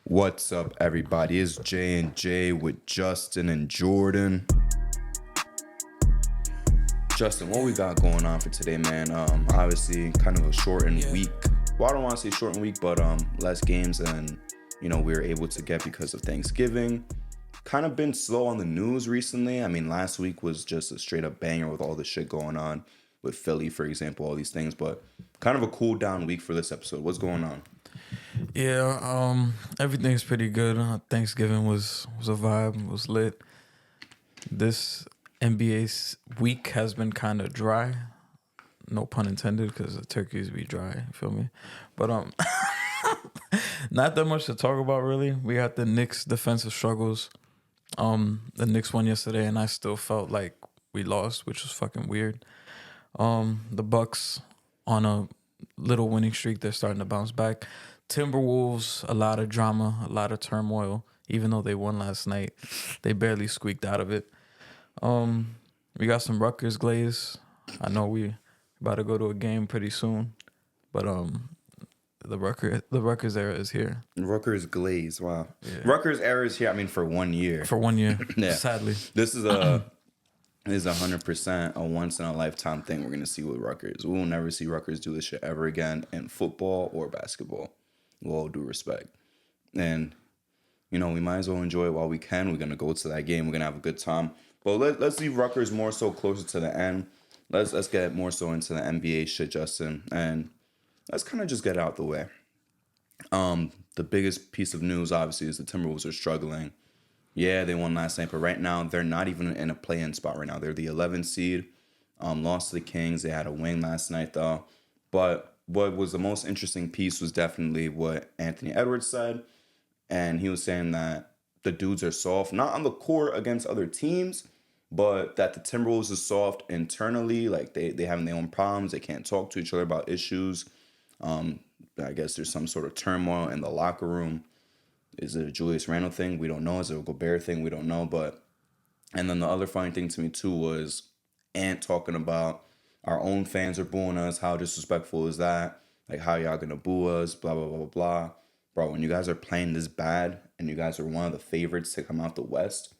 What's up, everybody? It's J and J with Justin and Jordan. Justin, what we got going on for today, man? Obviously, kind of a shortened week. Well, I don't want to say shortened week, but less games than we were able to get because of Thanksgiving. Kind of been slow on the news recently. I mean, last week was just a straight up banger with all the shit going on with Philly, for example, all these things. But kind of a cool down week for this episode. What's going on? Yeah, everything's pretty good. Thanksgiving was a vibe, was lit. This NBA week has been kind of dry. No pun intended, because the turkeys be dry, you feel me? But not that much to talk about, really. We had the Knicks defensive struggles. The Knicks won yesterday, and I still felt like we lost, which was fucking weird. The Bucks on a little winning streak, they're starting to bounce back. Timberwolves, a lot of drama, a lot of turmoil. Even though they won last night, they barely squeaked out of it. We got some Rutgers glaze. I know we about to go to a game pretty soon, but the Rutgers era is here. Rutgers glaze, wow. Yeah. Rutgers era is here. I mean, for 1 year. For 1 year, Yeah. sadly. This is 100% a once in a lifetime thing we're gonna see with Rutgers. We will never see Rutgers do this shit ever again in football or basketball. With all due respect, and we might as well enjoy it while we can. We're gonna go to that game. We're gonna have a good time. But let's leave Rutgers more so closer to the end. Let's get more so into the NBA shit, Justin, and let's kind of just get it out the way. The biggest piece of news, obviously, is the Timberwolves are struggling. Yeah, they won last night, but right now they're not even in a play-in spot right now. They're the 11th seed. Lost to the Kings. They had a win last night, though. But what was the most interesting piece was definitely what Anthony Edwards said. And he was saying that the dudes are soft, not on the court against other teams, but that the Timberwolves are soft internally. Like they having their own problems. They can't talk to each other about issues. I guess there's some sort of turmoil in the locker room. Is it a Julius Randle thing? We don't know. Is it a Gobert thing? We don't know. And then the other funny thing to me too was Ant talking about our own fans are booing us. How disrespectful is that? Like, how y'all gonna boo us? Blah, blah, blah, blah, blah. Bro, when you guys are playing this bad and you guys are one of the favorites to come out the West,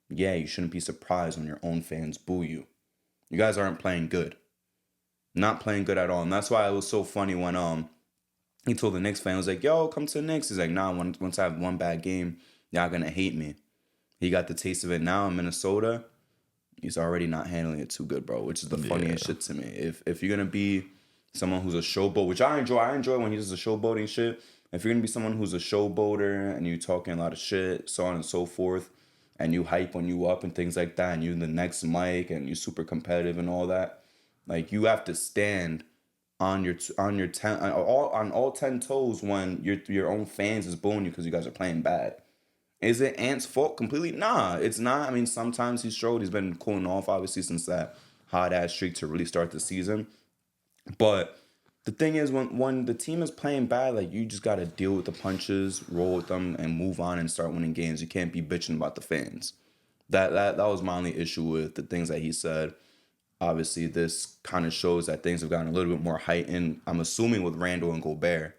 yeah, you shouldn't be surprised when your own fans boo you. You guys aren't playing good. Not playing good at all. And that's why it was so funny when he told the Knicks fan, he was like, yo, come to the Knicks. He's like, nah, once I have one bad game, y'all gonna hate me. He got the taste of it now in Minnesota. He's already not handling it too good, bro, which is the funniest shit to me. If you're going to be someone who's a showboat, which I enjoy when he does the showboating shit. If you're going to be someone who's a showboater and you're talking a lot of shit, so on and so forth, and you hype when you up and things like that, and you're the next mic and you're super competitive and all that, like, you have to stand on all 10 toes when your own fans is booing you because you guys are playing bad. Is it Ant's fault completely? Nah, it's not. I mean, sometimes he's struggled. He's been cooling off, obviously, since that hot-ass streak to really start the season. But the thing is, when the team is playing bad, like, you just got to deal with the punches, roll with them, and move on and start winning games. You can't be bitching about the fans. That was my only issue with the things that he said. Obviously, this kind of shows that things have gotten a little bit more heightened. I'm assuming with Randle and Gobert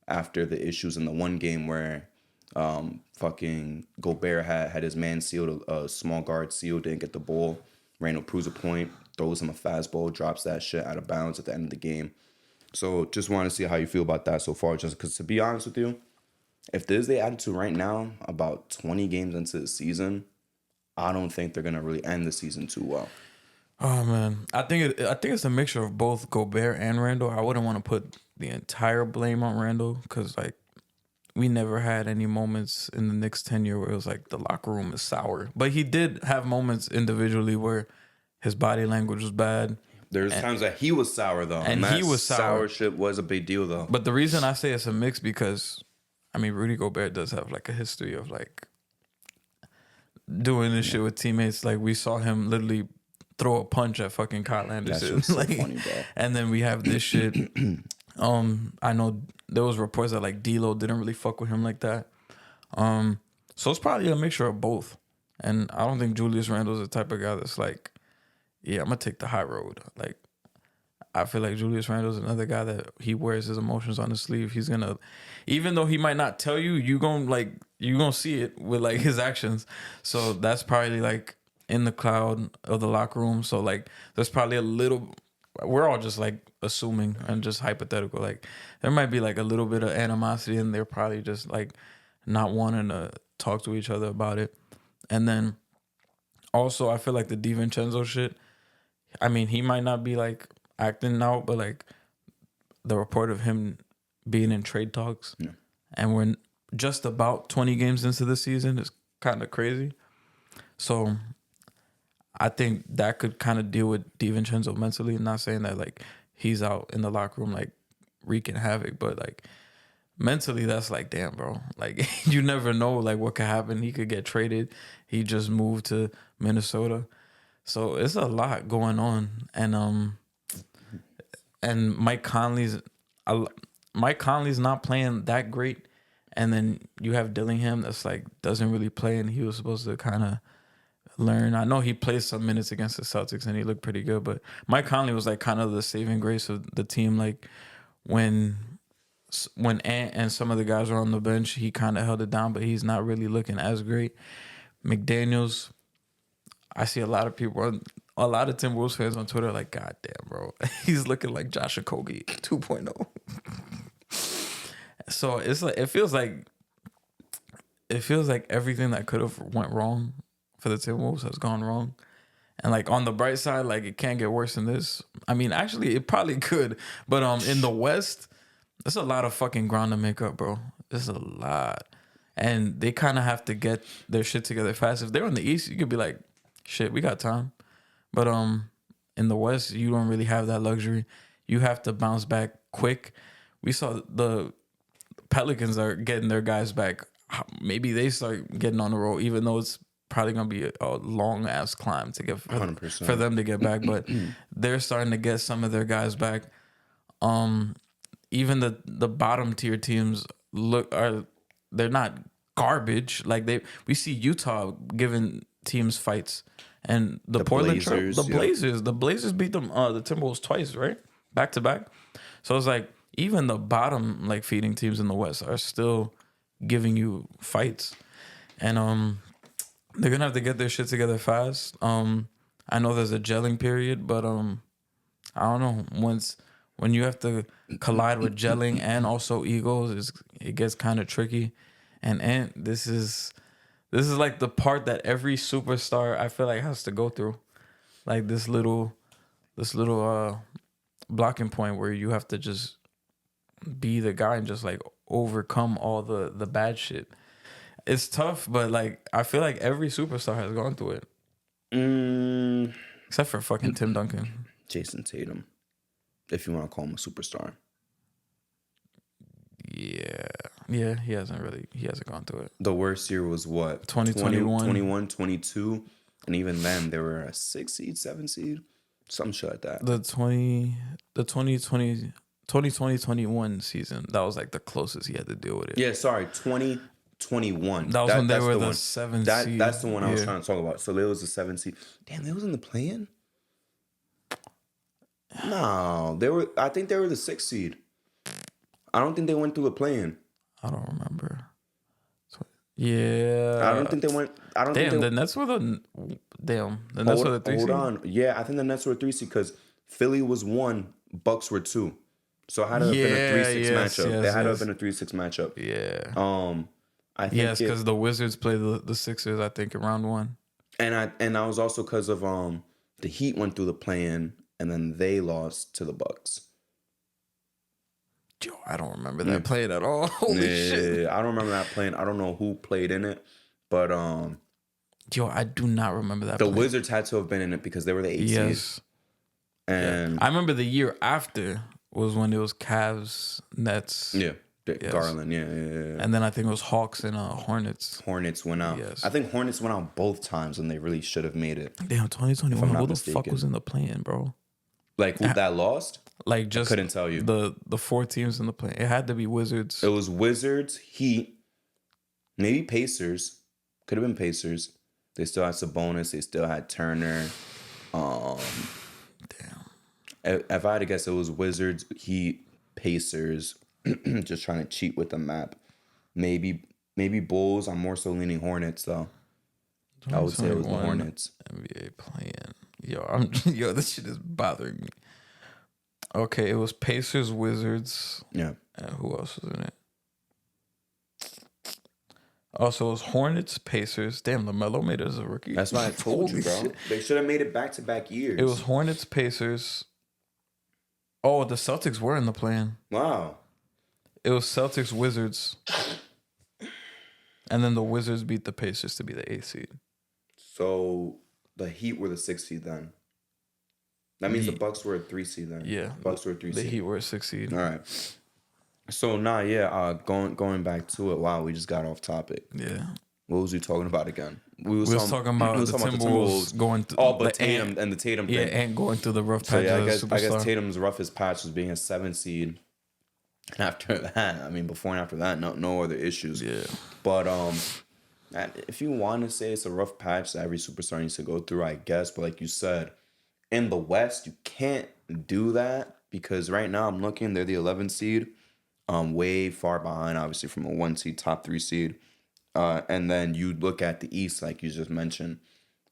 after the issues in the one game where fucking Gobert had his man sealed, a small guard sealed, didn't get the ball. Randle proves a point, throws him a fastball, drops that shit out of bounds at the end of the game. So just want to see how you feel about that so far, just because, to be honest with you, if this is the attitude right now, about 20 games into the season, I don't think they're gonna really end the season too well. Oh man, I think it's a mixture of both Gobert and Randle. I wouldn't want to put the entire blame on Randle because, like, we never had any moments in the Knicks tenure where it was like the locker room is sour. But he did have moments individually where his body language was bad. There's times that he was sour, though. And he was sour. Sour shit was a big deal, though. But the reason I say it's a mix because, I mean, Rudy Gobert does have, like, a history of, like, doing this shit with teammates. Like, we saw him literally throw a punch at fucking Kyle Anderson. That's so like, funny, bro. And then we have this shit. I know there was reports that, like, D'Lo didn't really fuck with him like that. So it's probably a mixture of both. And I don't think Julius Randle's the type of guy that's like, yeah, I'm gonna take the high road. Like, I feel like Julius Randle's another guy that he wears his emotions on his sleeve. He's gonna, even though he might not tell you, you gonna see it with like his actions. So that's probably like in the cloud of the locker room. So like there's probably a little. We're all just like assuming and just hypothetical. Like there might be like a little bit of animosity, and they're probably just like not wanting to talk to each other about it. And then also, I feel like the DiVincenzo shit. I mean, he might not be like acting out, but like the report of him being in trade talks, and we're just about 20 games into the season is kind of crazy. So I think that could kind of deal with DiVincenzo mentally. Not saying that like he's out in the locker room like wreaking havoc, but like mentally that's like, damn, bro. Like you never know like what could happen. He could get traded. He just moved to Minnesota. So it's a lot going on. And Mike Conley's not playing that great. And then you have Dillingham that's like doesn't really play, and he was supposed to kind of learn. I know he played some minutes against the Celtics and he looked pretty good, but Mike Conley was like kind of the saving grace of the team. Like when Ant and some of the guys were on the bench, he kind of held it down, but he's not really looking as great. McDaniels, I see a lot of Timberwolves fans on Twitter like, God damn, bro, he's looking like Josh Okogie 2.0. So it's like it feels like everything that could have went wrong for the Timberwolves has gone wrong. And like on the bright side, like it can't get worse than this. I mean, actually, it probably could. But in the West, there's a lot of fucking ground to make up, bro. There's a lot, and they kind of have to get their shit together fast. If they're in the East, you could be like, shit, we got time. But in the West, you don't really have that luxury. You have to bounce back quick. We saw the Pelicans are getting their guys back. Maybe they start getting on the road, even though it's probably gonna be a long ass climb to get for them to get back. But they're starting to get some of their guys back. Even the bottom tier teams they're not garbage. Like we see Utah giving teams fights, and the Blazers beat them the Timberwolves twice, right, back to back. So it's like even the bottom like feeding teams in the West are still giving you fights, and they're gonna have to get their shit together fast. I know there's a gelling period, but I don't know. When you have to collide with gelling and also egos, it gets kind of tricky. And this is like the part that every superstar I feel like has to go through, like this little blocking point where you have to just be the guy and just like overcome all the bad shit. It's tough, but like I feel like every superstar has gone through it, except for fucking Tim Duncan, Jason Tatum, if you want to call him a superstar. Yeah, he hasn't gone through it. The worst year was what? 2021. 21, 22. And even then, they were a 6 seed, 7 seed. Some shit like that. The 2020-21 season, that was like the closest he had to deal with it. Yeah, sorry, 2021. That was when they were the 7 seed. That's the one I was trying to talk about. So they was the 7 seed. Damn, they was in the play-in? No, I think they were the 6 seed. I don't think they went through the play-in. I don't remember. Yeah. I don't think they went. The Nets were the 3 seed. Hold on. Yeah, I think the Nets were 3 seed because Philly was 1, Bucks were 2. So it had to have been a 3-6 matchup. It had to have been a 3-6 matchup. Yeah. I think because the Wizards played the Sixers, I think, in round 1. And I was also because of the Heat went through the play-in and then they lost to the Bucks. Yo, I don't remember that playing at all. Holy shit. I don't remember that playing. I don't know who played in it, but yo, I do not remember that. The Wizards had to have been in it because they were the 8 seed. And I remember the year after was when it was Cavs, Nets. Yeah. Garland, yeah. And then I think it was Hawks and Hornets. Hornets went out. Yes. I think Hornets went out both times and they really should have made it. Damn, 2021. Who the fuck was in the play-in, bro? Like who that lost? Like just I couldn't tell you. The 4 teams in the play. It had to be Wizards. It was Wizards, Heat, maybe Pacers. Could have been Pacers. They still had Sabonis. They still had Turner. Damn. If I had to guess, it was Wizards, Heat, Pacers, just trying to cheat with the map. Maybe Bulls. I'm more so leaning Hornets though. I would say it was the 2021 Hornets. NBA playing. Yo, this shit is bothering me. Okay, it was Pacers, Wizards. Yeah. And who else was in it? Also, it was Hornets, Pacers. Damn, LaMelo made it as a rookie. That's why I told you, Holy bro. shit. They should have made it back-to-back years. It was Hornets, Pacers. Oh, the Celtics were in the plan. Wow. It was Celtics, Wizards. And then the Wizards beat the Pacers to be the 8th seed. So the Heat were the 6th seed then. That means the Bucks were a 3 seed then. Yeah. Bucks were a 3 seed. The Heat were a 6th seed. All right. So going back to it. Wow, we just got off topic. Yeah. What was we talking about again? We was talking about the Timberwolves going through. Oh, but Tatum and the Tatum thing. Yeah, and going through the rough patch. So yeah, I superstar. guess Tatum's roughest patch was being a 7th seed. And after that, I mean, before and after that, no other issues. Yeah. But if you want to say it's a rough patch that every superstar needs to go through, I guess. But like you said, in the West, you can't do that because right now I'm looking, they're the 11th seed, way far behind, obviously, from a 1 seed, top 3 seed. And then you look at the East, like you just mentioned.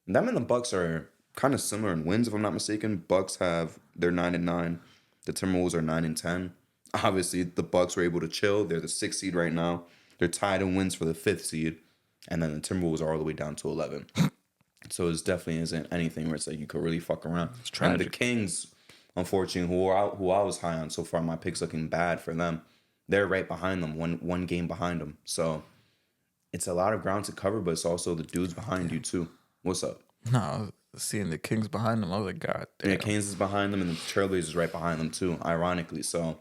Them and the Bucks are kind of similar in wins, if I'm not mistaken. Bucks they're 9-9. The Timberwolves are 9-10. Obviously, the Bucks were able to chill. They're the 6th seed right now. They're tied in wins for the 5th seed. And then the Timberwolves are all the way down to 11. So it definitely isn't anything where it's like you could really fuck around. It's tragic. And the Kings, unfortunately, who I was high on so far, my pick's looking bad for them. They're right behind them, one game behind them. So it's a lot of ground to cover, but it's also the dudes behind you too. What's up? No, I was seeing the Kings behind them. I was like, God damn. Yeah, Kings is behind them, and the Trailblazers right behind them too, ironically. So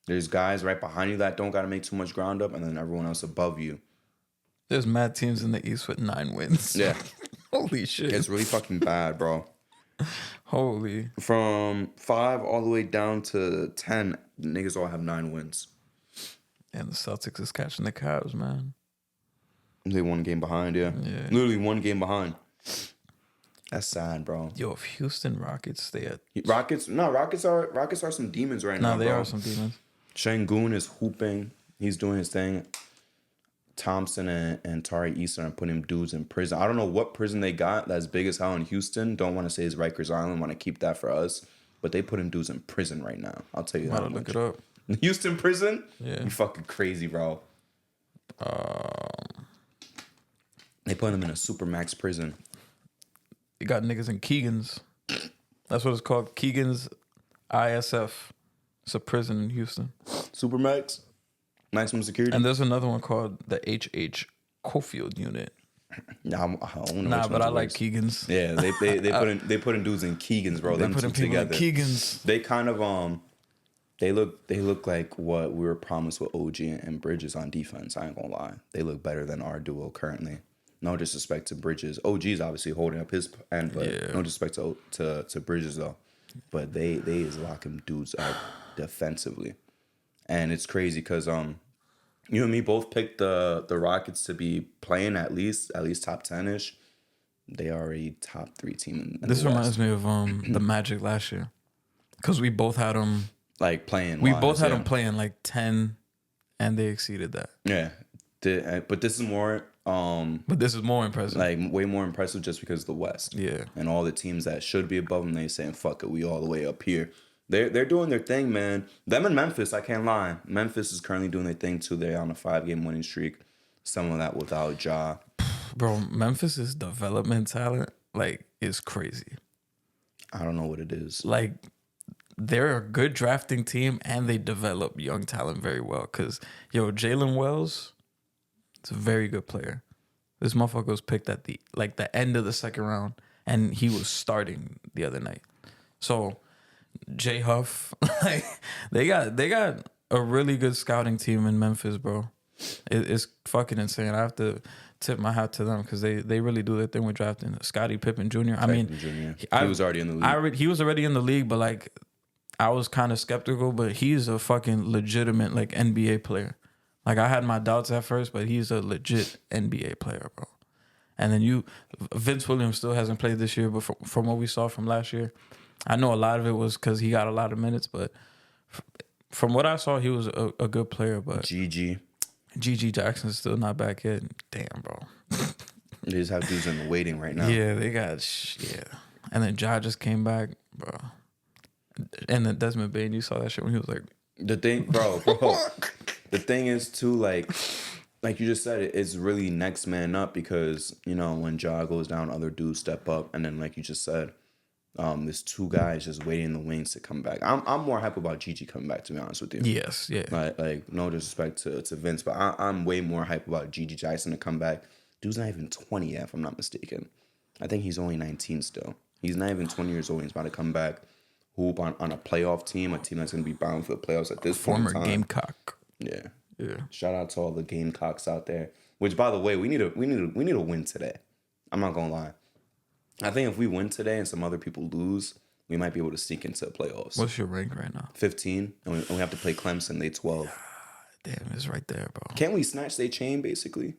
there's guys right behind you that don't got to make too much ground up, and then everyone else above you. There's mad teams in the East with 9 wins. Yeah. Holy shit. It's really fucking bad, bro. Holy. From 5 all the way down to 10, niggas all have 9 wins. And the Celtics is catching the Cavs, man. They 1 game behind, yeah. Literally 1 game behind. That's sad, bro. Yo, if Houston Rockets stay at Rockets are some demons right now. No, they bro. are some demons. Şengün is hooping. He's doing his thing. Thompson and Tari Eason are putting dudes in prison. I don't know what prison they got that's big as hell in Houston. Don't want to say it's Rikers Island. Want to keep that for us. But they putting dudes in prison right now. I'll tell you that. Gotta look it up. Houston prison? Yeah. You fucking crazy, bro. They put him in a supermax prison. You got niggas in Keegan's. That's what it's called. Keegan's ISF. It's a prison in Houston. Supermax? Maximum security? And there's another one called the HH Cofield unit. Nah, I don't know. Nah, but I like Keegan's. Yeah, they put in dudes in Keegan's, bro. They Them put two in people together. in Keegan's. They kind of they look like what we were promised with OG and Bridges on defense. I ain't gonna lie. They look better than our duo currently. No disrespect to Bridges. OG's obviously holding up his end, but no disrespect to Bridges though. But they is locking dudes up defensively. And it's crazy because you and me both picked the Rockets to be playing at least top 10-ish. They are a top 3 team in This the reminds West. me of the Magic last year. Because we both had them. Like playing. We both had them playing like 10, and they exceeded that. Yeah. But this is more. But this is more impressive. Like way more impressive just because of the West. Yeah. And all the teams that should be above them, they saying, fuck it, we all the way up here. They're doing their thing, man. Them and Memphis, I can't lie. Memphis is currently doing their thing too. They're on a 5-game winning streak. Some of that without Ja. Bro, Memphis' development talent, like, is crazy. I don't know what it is. Like, they're a good drafting team, and they develop young talent very well. Because, Jalen Wells, it's a very good player. This motherfucker was picked at the end of the second round, and he was starting the other night. So, J Huff, like they got a really good scouting team in Memphis, bro. It's fucking insane. I have to tip my hat to them because they really do their thing with drafting. Scottie Pippen Jr. He was already in the league. He was already in the league, but like I was kind of skeptical. But he's a fucking legitimate like NBA player. Like I had my doubts at first, but he's a legit NBA player, bro. And then Vince Williams still hasn't played this year, but from what we saw from last year. I know a lot of it was because he got a lot of minutes, but from what I saw, he was a good player. But GG. GG Jackson's still not back yet. Damn, bro. They just have dudes in the waiting right now. Yeah, they got and then Ja just came back, bro. And then Desmond Bain, you saw that shit when he was like, The thing, bro. The thing is too, like you just said, it's really next man up because when Ja goes down, other dudes step up, and then like you just said, there's two guys just waiting in the wings to come back. I'm more hype about Gigi coming back, to be honest with you. yes, yeah. Like no disrespect to Vince, but I'm way more hype about Gigi Jackson to come back. Dude's not even 20 yet, if I'm not mistaken. I think he's only 19 still. He's not even 20 years old. He's about to come back, hoop on a playoff team, a team that's going to be bound for the playoffs at this point in Former time. Gamecock. Yeah. Yeah. Shout out to all the Gamecocks out there. Which, by the way, we need a win today. I'm not gonna lie. I think if we win today and some other people lose, we might be able to sneak into the playoffs. What's your rank right now? 15, and we have to play Clemson. They 12. Damn, it's right there, bro. Can't we snatch their chain? Basically,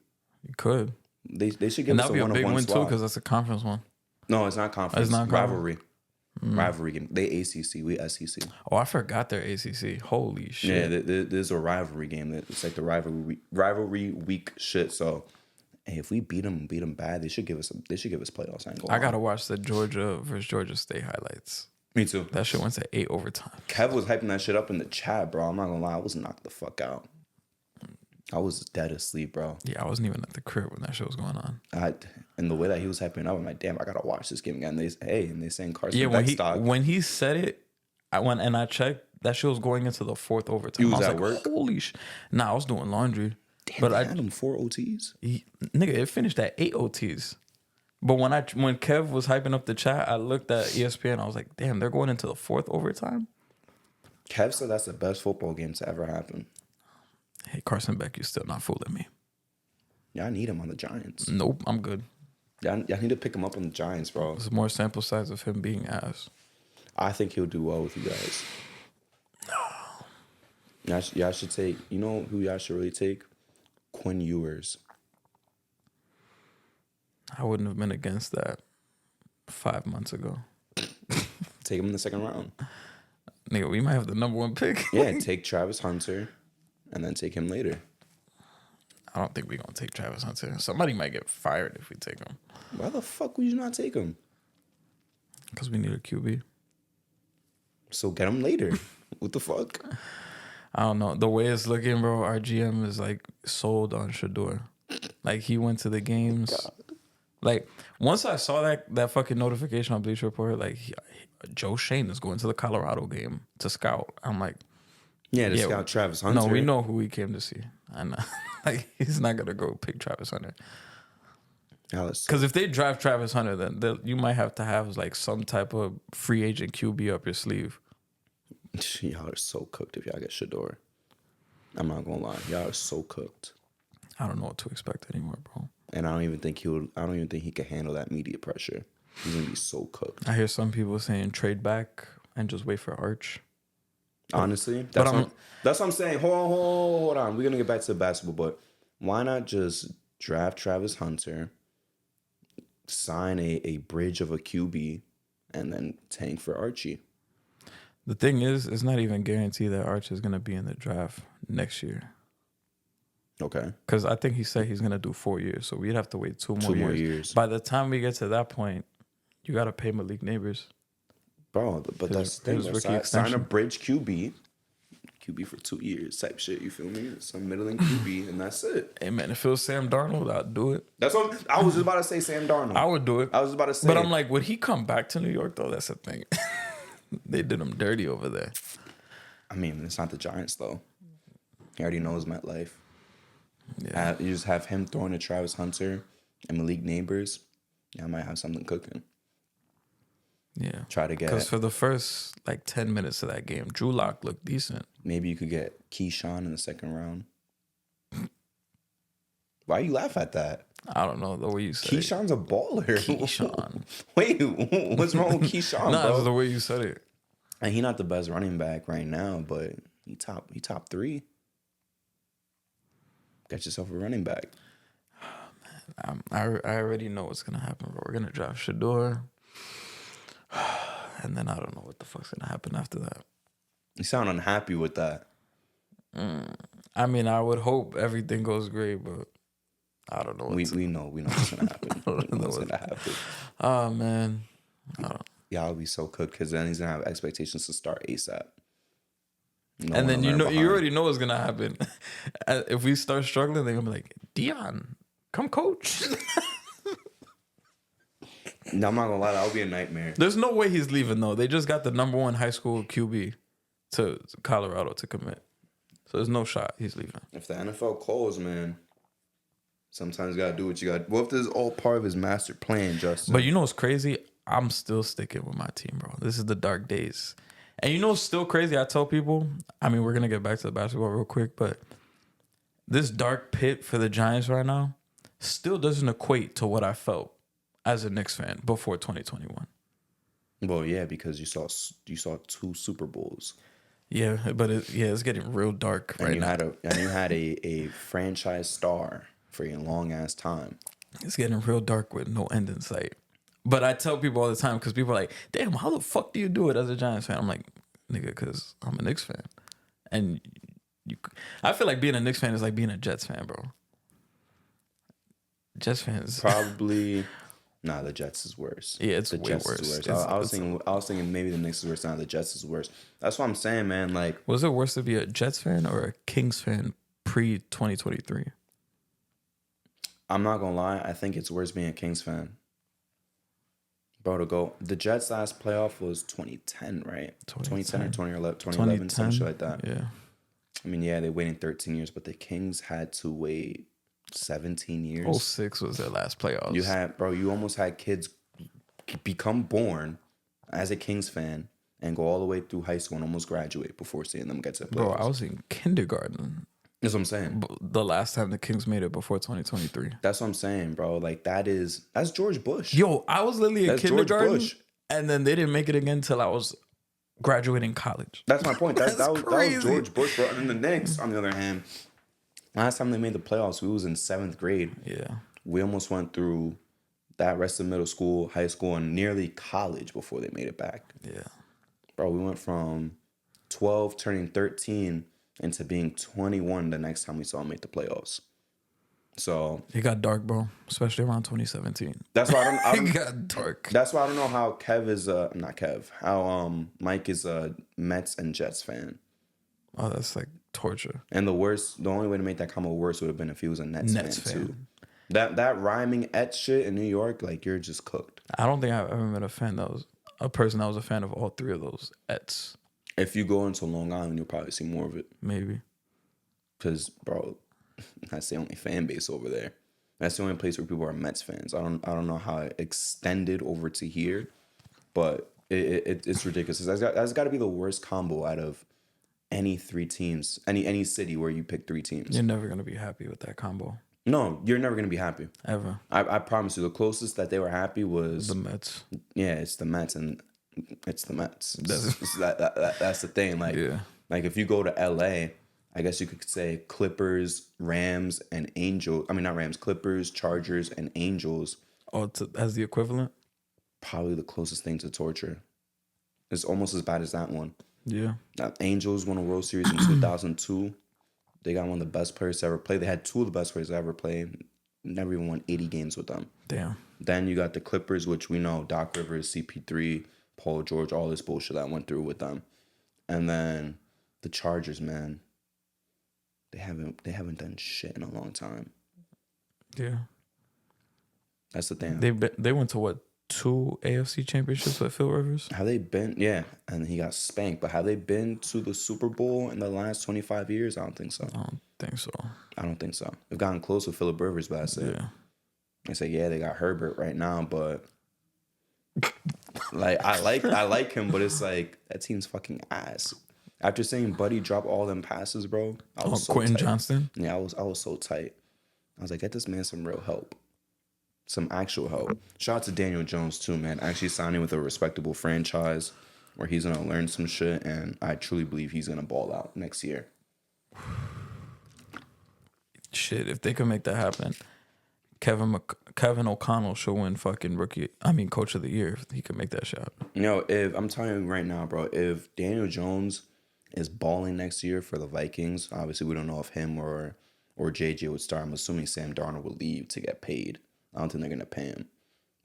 You could. they should give And us that'd be a big one-on-one win too, swap. because that's a conference one. No, it's not conference. It's not rivalry. Rivalry game. They ACC. We SEC. Oh, I forgot their ACC. Holy shit. Yeah, there's a rivalry game. It's like the rivalry week shit. So, hey, if we beat them bad, they should give us playoffs. I gotta watch the Georgia versus Georgia State highlights. Me too. That shit went to 8 overtime. Kev was hyping that shit up in the chat, bro. I'm not gonna lie, I was knocked the fuck out. I was dead asleep, bro. Yeah, I wasn't even at the crib when that shit was going on. And the way that he was hyping up, I'm like, damn, I gotta watch this game again. And they saying Carson Yeah, Beckstock. when he said it, I went and I checked. That shit was going into the 4th overtime. You was I at work? Holy shit! Nah, I was doing laundry. Damn, but I had him 4 OTs. Nigga, it finished at 8 OTs. But when Kev was hyping up the chat, I looked at ESPN. I was like, damn, they're going into the 4th overtime. Kev said that's the best football game to ever happen. Hey, Carson Beck, you still not fooling me. Yeah, I need him on the Giants. Nope, I'm good. Yeah, I need to pick him up on the Giants, bro. There's more sample size of him being ass. I think he'll do well with you guys. No. Y'all should take, you know who y'all should really take? Quinn Ewers. I wouldn't have been against that 5 months ago. Take him in the second round. Nigga, we might have the number 1 pick. Yeah, take Travis Hunter and then take him later. I don't think we're going to take Travis Hunter. Somebody might get fired if we take him. Why the fuck would you not take him? Because we need a QB. So get him later. What the fuck? I don't know. The way it's looking, bro, our GM is like sold on Shador. Like he went to the games. God. Like once I saw that fucking notification on Bleacher Report, like Joe Shane is going to the Colorado game to scout. I'm like, Yeah, to scout Travis Hunter. no, we know who he came to see. I know. Like he's not gonna go pick Travis Hunter. Because if they draft Travis Hunter, then you might have to have like some type of free agent QB up your sleeve. Y'all are so cooked if y'all get Shador. I'm not gonna lie, y'all are so cooked. I don't know what to expect anymore, bro. And I don't even think he can handle that media pressure. He's gonna be so cooked. I hear some people saying trade back and just wait for Arch. Honestly, that's what I'm saying. Hold on. We're gonna get back to the basketball, but why not just draft Travis Hunter, sign a bridge of a QB, and then tank for Archie? The thing is, it's not even guaranteed that Arch is gonna be in the draft next year. Okay. Because I think he said he's gonna do 4 years, so we'd have to wait 2 more years. By the time we get to that point, you gotta pay Malik Neighbors. Bro, but that's the thing. Sign a bridge QB for 2 years type shit. You feel me? Some middling QB, and that's it. Hey man, if it was Sam Darnold, I'd do it. That's what I was just about to say. Sam Darnold. I would do it. I was about to say. But I'm like, would he come back to New York though? That's the thing. They did him dirty over there. I mean, it's not the Giants though. He already knows MetLife. Yeah. You just have him throwing to Travis Hunter and Malik Neighbors. Yeah, I might have something cooking. Yeah. Try to get. Because for the first like 10 minutes of that game, Drew Lock looked decent. Maybe you could get Keyshawn in the second round. Why you laugh at that? I don't know the way you said Keyshawn's a baller. Keyshawn. Wait, what's wrong with Keyshawn, No, bro? that's the way you said it. And he not the best running back right now, but he top 3. Got yourself a running back. I already know what's gonna happen, bro. We're gonna draft Shador, And then I don't know what the fuck's gonna happen after that. You sound unhappy with that. I mean, I would hope everything goes great, but I don't know. We know what's gonna happen. We know what's gonna happen. Oh man, Y'all be so cooked because then he's gonna have expectations to start ASAP. And then you already know what's gonna happen. If we start struggling, they're gonna be like, Dion, come coach. No, I'm not gonna lie, that would be a nightmare. There's no way he's leaving though. They just got the number 1 high school QB to Colorado to commit. So there's no shot he's leaving. If the NFL calls, man, sometimes you gotta do what you got. What if this is all part of his master plan, Justin? But you know what's crazy? I'm still sticking with my team, bro. This is the dark days. And you know what's still crazy? I tell people, I mean, we're gonna get back to the basketball real quick, but this dark pit for the Giants right now still doesn't equate to what I felt as a Knicks fan before 2021. Well, yeah, because you saw 2 Super Bowls. Yeah, but it's getting real dark right now. You had a franchise star for a long ass time. It's getting real dark with no end in sight. But I tell people all the time because people are like, "Damn, how the fuck do you do it as a Giants fan?" I'm like, "Nigga, because I'm a Knicks fan." And I feel like being a Knicks fan is like being a Jets fan, bro. Jets fans probably. Nah, the Jets is worse. Yeah, it's the way Jets worse. Is worse. I was thinking maybe the Knicks is worse. Now the Jets is worse. That's what I'm saying, man. Like, was it worse to be a Jets fan or a Kings fan pre 2023? I'm not gonna lie. I think it's worse being a Kings fan. Bro, the Jets' last playoff was 2010, right? 2010 or 2011, some shit like that. Yeah. I mean, yeah, they waited 13 years, but the Kings had to wait 17 years. 06 was their last playoffs. You almost had kids become born as a Kings fan and go all the way through high school and almost graduate before seeing them get to the playoffs. Bro, I was in kindergarten. That's what I'm saying. The last time the Kings made it before 2023. That's what I'm saying, bro. Like, that's George Bush. Yo, I was literally in kindergarten, George Bush. And then they didn't make it again until I was graduating college. That's my point. That was George Bush, bro. And the Knicks, on the other hand, last time they made the playoffs, we was in 7th grade. Yeah. We almost went through that rest of middle school, high school, and nearly college before they made it back. Yeah. Bro, we went from 12 turning 13 into being 21 the next time we saw them make the playoffs. So it got dark, bro, especially around 2017. That's why I don't it got dark. That's why I don't know how Mike is a Mets and Jets fan. Oh, that's like torture. And the only way to make that combo worse would have been if he was a Nets fan too. That rhyming et shit in New York, like, you're just cooked. I don't think I've ever met a person that was a fan of all 3 of those ets. If you go into Long Island, you'll probably see more of it. Maybe. Because, bro, that's the only fan base over there. That's the only place where people are Mets fans. I don't know how it extended over to here, but it's ridiculous. That's got to be the worst combo out of any 3 teams, any city where you pick 3 teams. You're never gonna be happy with that combo. No, you're never gonna be happy ever. I promise you. The closest that they were happy was the Mets. Yeah, it's the Mets, and it's the Mets. That's the thing. Like, yeah. Like, if you go to LA, I guess you could say Clippers, Rams, and Angels. I mean, not Rams, Clippers, Chargers, and Angels. Oh, as the equivalent? Probably the closest thing to torture. It's almost as bad as that one. Yeah. Angels won a World Series in 2002. They got one of the best players to ever play. They had 2 of the best players to ever play. Never even won 80 games with them. Damn. Then you got the Clippers, which we know Doc Rivers, CP3, Paul George, all this bullshit that went through with them. And then the Chargers, man. They haven't done shit in a long time. Yeah. That's the thing. They went to what, 2 AFC championships with Phil Rivers? Have they been? Yeah, and he got spanked. But have they been to the Super Bowl in the last 25 years? I don't think so. I don't think so. They've gotten close with Phillip Rivers, but that's it. I say, yeah, they got Herbert right now, but like I like him, but it's like that team's fucking ass. After seeing Buddy drop all them passes, bro, I was so Quentin tight. Johnston. Yeah, I was so tight. I was like, get this man some real help. Some actual help. Shout out to Daniel Jones too, man. Actually signing with a respectable franchise where he's gonna learn some shit, and I truly believe he's gonna ball out next year. Shit, if they could make that happen. Kevin O'Connell should win fucking coach of the year if he could make that shot. If I'm telling you right now, bro, if Daniel Jones is balling next year for the Vikings, obviously we don't know if him or JJ would start. I'm assuming Sam Darnold will leave to get paid. I don't think they're gonna pay him.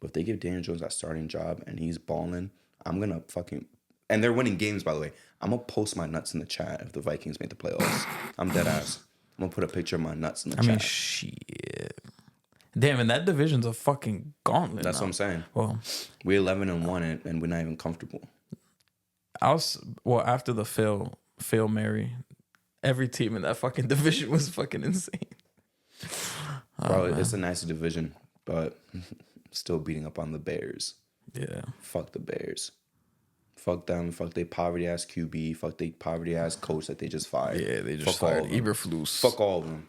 But if they give Daniel Jones that starting job and he's balling, I'm gonna fucking, and they're winning games, by the way. I'm gonna post my nuts in the chat if the Vikings make the playoffs. I'm dead ass. I'm gonna put a picture of my nuts in the chat. I mean, shit. Damn, and that division's a fucking gauntlet. That's now. what I'm saying. Well, we're 11-1 and we're not even comfortable. After the fail Mary, every team in that fucking division was fucking insane. Bro, it's a nice division, but still beating up on the Bears. Yeah. Fuck the Bears. Fuck them. Fuck they poverty ass QB. Fuck they poverty ass coach that they just fired. Yeah, they just fired Eberflus. Fuck all of them.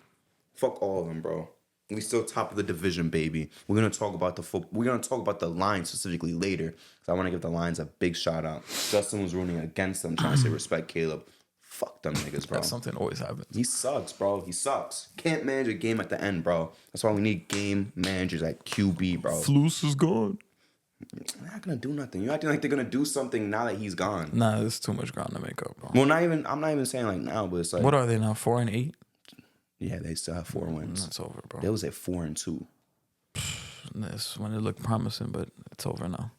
Fuck all of them, bro. We still top of the division, baby. We're gonna talk about we're gonna talk about the Lions specifically later. So I want to give the Lions a big shout out. Justin was rooting against them, trying to say respect Caleb. Fuck them niggas, bro. That's something always happens. He sucks, bro. He sucks. Can't manage a game at the end, bro. That's why we need game managers at QB, bro. Flus is gone. They're not gonna do nothing. You acting like they're gonna do something now that he's gone. Nah, there's too much ground to make up, bro. Well, I'm not even saying like now, but it's like, what are they now? 4-8? Yeah, they still have 4 wins. That's over, bro. They was at 4-2. That's when it looked promising, but it's over now.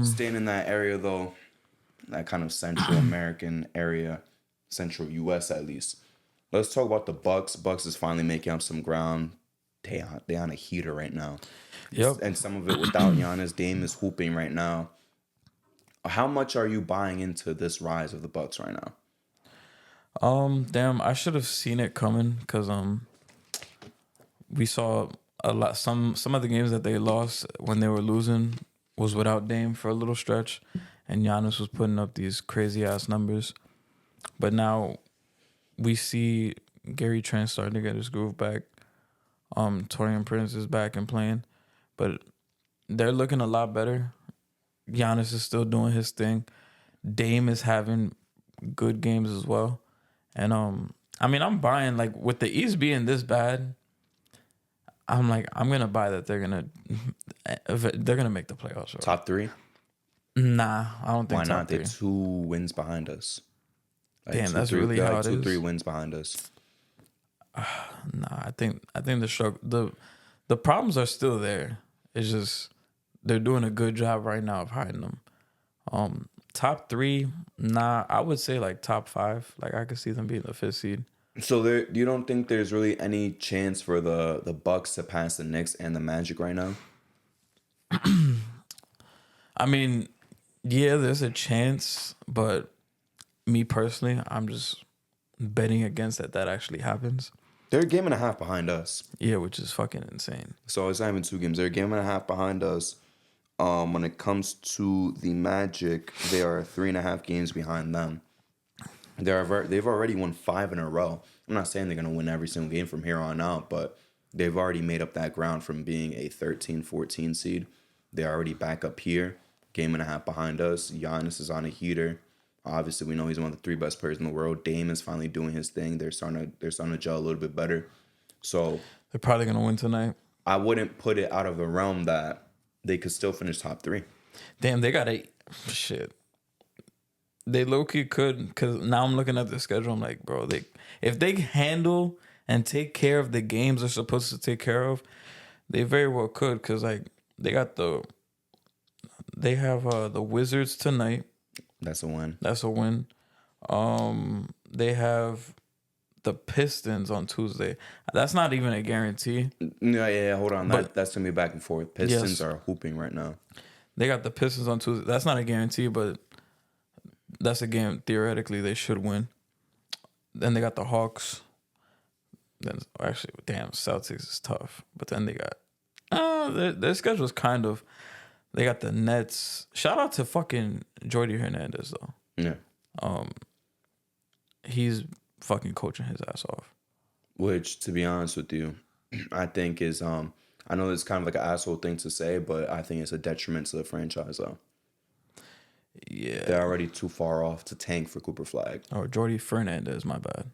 Staying in that area though, that kind of Central American area, Central US at least. Let's talk about the Bucks. Bucks is finally making up some ground. They on a heater right now. Yep. And some of it without Giannis. Dame is hooping right now. How much are you buying into this rise of the Bucks right now? Damn, I should have seen it coming because we saw a lot. Some of the games that they lost when they were losing was without Dame for a little stretch, and Giannis was putting up these crazy ass numbers. But now we see Gary Trent starting to get his groove back. Torian Prince is back and playing, but they're looking a lot better. Giannis is still doing his thing. Dame is having good games as well. And I'm buying, like, with the East being this bad, I'm gonna buy that they're gonna make the playoffs. Right? Top 3? Nah, I don't think. Why not? They're 2 wins behind us. Like damn, that's really how it is. 2-3 wins behind us. Nah, I think the struggle, the problems are still there. It's just they're doing a good job right now of hiding them. Top 3, nah, I would say like top 5. Like I could see them being the 5th seed. So you don't think there's really any chance for the Bucks to pass the Knicks and the Magic right now? I mean, yeah, there's a chance, but me personally, I'm just betting against that actually happens. They're a game and a half behind us. Yeah, which is fucking insane. So it's not even 2 games. They're a game and a half behind us. When it comes to the Magic, they are 3.5 games behind them. They've already won 5 in a row. I'm not saying they're going to win every single game from here on out, but they've already made up that ground from being a 13, 14 seed. They're already back up here, game and a half behind us. Giannis is on a heater. Obviously, we know he's one of the 3 best players in the world. Dame is finally doing his thing. They're starting to gel a little bit better. So they're probably going to win tonight. I wouldn't put it out of the realm that they could still finish top 3. Damn, they got shit. They low-key could, because now I'm looking at the schedule. I'm like, bro, if they handle and take care of the games they're supposed to take care of, they very well could. Because like they have the Wizards tonight. That's a win. They have the Pistons on Tuesday. That's not even a guarantee. Yeah. Hold on. That's gonna be back and forth. Pistons are hooping right now. They got the Pistons on Tuesday. That's not a guarantee, but that's a game theoretically they should win. Then they got the Hawks. Then actually, damn, Celtics is tough. But then they got their schedule's kind of. They got the Nets. Shout out to fucking Jordy Hernandez though. Yeah. He's fucking coaching his ass off. Which, to be honest with you, I think is I know it's kind of like an asshole thing to say, but I think it's a detriment to the franchise though. Yeah. They're already too far off to tank for Cooper Flag. Or Jordy Fernandez, my bad.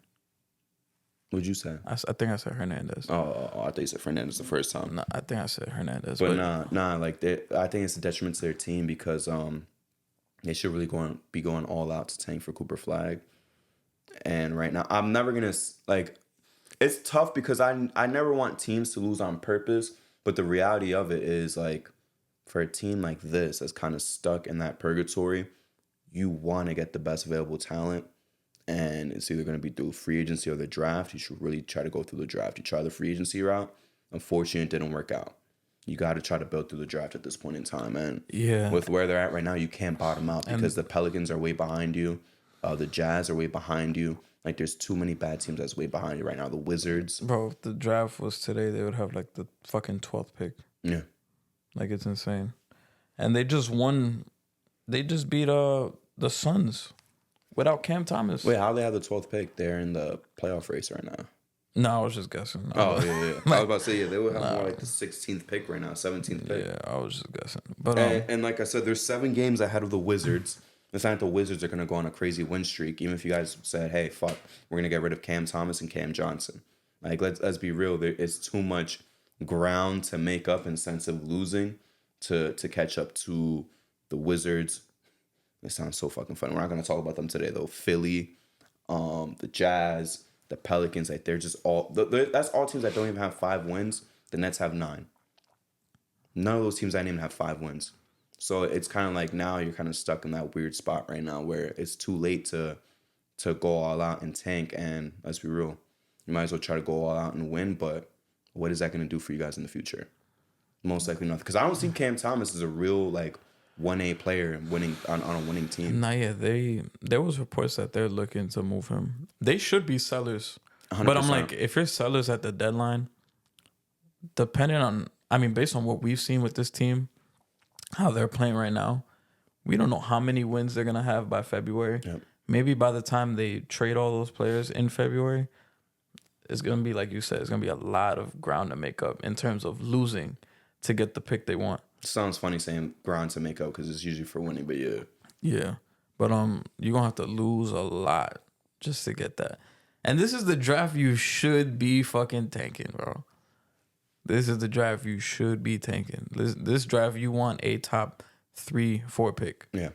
What'd you say? I think I said Hernandez. I thought you said Fernandez the first time. No, I think I said Hernandez. But nah. Like I think it's a detriment to their team because they should really be going all out to tank for Cooper Flag. And right now, I'm never gonna like. It's tough because I never want teams to lose on purpose. But the reality of it is like, for a team like this that's kind of stuck in that purgatory, you want to get the best available talent. And it's either going to be through free agency or the draft. You should really try to go through the draft. You try the free agency route. Unfortunately, it didn't work out. You got to try to build through the draft at this point in time. And with where they're at right now, you can't bottom out because the Pelicans are way behind you. The Jazz are way behind you. Like, there's too many bad teams that's way behind you right now. The Wizards. Bro, if the draft was today, they would have, like, the fucking 12th pick. Yeah. Like, it's insane. And they just won. They just beat the Suns. Without Cam Thomas. Wait, how do they have the 12th pick? They're in the playoff race right now. No, I was just guessing. Yeah. I was about to say, they would have more like the 16th pick right now, 17th pick. Yeah, I was just guessing. But and like I said, there's 7 games ahead of the Wizards. It's not like the Wizards are going to go on a crazy win streak, even if you guys said, hey, fuck, we're going to get rid of Cam Thomas and Cam Johnson. Like, let's be real. It's too much ground to make up in sense of losing to catch up to the Wizards. It sounds so fucking funny. We're not going to talk about them today, though. Philly, the Jazz, the Pelicans, like they're just all... That's all teams that don't even have 5 wins. The Nets have 9. None of those teams I didn't even have 5 wins. So it's kind of like now you're kind of stuck in that weird spot right now where it's too late to go all out and tank. And let's be real, you might as well try to go all out and win. But what is that going to do for you guys in the future? Most likely nothing. Because I don't see Cam Thomas as a real, like, 1A player winning on a winning team. Nah, yeah, there was reports that they're looking to move him. They should be sellers. 100%. But I'm like, if you're sellers at the deadline, depending on, I mean, based on what we've seen with this team, how they're playing right now, we don't know how many wins they're going to have by February. Yep. Maybe by the time they trade all those players in February, it's going to be, like you said, it's going to be a lot of ground to make up in terms of losing to get the pick they want. Sounds funny saying ground to make up because it's usually for winning, but yeah. Yeah. But you're going to have to lose a lot just to get that. And this is the draft you should be fucking tanking, bro. This is the draft you should be tanking. This draft, you want a top 3-4 pick. Yeah.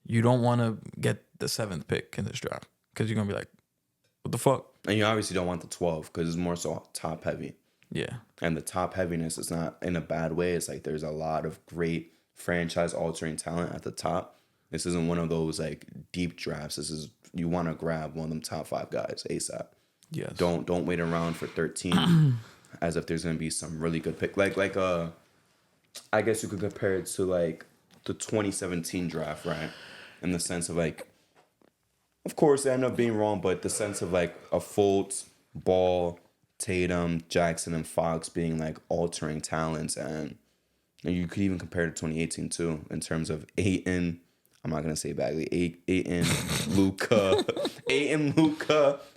You don't want to get the 7th pick in this draft because you're going to be like, what the fuck? And you obviously don't want the 12 because it's more so top heavy. Yeah. And the top heaviness is not in a bad way. It's like there's a lot of great franchise altering talent at the top. This isn't one of those like deep drafts. This is, you want to grab one of them top 5 guys ASAP. Yes. Don't wait around for 13 as if there's going to be some really good pick. Like I guess you could compare it to like the 2017 draft, right? In the sense of like, of course they end up being wrong, but the sense of like a Fultz, Ball, Tatum, Jackson, and Fox being like altering talents, and you could even compare it to 2018 too in terms of Ayton. I'm not gonna say Bagley. Ayton, Luka,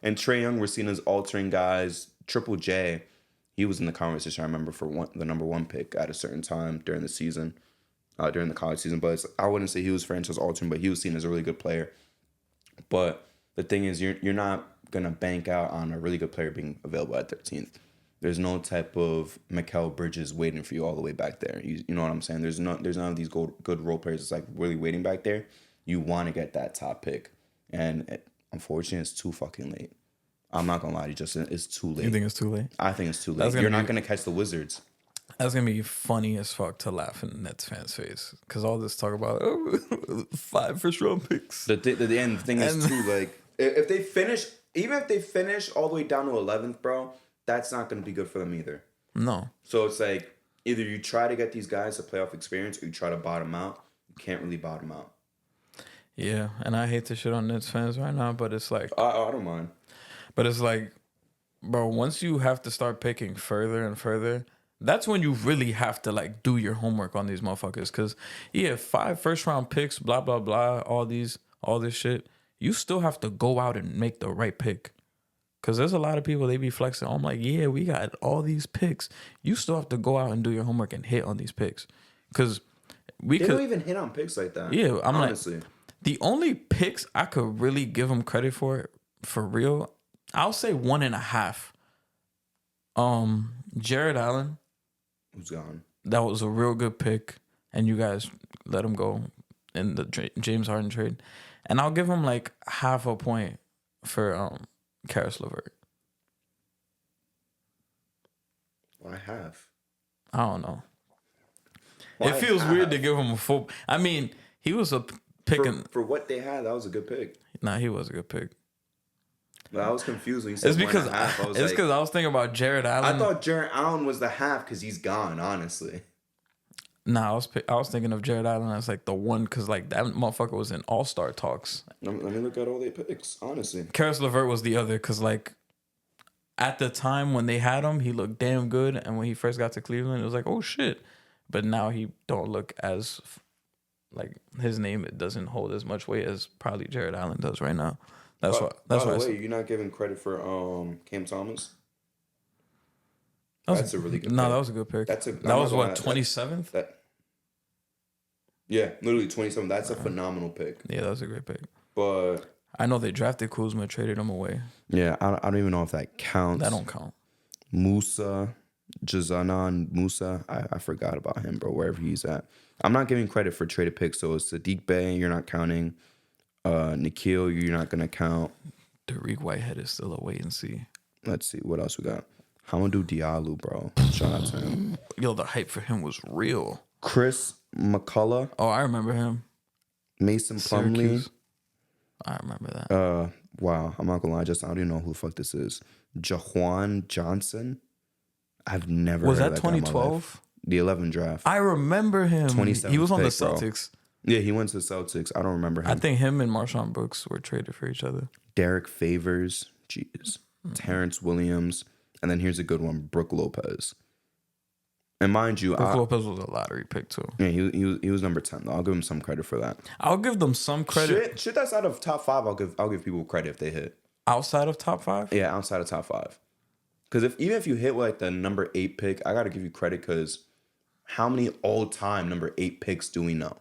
and Trae Young were seen as altering guys. Triple J, he was in the conversation. I remember for the number 1 pick at a certain time during the season, during the college season. But I wouldn't say he was franchise altering, but he was seen as a really good player. But the thing is, you're not gonna bank out on a really good player being available at 13th. There's no type of Mikal Bridges waiting for you all the way back there. You know what I'm saying? There's none of these good role players that's like really waiting back there. You want to get that top pick, and unfortunately, it's too fucking late. I'm not gonna lie to you, Justin. It's too late. You think it's too late? I think it's too late. You're not gonna catch the Wizards. That's gonna be funny as fuck to laugh in Nets fans' face because all this talk about 5 first-round picks. The thing is too, like if they finish, even if they finish all the way down to 11th, bro, that's not gonna be good for them either. No. So it's like either you try to get these guys a playoff experience or you try to bottom out. You can't really bottom out. Yeah, and I hate to shit on Nets fans right now, but it's like I don't mind. But it's like, bro, once you have to start picking further and further, that's when you really have to like do your homework on these motherfuckers. Cause yeah, 5 first-round picks, blah blah blah, all this shit. You still have to go out and make the right pick. Cause there's a lot of people, they be flexing. I'm like, yeah, we got all these picks. You still have to go out and do your homework and hit on these picks. Cause they don't even hit on picks like that. Yeah, I'm honestly. Like, the only picks I could really give them credit for real, I'll say 1.5. Jared Allen. Who's gone? That was a real good pick, and you guys let him go in the James Harden trade. And I'll give him like 0.5 point for Karis LeVert. Why half? I don't know. Why it feels half? weird to give him a full. I mean, he was a pick. For what they had, that was a good pick. Nah, he was a good pick. But I was confused when you said It's because 1.5. I was thinking about Jared Allen. I thought Jared Allen was the half because he's gone. Honestly. Nah, I was thinking of Jared Allen as like the one because like that motherfucker was in All-Star talks. Let me look at all their picks. Honestly, Karis LeVert was the other because like at the time when they had him, he looked damn good, and when he first got to Cleveland, it was like, oh shit. But now he don't look as like his name. It doesn't hold as much weight as probably Jared Allen does right now. That's why. By the way, you're not giving credit for Cam Thomas. That's a really good. No, pick. that was a good pick. That was what 27th. Yeah, literally 27. That's a phenomenal pick. Yeah, that was a great pick. But I know they drafted Kuzma, traded him away. yeah, I don't even know if that counts. That don't count. Musa, Jazanan Musa. I forgot about him, bro. Wherever he's at, I'm not giving credit for traded picks. So it's Sadiq Bey. You're not counting. Nikhil, you're not gonna count. Tariq Whitehead is still a wait and see. Let's see what else we got. Hamadou Diallo, bro. Shout out to him. Yo, the hype for him was real. Chris McCullough. Oh, I remember him. Mason Plumlee. Syracuse. I remember that. Wow, I'm not gonna lie, I don't even know who the fuck this is. Jaquan Johnson. I've never Was heard that of guy in my 2012? life. The 11 draft. I remember him. 27th He was on the pick, bro. Celtics. Yeah, he went to the Celtics. I don't remember him. I think him and Marshawn Brooks were traded for each other. Derek Favors. Jeez. Terrence Williams. And then here's a good one, Brooke Lopez. And mind you, Brooke Lopez was a lottery pick too. Yeah, he was number 10 though. I'll give him some credit for that. I'll give them some credit. Shit that's out of top 5, I'll give people credit if they hit. Outside of top 5? Yeah, outside of top 5. Because even if you hit like the number 8 pick, I gotta give you credit because how many all-time number 8 picks do we know?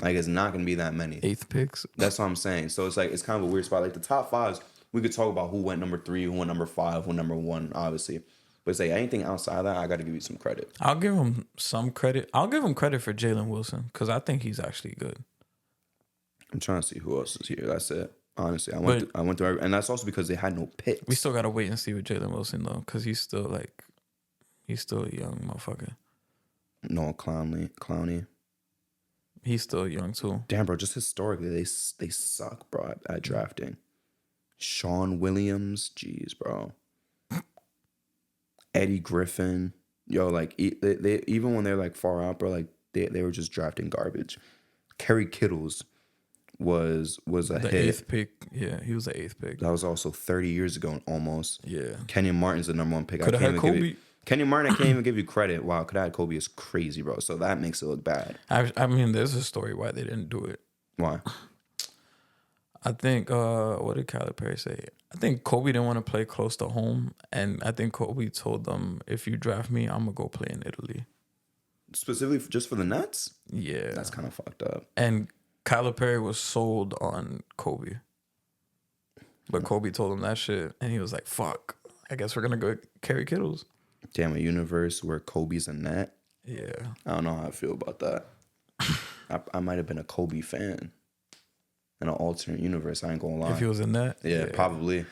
Like it's not gonna be that many. 8th picks. That's what I'm saying. So it's like it's kind of a weird spot. Like the top 5s, we could talk about who went number 3, who went number 5, who went number 1, obviously. But say anything outside of that, I gotta give you some credit. I'll give him some credit. I'll give him credit for Jalen Wilson because I think he's actually good. I'm trying to see who else is here. That's it. Honestly, I went through, and that's also because they had no picks. We still gotta wait and see with Jalen Wilson though, because he's still a young motherfucker. No, Clowney. He's still young too. Damn, bro. Just historically, they suck, bro, at drafting. Sean Williams, jeez, bro. Eddie Griffin, yo, like they even when they're like far out, bro, like they were just drafting garbage. Kerry Kittles was a the hit. 8th pick. Yeah, he was the 8th pick. That was also 30 years ago almost. Yeah. Kenyon Martin's the number 1 pick. Could have had Kobe. Kenyon Martin, I can't even give you credit. Wow, could have had Kobe is crazy, bro. So that makes it look bad. I mean, there's a story why they didn't do it. Why? I think what did Calipari say? I think Kobe didn't want to play close to home, and I think Kobe told them, "If you draft me, I'm gonna go play in Italy." Specifically just for the Nets? Yeah, That's kind of fucked up. And Calipari was sold on Kobe, but Kobe told him that shit, and he was like, "Fuck, I guess we're gonna go carry Kittles." Damn, a universe where Kobe's a net. Yeah, I don't know how I feel about that. I might have been a Kobe fan in an alternate universe. I ain't gonna lie. if he was in that, yeah, probably.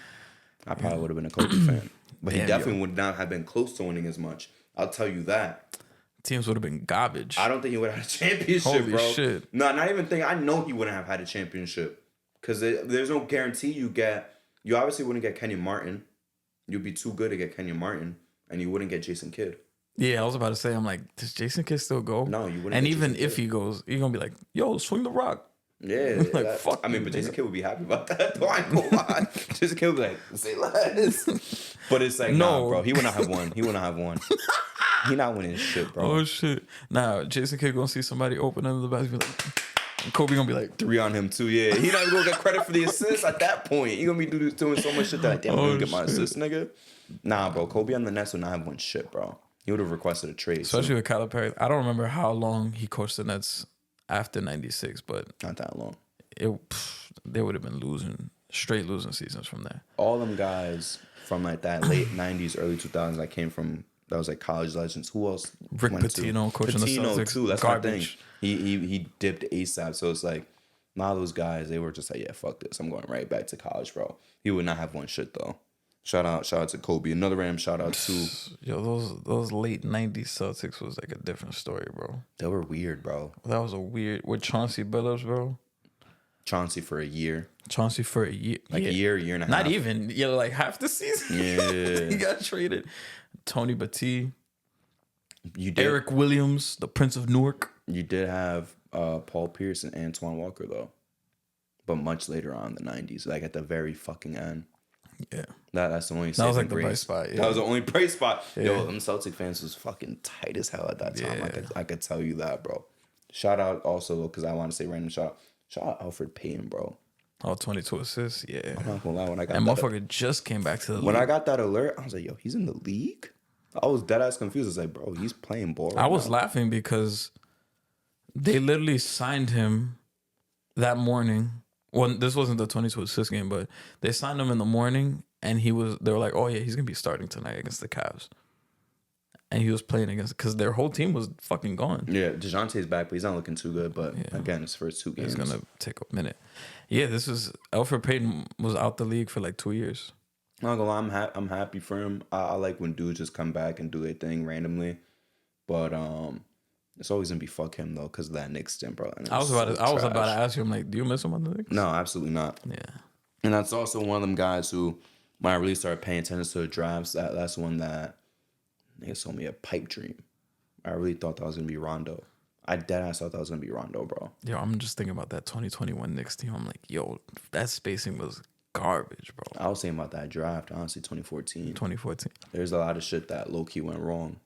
I probably would have been a Kobe fan, but he Damn, definitely would not have been close to winning as much. I'll tell you that. teams would have been garbage. I don't think he would have had a championship, Holy bro. shit. No, not even think. I know he wouldn't have had a championship because there's no guarantee you get. You obviously wouldn't get Kenyon Martin. You'd be too good to get Kenyon Martin, and you wouldn't get Jason Kidd. Yeah, I was about to say, I'm like, does Jason Kidd still go? No, you wouldn't. And get even Jason if Kidd. he goes, you're gonna be like, yo, swing the rock. Yeah, Like, fuck I mean, you, but Jason nigga. Kidd would be happy about that. Though I ain't gonna lie. Jason Kidd would be like, say less. But it's like, No. nah, bro. He would not have won. He would not have won. He not winning shit, bro. Oh shit! Nah, Jason Kidd gonna see somebody open under the basket, be like, and Kobe gonna be like, 3 on him too. Yeah, he not even gonna get credit for the assist at that point. He gonna be doing so much shit that like, damn, I'm gonna get my assist, nigga. Nah, bro. Kobe on the Nets would not have won shit, bro. He would have requested a trade. especially with Calipari. I don't remember how long he coached the Nets after '96, but Not that long. they would have been losing Straight losing seasons from there. All them guys from like that late 90s, early 2000s that came from, that was like college legends. Who else Rick went Pitino coaching the Pitino Celtics. too. That's Garbage. my thing. He dipped ASAP. So it's like, a lot of those guys, they were just like, yeah, fuck this. I'm going right back to college, bro. He would not have won shit though. Shout out to Kobe. Another random shout out to Yo, those late 90s Celtics was like a different story, bro. they were weird, bro. That was a weird with Chauncey Billups, bro. Chauncey for a year. Chauncey for a year. Like a year and a half. Not even. Yeah, like half the season. Yeah. He got traded. Tony Battie. You did Eric Williams, the Prince of Newark. You did have Paul Pierce and Antoine Walker though. But much later on in the 90s, like at the very fucking end. Yeah. That's the only That was like saving the bright grace. spot. Yeah. That was the only bright spot. Yeah. Yo, them Celtic fans was fucking tight as hell at that time. Yeah. I could tell you that, bro. Shout out also, because I want to say random shout out Alfred Payton, bro. Oh, 22 assists. Yeah. I'm not gonna lie, when I got And that, motherfucker just came back to the when league. I got that alert, I was like, yo, he's in the league? I was dead ass confused. I was like, bro, he's playing ball right I was now. laughing because they literally signed him that morning. Well, this wasn't the 22 assist game, but they signed him in the morning, and they were like, oh, yeah, he's going to be starting tonight against the Cavs. And he was playing against, because their whole team was fucking gone. Yeah, DeJounte's back, but he's not looking too good. But again, his first 2 games. It's going to take a minute. Yeah, Alfred Payton was out the league for like 2 years. I'm not gonna lie, I'm happy for him. I like when dudes just come back and do their thing randomly. But it's always gonna be fuck him though, because of that Knicks stint, bro. I was about to ask you, I'm like, do you miss him on the Knicks? No, absolutely not. Yeah. And that's also one of them guys who, when I really started paying attention to the drafts, that's one that niggas told me a pipe dream. I really thought that was gonna be Rondo. I deadass thought that was gonna be Rondo, bro. Yo, I'm just thinking about that 2021 Knicks team. I'm like, yo, that spacing was garbage, bro. I was saying about that draft, honestly, 2014. 2014. There's a lot of shit that low key went wrong.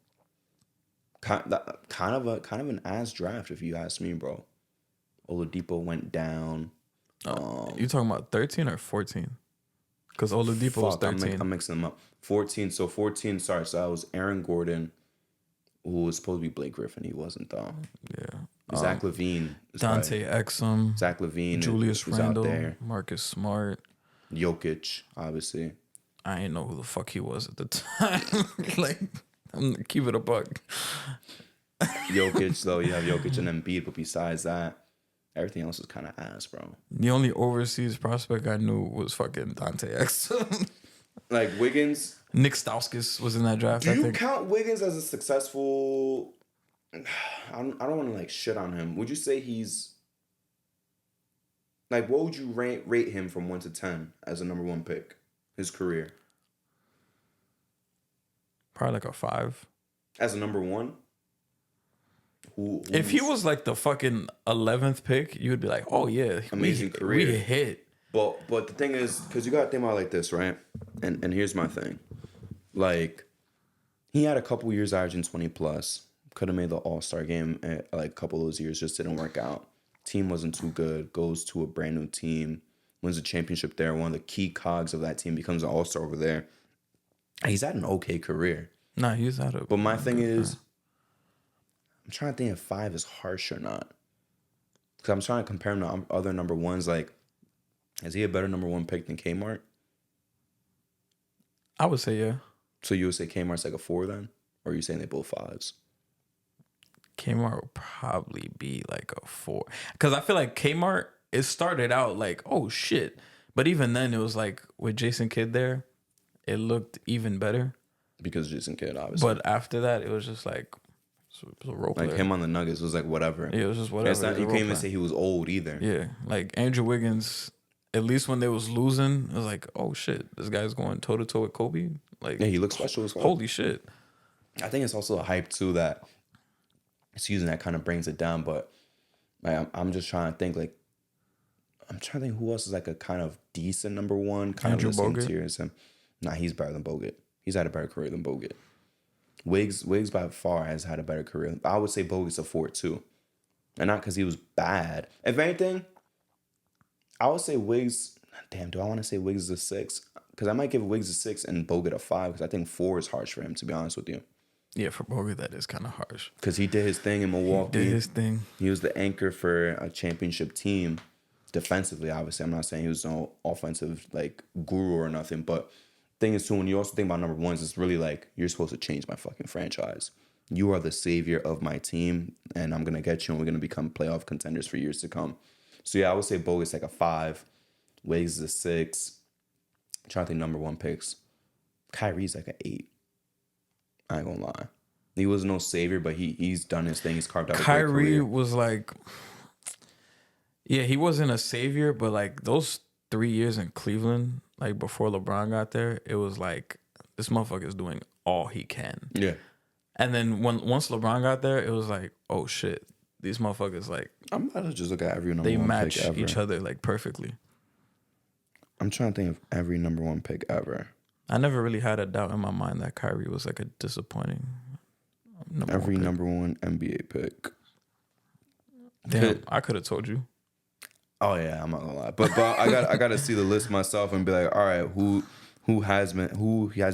Kind of an ass draft, if you ask me, bro. Oladipo went down. You talking about 13 or 14? Because Oladipo was 13. I'm mixing them up. 14. So 14. Sorry. So that was Aaron Gordon, who was supposed to be Blake Griffin. He wasn't though. Yeah. Zach LaVine. Dante Exum. Zach LaVine. Julius was Randle. out there. Marcus Smart. Jokic, obviously. I didn't know who the fuck he was at the time. Like, I'm gonna keep it a buck. Jokic, though, you have Jokic and Embiid, but besides that, everything else is kind of ass, bro. The only overseas prospect I knew was fucking Dante Exum. Like Wiggins. Nick Stauskas was in that draft. Do I you think. count Wiggins as a successful? I don't want to like shit on him. Would you say he's like, what would you rate him from 1 to 10 as a number 1 pick? His career Probably like a 5. as a number 1. If he was like the fucking 11th pick, you would be like, oh yeah, Amazing career. We hit. But the thing is, because you got to think about it like this, right? And here's my thing. Like, he had a couple years averaging 20 plus. Could have made the All-Star game at, like, a couple of those years. Just didn't work out. Team wasn't too good. Goes to a brand new team. Wins a championship there. One of the key cogs of that team becomes an All-Star over there. He's had an okay career. Nah, he's out of. But my thing is, I'm trying to think if 5 is harsh or not. Because I'm trying to compare him to other number 1s. Like, is he a better number 1 pick than Kmart? I would say yeah. So you would say Kmart's like a 4 then? Or are you saying they both 5s? Kmart would probably be like a 4. Because I feel like Kmart, it started out like, oh shit. But even then, it was like with Jason Kidd there, it looked even better. Because Jason Kidd, obviously. But after that, it was just like, it was a role player. Like him on the Nuggets was like whatever. Yeah, it was just whatever. It's not, It was a you role can't even player. say he was old either. Yeah, like Andrew Wiggins, at least when they was losing, it was like, oh shit, this guy's going toe to toe with Kobe. Like, Yeah, he looks special as well. holy shit. I think it's also a hype too that, that kind of brings it down. But like, I'm just trying to think like, I'm trying to think who else is like a kind of decent number 1, kind Andrew of the same Bogut? tier as him. Nah, he's better than Bogut. He's had a better career than Bogut. Wiggs by far has had a better career. I would say Bogut's a 4 too. And not because he was bad. If anything, I would say Wiggs. Damn, do I want to say Wiggs is a 6? Because I might give Wiggs a 6 and Bogut a 5 because I think 4 is harsh for him, to be honest with you. Yeah, for Bogut, that is kind of harsh. Because he did his thing in Milwaukee. Did his thing. He was the anchor for a championship team. defensively, obviously. I'm not saying he was no offensive like guru or nothing, but thing is too, when you also think about number ones, it's really like you're supposed to change my fucking franchise. You are the savior of my team, and I'm gonna get you, and we're gonna become playoff contenders for years to come. So yeah, I would say Bogut's like a 5, Wiggs is a 6. I'm trying to think number 1 picks. Kyrie's like an 8. I ain't gonna lie. He was no savior, but he's done his thing. He's carved out a great Kyrie career. was like, yeah, he wasn't a savior, but like those 3 years in Cleveland, like before LeBron got there, it was like this motherfucker's doing all he can. Yeah. And then once LeBron got there, it was like, oh shit, these motherfuckers like I'm about to just look at every number they 1 match pick ever. each other like perfectly. I'm trying to think of every number 1 pick ever. I never really had a doubt in my mind that Kyrie was like a disappointing number 1 NBA pick. Damn, I could have told you. Oh yeah, I'm not gonna lie, but I got to see the list myself and be like, all right, who has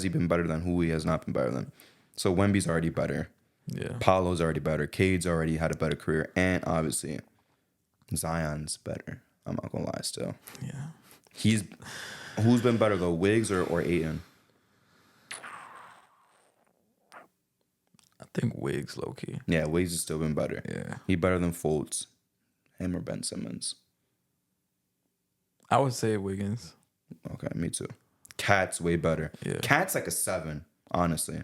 he been better than, who he has not been better than. So Wemby's already better. Yeah. Paolo's already better. Cade's already had a better career, and obviously Zion's better. I'm not gonna lie, still. Yeah. Who's been better though, Wiggs or Ayton? I think Wiggs low key. Yeah, Wiggs has still been better. Yeah. He better than Fultz, him or Ben Simmons. I would say Wiggins. Okay, me too. Cat's way better. Yeah. Cat's like a 7, honestly.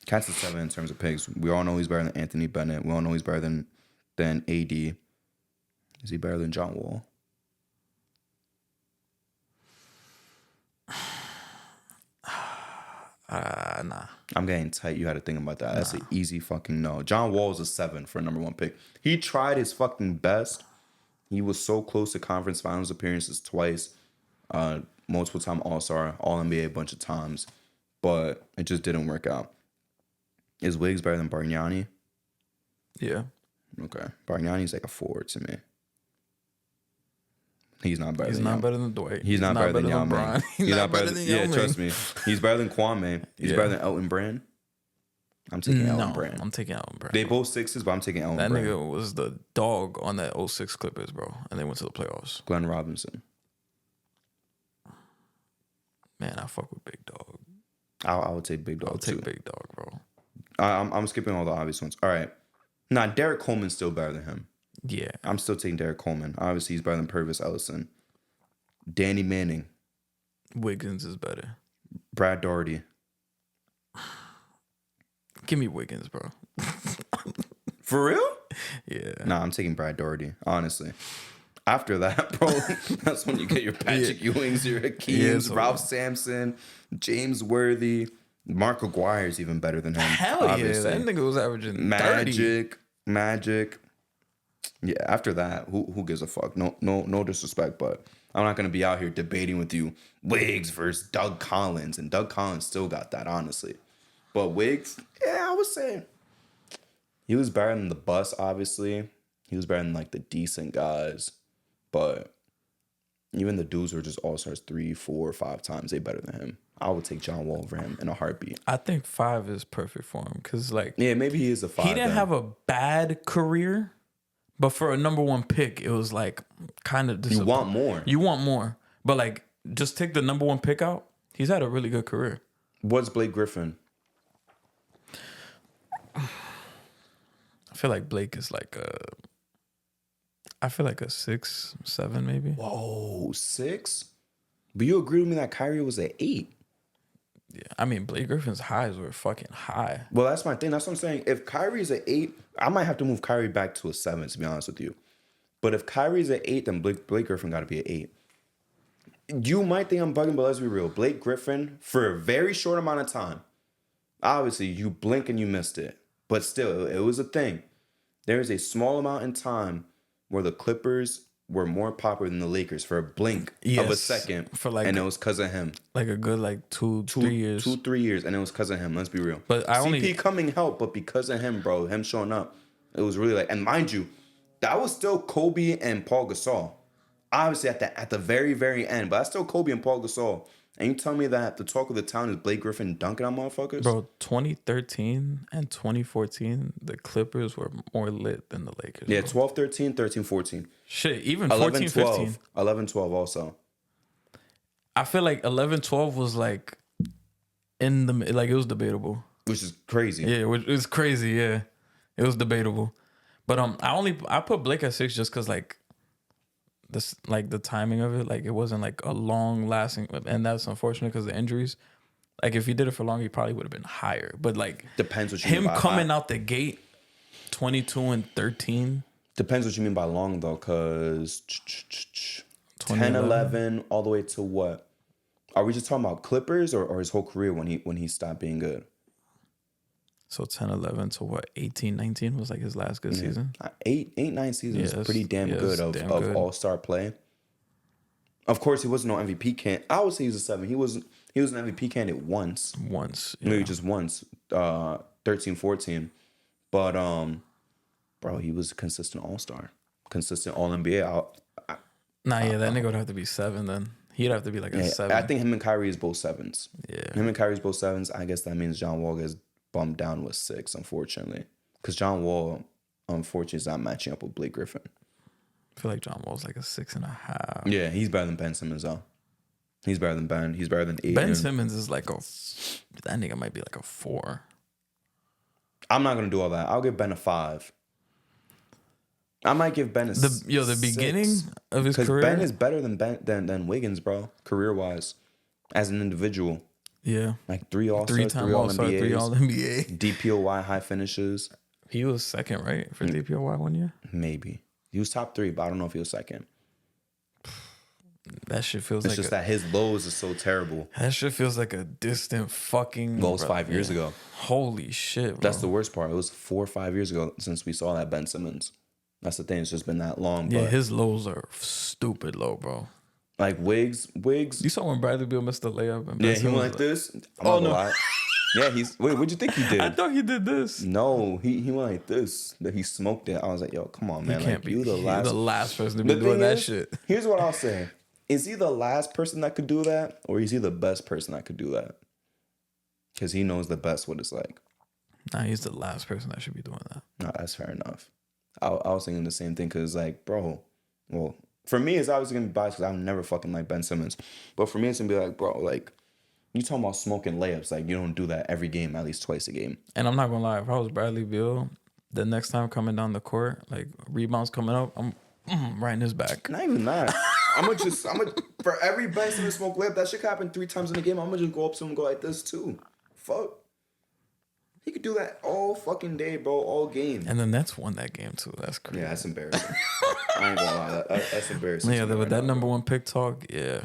Cat's a 7 in terms of picks. We all know he's better than Anthony Bennett. We all know he's better than AD. Is he better than John Wall? Nah. I'm getting tight. You had to think about that. That's an easy fucking no. John Wall is a 7 for a number 1 pick. He tried his fucking best. He was so close to conference finals appearances twice. Multiple time All-Star, All-NBA a bunch of times. But it just didn't work out. Is Wiggs better than Bargnani? Yeah. Okay. Bargnani's like a 4 to me. He's not better than better than Dwight. He's not better than Yao Ming. He's not better than Yao Ming. Yeah, trust me. He's better than Kwame. He's better than Elton Brand. I'm taking Elton Brand. I'm taking Elton Brand. They both 6s, but I'm taking Elton that Brand. nigga was the dog on that 06 Clippers, bro. And they went to the playoffs. Glenn Robinson. Man, I fuck with Big Dog. I would take Big Dog I'll too. take Big Dog, bro. I'm skipping all the obvious ones. All right. Nah, Derek Coleman's still better than him. Yeah. I'm still taking Derek Coleman. Obviously, he's better than Purvis Ellison. Danny Manning. Wiggins is better. Brad Daugherty. Give me Wiggins, bro. For real? Yeah. Nah, I'm taking Brad Daugherty, honestly. After that, bro, that's when you get your Patrick Ewings, your Hakeems, Ralph Sampson, James Worthy. Mark Aguire's even better than him. Hell obviously. yeah. That nigga was averaging 30. Magic. Yeah, after that, who gives a fuck? No disrespect, but I'm not gonna be out here debating with you Wiggs versus Doug Collins, and Doug Collins still got that, honestly. But Wiggs, yeah, I was saying he was better than the bus, obviously. He was better than like the decent guys, but even the dudes who are just all-stars 3, 4, 5 times, they better than him. I would take John Wall over him in a heartbeat. I think 5 is perfect for him because, like, yeah, maybe he is a 5. He didn't have a bad career, but for a number 1 pick, it was like kind of You want more. You want more, but like just take the number 1 pick out. He's had a really good career. What's Blake Griffin? I feel like Blake is like a 6, 7 maybe. Whoa, 6? But you agree with me that Kyrie was an 8. Yeah, I mean Blake Griffin's highs were fucking high. Well, that's my thing. That's what I'm saying. If Kyrie's an 8, I might have to move Kyrie back to a 7, to be honest with you. But if Kyrie's an 8, then Blake Griffin got to be an 8. You might think I'm bugging, but let's be real. Blake Griffin, for a very short amount of time, obviously you blink and you missed it. But still, it was a thing. There is a small amount in time where the Clippers were more popular than the Lakers for a blink of a second. And it was because of him. Like a good 2-3 years. 2-3 years, and it was because of him. Let's be real. But CP coming helped, but because of him, bro, him showing up, it was really like. And mind you, that was still Kobe and Paul Gasol. Obviously at the very, very end, but that's still Kobe and Paul Gasol And you tell me that the talk of the town is Blake Griffin dunking on motherfuckers? Bro, 2013 and 2014, the Clippers were more lit than the Lakers. Yeah, bro. 12, 13, 13, 14. Shit, even 11, 14, 12. 15. 11, 12 also. I feel like 11, 12 was like in the, like it was debatable. Which is crazy. Yeah, which is crazy. Yeah, it was debatable. But I put Blake at 6 just because like this, like the timing of it, like it wasn't like a long lasting, and that's unfortunate because the injuries. Like if he did it for long, he probably would have been higher. But like Depends what you him mean by coming high. out the gate, 22 and 13. Depends what you mean by long though, because 10, 2011. 11, all the way to what? Are we just talking about Clippers or his whole career when he stopped being good? So 10, 11 to what? 18, 19 was like his last good season. 8, 9 seasons Yeah, is pretty damn yeah, good it's of damn good. all-star play. Of course, he wasn't no MVP candidate. I would say he was a 7. He was an MVP candidate once. Yeah. Maybe just once. 13, 14. But bro, he was a consistent all-star. Consistent all-NBA. Yeah, that nigga would have to be 7 then. He'd have to be like a 7. I think him and Kyrie is both 7s. Yeah. Him and Kyrie's both 7s. I guess that means John Wall gets bumped down with 6, unfortunately. Because John Wall, unfortunately, is not matching up with Blake Griffin. I feel like John Wall's like a 6.5. Yeah, he's better than Ben Simmons, though. He's better than Ben. He's better than Aiden. Ben Simmons is like that nigga might be like a 4. I'm not going to do all that. I'll give Ben a 5. I might give Ben a The beginning of his career. Because Ben is better than Wiggins, bro, career-wise, as an individual. Yeah. Like 3 All-Stars, 3-time 3 All-Star, 3 All-NBAs, All-NBA. DPOY high finishes. He was second, right? For DPOY 1 year? Maybe. He was top 3, but I don't know if he was second. That shit feels It's like just that his lows is so terrible. that shit feels like a distant fucking Well, it was 5 years ago. Holy shit, bro. That's the worst part. It was 4 or 5 years ago since we saw that Ben Simmons. That's the thing. It's just been that long. But Yeah, his lows are stupid low, bro. like Wiggs. You saw when Bradley Beal missed the layup and Yeah, Ben he Simmons went like was this. Oh no. Yeah, what'd you think he did? I thought he did this. No, he went like this. That he smoked it. I was like, yo, come on, man. He can't Like, be you the last. the last person to be The doing thing that is, shit. Here's what I'll say. Is he the last person that could do that? Or is he the best person that could do that? Because he knows the best what it's like. Nah, he's the last person that should be doing that. No, that's fair enough. I was thinking the same thing because, like, bro, well, for me, it's obviously going to be biased because I've never fucking like Ben Simmons. But for me, it's going to be like, bro, like, you talking about smoking layups. Like, you don't do that every game, at least twice a game. And I'm not going to lie. If I was Bradley Beal, the next time coming down the court, like, rebounds coming up, I'm right in his back. Not even that. For every Ben Simmons smoke layup, that shit could happen 3 times in a game. I'm going to just go up to him and go like this, too. Fuck. He could do that all fucking day, bro, all game. And the Nets won that game, too. That's crazy. Yeah, that's embarrassing. I ain't gonna lie. That's embarrassing. Yeah, but that number 1 pick talk, yeah.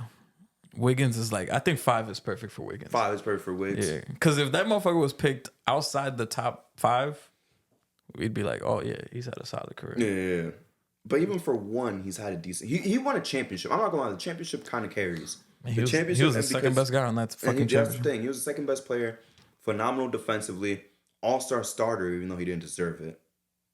Wiggins is like, I think 5 is perfect for Wiggins. 5 is perfect for Wiggs. Yeah. Because if that motherfucker was picked outside the top 5, we'd be like, oh, yeah, he's had a solid career. Yeah. But even for 1, he's had a decent... He won a championship. I'm not gonna lie. The championship kind of carries. He was the second best guy on that fucking championship. That's the thing. He was the second best player. Phenomenal defensively. All-star starter, even though he didn't deserve it.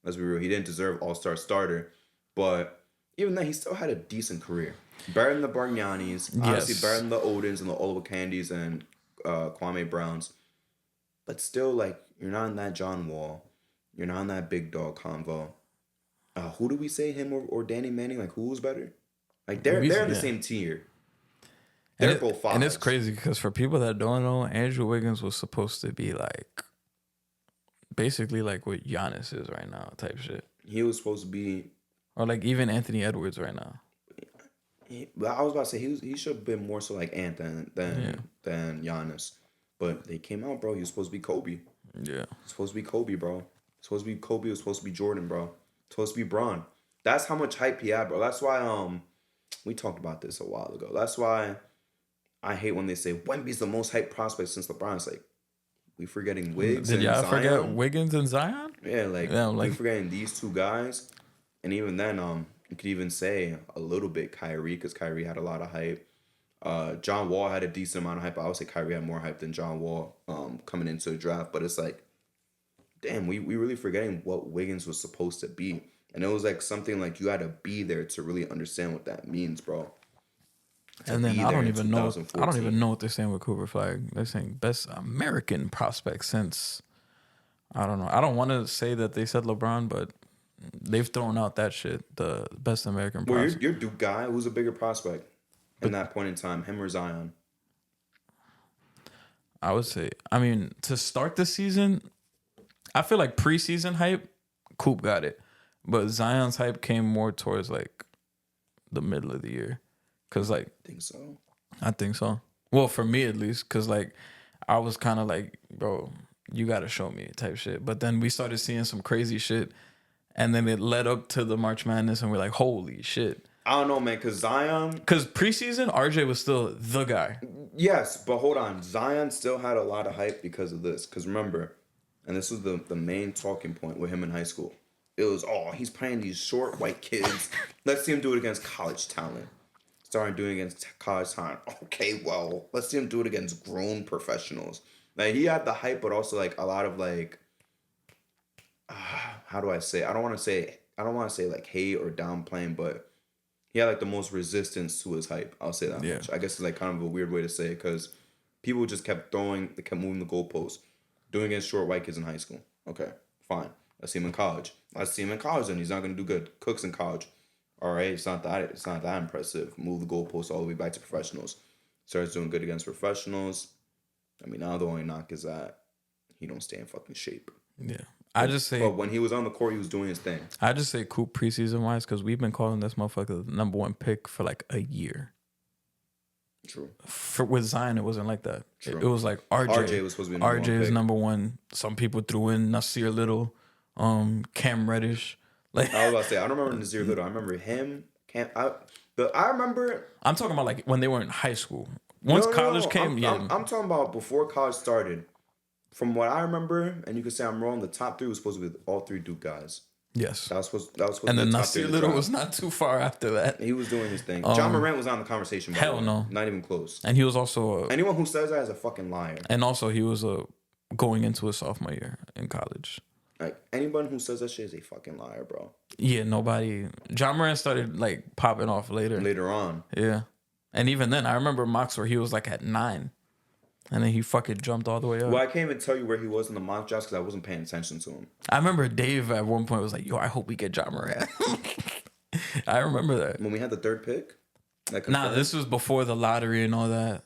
Let's be real. He didn't deserve all-star starter. But even then, he still had a decent career. Better than the Bargnanis. Yes. Honestly, better than the Odins and the Oliver Candys and Kwame Browns. But still, like, you're not in that John Wall. You're not in that big dog convo. Who do we say, him or Danny Manning? Like, who's better? Like, they're in the same tier. They're both 5s. And it's crazy because for people that don't know, Andrew Wiggins was supposed to be like, basically like what Giannis is right now, type shit. He was supposed to be... Or like even Anthony Edwards right now. I was about to say, he should have been more so like Ant than Giannis. But they came out, bro. He was supposed to be Kobe. Yeah. Supposed to be Kobe, bro. Supposed to be Kobe. It was supposed to be Jordan, bro. Supposed to be Bron. That's how much hype he had, bro. That's why we talked about this a while ago. That's why I hate when they say Wemby's the most hyped prospect since LeBron. It's like, we forgetting Wiggs Did and y'all Zion. forget Wiggins and Zion? Yeah, like, we forgetting these 2 guys. And even then, you could even say a little bit Kyrie, because Kyrie had a lot of hype. John Wall had a decent amount of hype. I would say Kyrie had more hype than John Wall coming into the draft. But it's like, damn, we really forgetting what Wiggins was supposed to be. And it was like something like you had to be there to really understand what that means, bro. And then I don't even know. I don't 2014. even know what they're saying with Cooper Flag. They're saying best American prospect since. I don't know. I don't want to say that they said LeBron, but they've thrown out that shit. The best American Well, prospect. your Duke guy, who's a bigger prospect in that point in time, him or Zion? I would say. I mean, to start the season, I feel like preseason hype, Coop got it, but Zion's hype came more towards like the middle of the year, cause like I think so. I think so. Well, for me at least, cause like I was kind of like, bro, you gotta show me type shit. But then we started seeing some crazy shit, and then it led up to the March Madness, and we're like, holy shit. I don't know, man, because Zion... Because preseason, RJ was still the guy. Yes, but hold on. Zion still had a lot of hype because of this. Because remember, and this was the main talking point with him in high school. It was, oh, he's playing these short white kids. Let's see him do it against college talent. Started doing it against college talent. Okay, well, let's see him do it against grown professionals. Like, he had the hype, but also, like, a lot of, like... how do I say? I don't want to say, like, hate or downplaying, but... He had like the most resistance to his hype. I'll say that much. I guess it's like kind of a weird way to say it because people just kept moving the goalposts, doing against short white kids in high school. Okay, fine. Let's see him in college. And he's not gonna do good. Cook's in college. All right, it's not that impressive. Move the goalposts all the way back to professionals. Starts doing good against professionals. I mean, now the only knock is that he don't stay in fucking shape. Yeah. But when he was on the court, he was doing his thing. I just say Coop preseason wise because we've been calling this motherfucker the number one pick for like a year. True. With Zion, it wasn't like that. True. It was like RJ. RJ was supposed to be number one RJ is pick. number one. Some people threw in Nasir Little, Cam Reddish. Like I was about to say, I don't remember Nasir Little. I remember him. I remember. I'm talking about like when they were in high school. Once college came, I'm talking about before college started. From what I remember, and you can say I'm wrong, the top three was supposed to be all three Duke guys. Yes. That was supposed to and be then the top Nasir three Little was not too far after that. He was doing his thing. John Morant was on the conversation. Hell no. Not even close. And he was also... Anyone who says that is a fucking liar. And also he was going into his sophomore year in college. Like, anyone who says that shit is a fucking liar, bro. Yeah, nobody... John Morant started, like, popping off later. Later on. Yeah. And even then, I remember mocks where he was, like, at 9. And then he fucking jumped all the way up. Well, I can't even tell you where he was in the mock drafts because I wasn't paying attention to him. I remember Dave at one point was like, yo, I hope we get John Morant. I remember that. When we had the third pick? Nah, this was before the lottery and all that.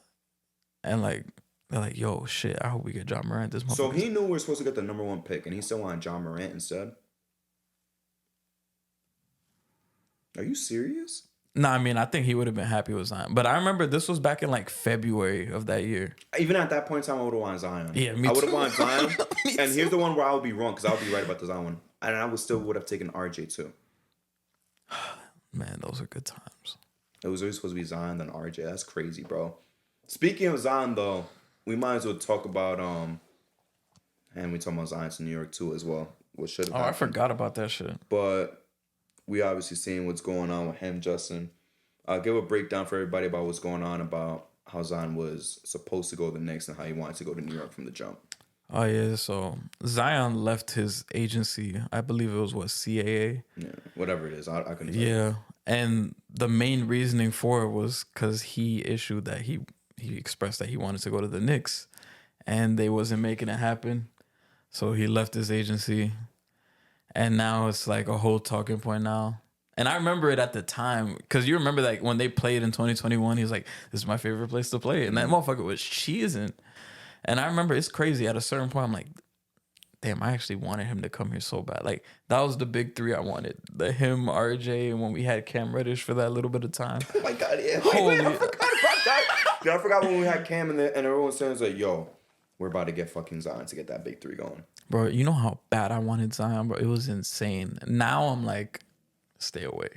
And, like, they're like, yo, shit, I hope we get John Morant. This So he knew we were supposed to get the number one pick, and he still wanted John Morant instead? Are you serious? Nah, I mean, I think he would have been happy with Zion. But I remember this was back in like February of that year. Even at that point in time, I would have wanted Zion. Yeah, me too. I would have wanted Zion. And here's the one where I would be wrong because I would be right about the Zion one. And I would have taken RJ too. Man, those are good times. It was always supposed to be Zion then RJ. That's crazy, bro. Speaking of Zion, though, we might as well talk about and we talk about Zion to New York too as well. What should have happened. I forgot about that shit. But we obviously seeing what's going on with him, Justin. I'll give a breakdown for everybody about what's going on about how Zion was supposed to go to the Knicks and how he wanted to go to New York from the jump. Oh, yeah. So Zion left his agency. I believe it was, CAA? Yeah, whatever it is. I couldn't tell you. And the main reasoning for it was because he issued that he expressed that he wanted to go to the Knicks. And they wasn't making it happen. So he left his agency. And now it's like a whole talking point now. And I remember it at the time because you remember like when they played in 2021, he was like, "This is my favorite place to play," and that motherfucker was cheesing. And I remember it's crazy. At a certain point, I'm like, "Damn, I actually wanted him to come here so bad." Like that was the big three I wanted: him, RJ, and when we had Cam Reddish for that little bit of time. Oh my god, yeah! Wait, I forgot about that. Dude, I forgot when we had Cam and everyone saying like, "Yo, we're about to get fucking Zion to get that big three going." Bro, you know how bad I wanted Zion, bro? It was insane. Now I'm like, stay away.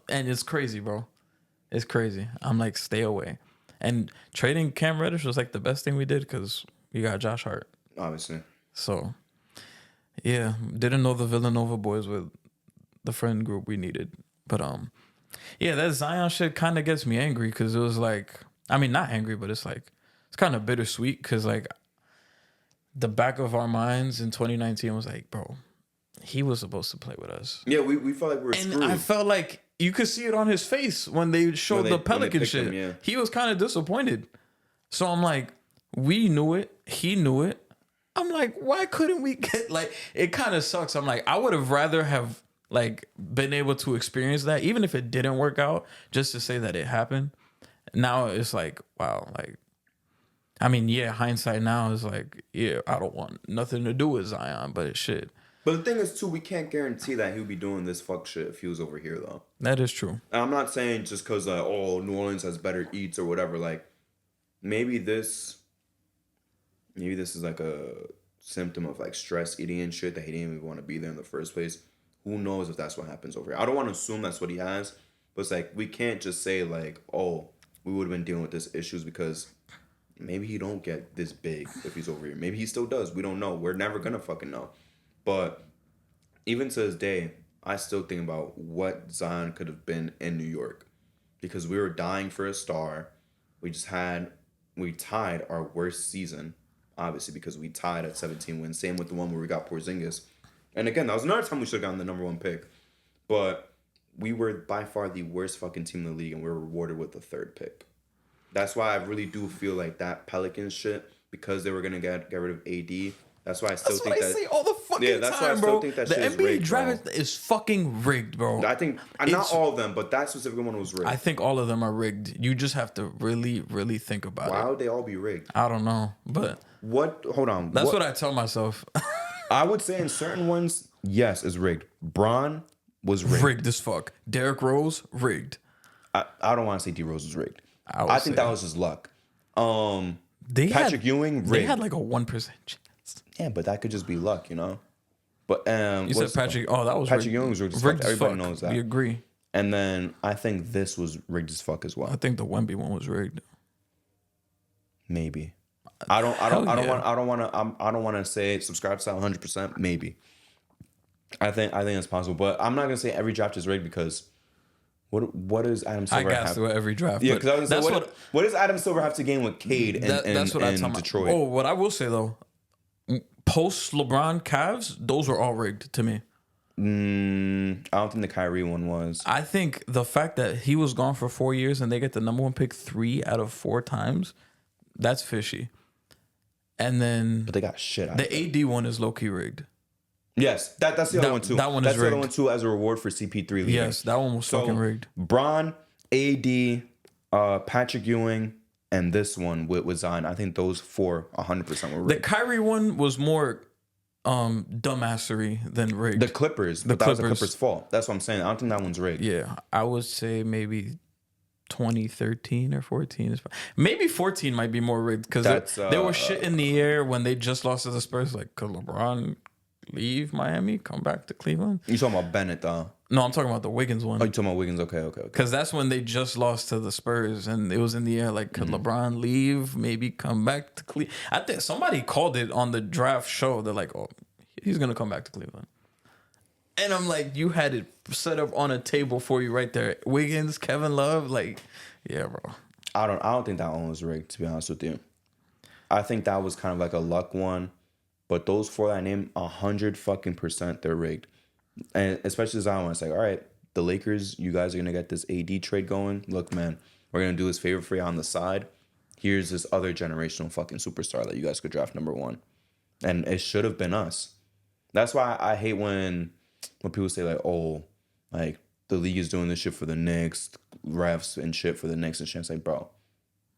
And it's crazy, bro. It's crazy. I'm like, stay away. And trading Cam Reddish was like the best thing we did because we got Josh Hart. Obviously. So, yeah. Didn't know the Villanova boys with the friend group we needed. But, yeah, that Zion shit kind of gets me angry because it was like, I mean, not angry, but it's like, it's kind of bittersweet because like, the back of our minds in 2019 was like, bro, he was supposed to play with us. Yeah, we felt like we were screwed. And I felt like you could see it on his face when they showed the Pelican shit. He was kind of disappointed. So I'm like, we knew it. He knew it. I'm like, why couldn't we get like? It kind of sucks. I'm like, I would have rather have like been able to experience that, even if it didn't work out, just to say that it happened. Now it's like, wow, like, I mean, yeah, hindsight now is like, yeah, I don't want nothing to do with Zion, but it's shit. But the thing is, too, we can't guarantee that he'll be doing this fuck shit if he was over here, though. That is true. And I'm not saying just because, New Orleans has better eats or whatever. Like, maybe this is like a symptom of like stress eating and shit that he didn't even want to be there in the first place. Who knows if that's what happens over here? I don't want to assume that's what he has, but it's like we can't just say like, oh, we would have been dealing with this issues because maybe he don't get this big if he's over here. Maybe he still does. We don't know. We're never gonna fucking know. But even to this day, I still think about what Zion could have been in New York because we were dying for a star. We tied our worst season, obviously, because we tied at 17 wins. Same with the one where we got Porzingis. And again, that was another time we should have gotten the number 1 pick. But we were by far the worst fucking team in the league, and we were rewarded with the 3rd pick. That's why I really do feel like that Pelicans shit, because they were going to get rid of AD. That's why I still think that. That's what I say all the fucking that's time, why I still bro. think that the shit is NBA rigged, draft bro. is fucking rigged, bro. I think not all of them, but that specific one was rigged. I think all of them are rigged. You just have to really, really think about it. Why would they all be rigged? I don't know, but what? Hold on. That's what I tell myself. I would say in certain ones, yes, it's rigged. Bron was rigged. Rigged as fuck. Derrick Rose, rigged. I don't want to say D Rose was rigged. I think that was just luck. Patrick Ewing, rigged. They had like a 1% chance. Yeah, but that could just be luck, you know. But you said Patrick. Oh, that was Patrick Ewing was rigged as fuck. Everybody knows that. We agree. And then I think this was rigged as fuck as well. I think the Wemby one was rigged. Maybe. I don't want to say subscribe to 100%. Maybe. I think it's possible, but I'm not gonna say every draft is rigged because what does Adam Silver have? I guess with every draft. Yeah, because I was gonna say, what does Adam Silver have to gain with Cade and Detroit? Oh, what I will say though, post LeBron Cavs, those were all rigged to me. I don't think the Kyrie one was. I think the fact that he was gone for 4 years and they get the number 1 pick 3 out of 4 times, that's fishy. And then, but they got shit out of it. The AD one is low key rigged. Yes, that's the other one too. That one that's is the rigged. other one too as a reward for CP3 leaving. Yes, that one was fucking rigged. Bron, AD, Patrick Ewing, and this one with Zion. I think those 4 100% were rigged. The Kyrie one was more dumbassery than rigged. The Clippers, but that was the Clippers' fault. That's what I'm saying. I don't think that one's rigged. Yeah, I would say maybe 2013 or 14 is maybe 14 might be more rigged because there was shit in the air when they just lost to the Spurs. Like, could LeBron leave Miami, come back to Cleveland? You talking about Bennett though? No, I'm talking about the Wiggins one. Oh, you talking about Wiggins? Okay. Because that's when they just lost to the Spurs, and it was in the air. Like, could LeBron leave? Maybe come back to Cleveland. I think somebody called it on the draft show. They're like, "Oh, he's gonna come back to Cleveland." And I'm like, you had it set up on a table for you right there. Wiggins, Kevin Love, like, yeah, bro. I don't think that one was rigged, to be honest with you. I think that was kind of like a luck one. But those 4 that I named, 100% they're rigged. And especially Zion, it's like, all right, the Lakers, you guys are gonna get this AD trade going. Look, man, we're gonna do this favor for you on the side. Here's this other generational fucking superstar that you guys could draft number 1. And it should have been us. That's why I hate when people say like, oh, like the league is doing this shit for the Knicks, refs and shit for the Knicks and shit. It's like, bro,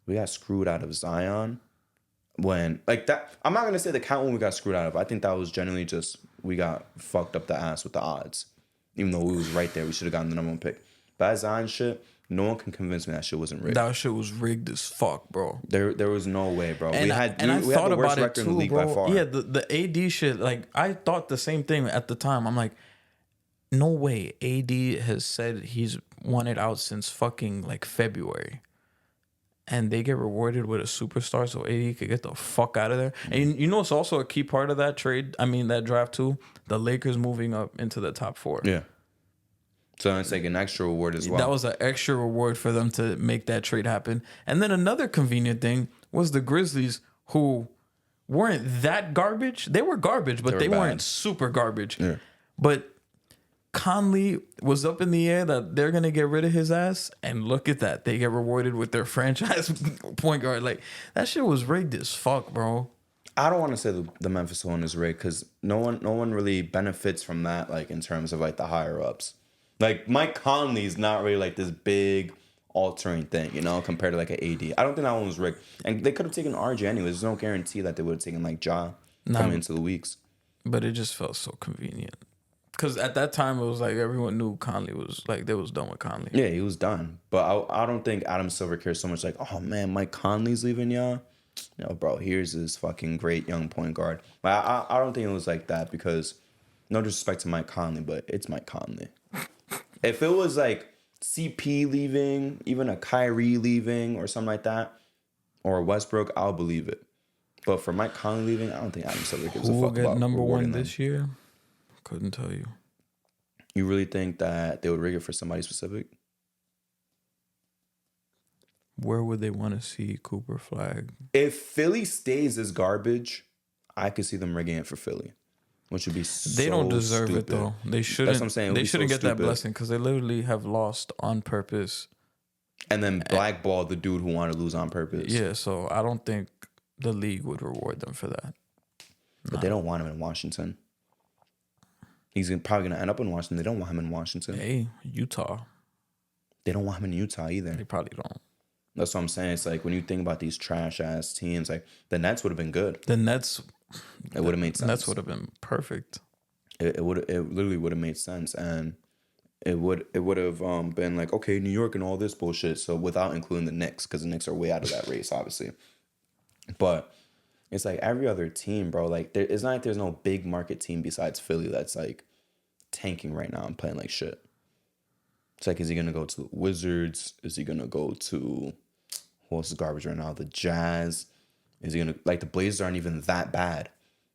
we got screwed out of Zion when like that. I'm not gonna say the count when we got screwed out of. I think that was generally just we got fucked up the ass with the odds. Even though we was right there, we should have gotten the number 1 pick. That Zion shit, no one can convince me that shit wasn't rigged. That shit was rigged as fuck, bro. There was no way, bro. And we I had thought the worst about it record too, in the league bro. by far. Yeah, the AD shit. Like, I thought the same thing at the time. I'm like, no way. AD has said he's wanted out since fucking like February. And they get rewarded with a superstar so AD could get the fuck out of there. And you know it's also a key part of that trade, that draft too? The Lakers moving up into the top 4. Yeah. So it's like an extra reward as well. That was an extra reward for them to make that trade happen. And then another convenient thing was the Grizzlies, who weren't that garbage. They were garbage, but they weren't super garbage. Yeah. But Conley was up in the air that they're gonna get rid of his ass, and look at that, they get rewarded with their franchise point guard. Like that shit was rigged as fuck, bro. I don't want to say the Memphis one is rigged because no one really benefits from that. Like in terms of like the higher ups, like Mike Conley's not really like this big altering thing, you know, compared to like an AD. I don't think that one was rigged, and they could have taken RJ anyways. There's no guarantee that they would have taken like Ja coming into the weeks. But it just felt so convenient. Because at that time, it was like everyone knew Conley was like, they was done with Conley. Yeah, he was done. But I don't think Adam Silver cares so much like, oh man, Mike Conley's leaving y'all. You know, bro, here's this fucking great young point guard. But I don't think it was like that because no disrespect to Mike Conley, but it's Mike Conley. If it was like CP leaving, even a Kyrie leaving or something like that, or Westbrook, I'll believe it. But for Mike Conley leaving, I don't think Adam Silver gives a fuck about number one rewarding this year? Couldn't tell you. You really think that they would rig it for somebody specific? Where would they want to see Cooper Flag? If Philly stays as garbage, I could see them rigging it for Philly, which would be so They don't deserve stupid. it though. They shouldn't. That's what I'm saying. They shouldn't get that stupid. blessing because they literally have lost on purpose. And then blackball the dude who wanted to lose on purpose. Yeah, so I don't think the league would reward them for that. But they don't want him in Washington. He's probably going to end up in Washington. They don't want him in Washington. Hey, Utah. They don't want him in Utah either. They probably don't. That's what I'm saying. It's like when you think about these trash ass teams, like the Nets would have been good. The Nets. It would have made sense. Nets would have been perfect. It literally would have made sense, and it would have been like, okay, New York and all this bullshit. So without including the Knicks, because the Knicks are way out of that race, obviously. But it's like every other team, bro. Like it's not like there's no big market team besides Philly that's like tanking right now and playing like shit. It's like, is he gonna go to the Wizards? Is he gonna go to who else is garbage right now? The Jazz. Is he gonna like the Blazers aren't even that bad?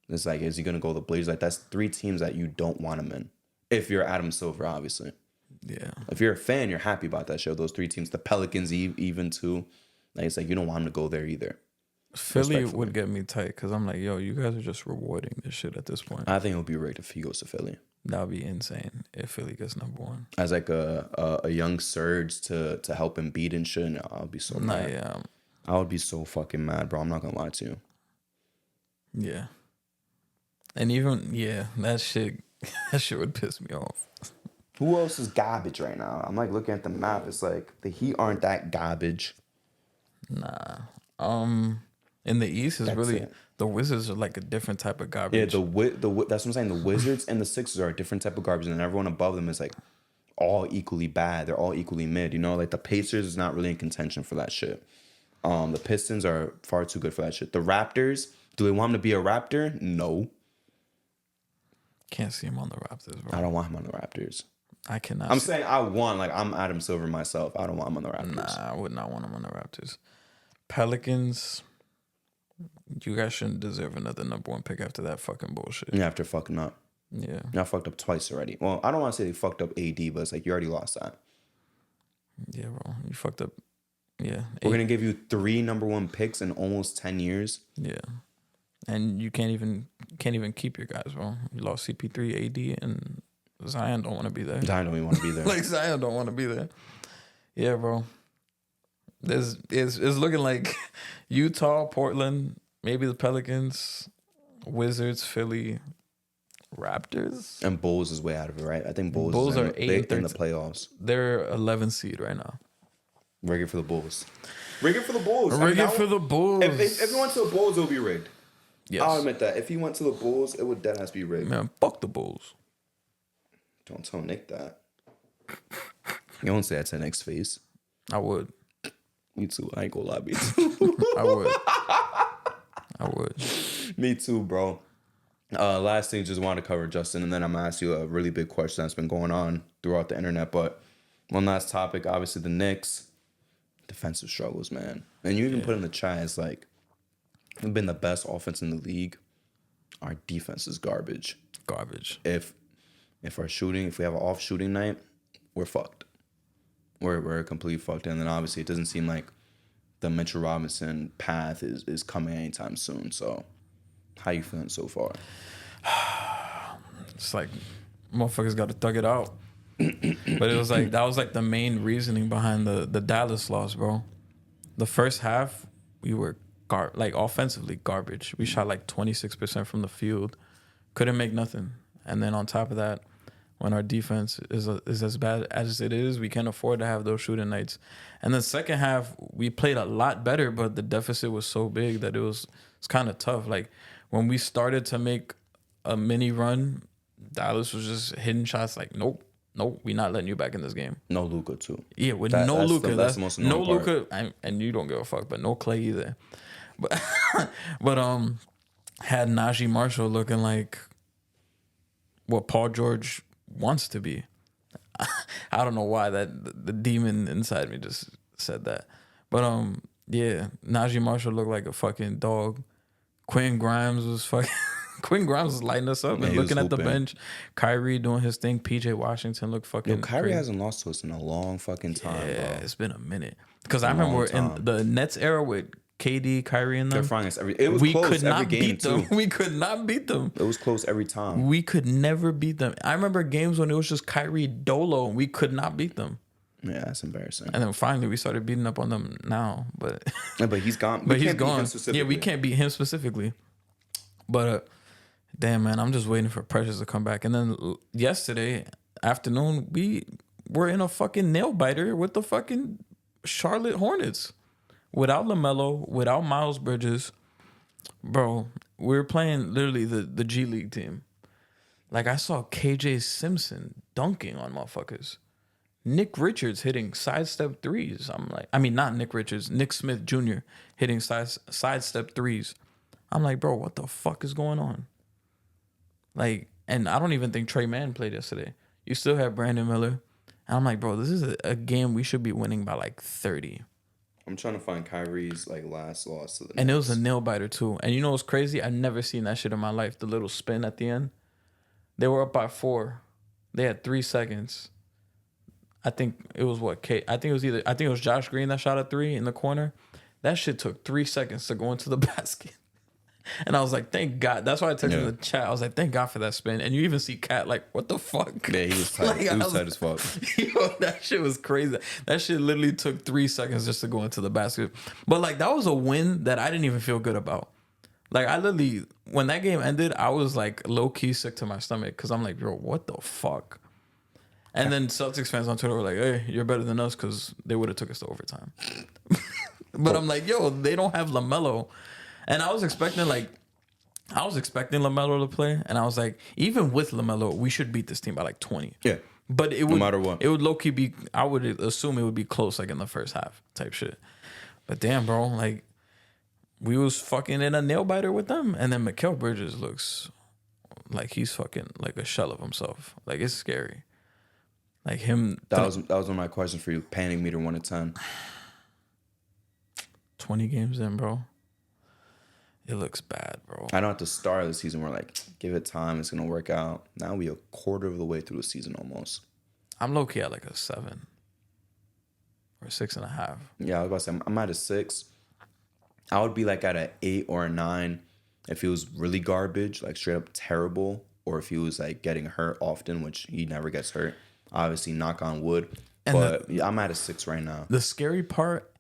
It's like, is he gonna go to the Blazers? Like that's three teams that you don't want him in. If you're Adam Silver, obviously. Yeah. If you're a fan, you're happy about that show. Those three teams, the Pelicans, even too. Like it's like you don't want him to go there either. Philly would get me tight because I'm like, yo, you guys are just rewarding this shit at this point. I think it would be rigged if he goes to Philly. That would be insane if Philly gets number one. As like a young surge to help him beat and shit. I'll be so mad. Yeah. I would be so fucking mad, bro. I'm not gonna lie to you. Yeah. And even that shit would piss me off. Who else is garbage right now? I'm like looking at the map. It's like the Heat aren't that garbage. Nah. In the East is the Wizards are like a different type of garbage. Yeah, that's what I'm saying. The Wizards and the Sixers are a different type of garbage, and everyone above them is like all equally bad. They're all equally mid. You know, like the Pacers is not really in contention for that shit. The Pistons are far too good for that shit. The Raptors, do they want him to be a Raptor? No. Can't see him on the Raptors, bro. I don't want him on the Raptors. I cannot. I'm saying I'm Adam Silver myself. I don't want him on the Raptors. Nah, I would not want him on the Raptors. Pelicans, you guys shouldn't deserve another number one pick after that fucking bullshit. Yeah, after fucking up. Yeah. Y'all fucked up twice already. Well, I don't want to say they fucked up AD, but it's like you already lost that. Yeah, bro. You fucked up. Yeah. We're going to give you 3 number one picks in almost 10 years. Yeah. And you can't even keep your guys, bro. You lost CP3, AD, and Zion don't want to be there. Zion don't even want to be there. Like Zion don't want to be there. Yeah, bro. It's looking like Utah, Portland, maybe the Pelicans, Wizards, Philly, Raptors. And Bulls is way out of it, right? I think Bulls are 8 in the playoffs. They're 11 seed right now. Rig it for the Bulls. Rig it for the Bulls. Rig it for the Bulls. If he went to the Bulls, it would be rigged. Yes. I'll admit that. If he went to the Bulls, it would dead has to be rigged. Man, fuck the Bulls. Don't tell Nick that. You don't say that to Nick's face. I would. Me too. I ain't gonna lie, me too. I would. Me too, bro. Last thing, just wanted to cover, Justin, and then I'm gonna ask you a really big question that's been going on throughout the internet. But one last topic, obviously the Knicks defensive struggles, man. And you even put in the chat, it's like we've been the best offense in the league. Our defense is garbage. Garbage. If our shooting, if we have an off shooting night, we're fucked. We're completely fucked. And then obviously it doesn't seem like the Mitchell Robinson path is coming anytime soon. So how you feeling so far? It's like motherfuckers got to thug it out. But it was like that was like the main reasoning behind the Dallas loss, bro. The first half we were like offensively garbage. We shot like 26% from the field, couldn't make nothing. And then on top of that, when our defense is as bad as it is, we can't afford to have those shooting nights. And the second half we played a lot better, but the deficit was so big that it's kind of tough. Like when we started to make a mini run, Dallas was just hitting shots like nope, we're not letting you back in this game. No Luka too. Yeah, with no Luka. That's the most annoying no part. Luka, and you don't give a fuck, but no Clay either. But had Najee Marshall looking like what Paul George wants to be. I don't know why the demon inside me just said that. But yeah, Najee Marshall looked like a fucking dog. Quinn Grimes was lighting us up and looking at the bench. Kyrie doing his thing. PJ Washington looked fucking Kyrie crazy. hasn't lost to us in a long fucking time, Yeah, bro. it's been a minute. Because I remember in the Nets era with KD, Kyrie, and them, They're frying us it was close every game too. We could not beat them. It was close every time. We could never beat them. I remember games when it was just Kyrie Dolo and we could not beat them. Yeah, that's embarrassing. And then finally we started beating up on them now. But yeah, but he's gone. But he's gone. Yeah, we can't beat him specifically. But damn, man, I'm just waiting for Precious to come back. And then yesterday afternoon, we were in a fucking nail biter with the fucking Charlotte Hornets. Without LaMelo, without Miles Bridges, bro, we were playing literally the G League team. Like, I saw KJ Simpson dunking on motherfuckers. Nick Richards hitting sidestep threes. I'm like, I mean, not Nick Richards, Nick Smith Jr. hitting sidestep threes. I'm like, bro, what the fuck is going on? Like, and I don't even think Trey Mann played yesterday. You still have Brandon Miller. And I'm like, bro, this is a game we should be winning by like 30. I'm trying to find Kyrie's like last loss to the Knicks. And it was a nail biter too. And you know what's crazy? I've never seen that shit in my life. The little spin at the end. They were up by 4. They had 3 seconds. I think it was I think it was Josh Green that shot a 3 in the corner. That shit took 3 seconds to go into the basket. And I was like, thank God. That's why I texted in the chat. I was like, thank God for that spin. And you even see Cat like, what the fuck? Yeah, he was tight. Like, he was tight as fuck. Yo, that shit was crazy. That shit literally took 3 seconds just to go into the basket. But like, that was a win that I didn't even feel good about. Like, I literally, when that game ended, I was like low-key sick to my stomach because I'm like, bro, what the fuck? And then Celtics fans on Twitter were like, hey, you're better than us because they would have took us to overtime. But I'm like, yo, they don't have LaMelo. And I was expecting LaMelo to play. And I was like, even with LaMelo, we should beat this team by like 20. Yeah. But it would, no matter what. It would low-key be, I would assume it would be close like in the first half type shit. But damn, bro, like, we was fucking in a nail biter with them. And then Mikal Bridges looks like he's fucking like a shell of himself. Like, it's scary. Like him. That was one of my questions for you. Panic meter 1 to 10. 20 games in, bro. It looks bad, bro. I know at the start of the season we're like, give it time, it's gonna work out. Now we a quarter of the way through the season almost. I'm low key at like a 7 or 6.5. Yeah, I was about to say I'm at a 6. I would be like at an 8 or a 9 if he was really garbage, like straight up terrible, or if he was like getting hurt often, which he never gets hurt. Obviously, knock on wood. But I'm at a 6 right now. The scary part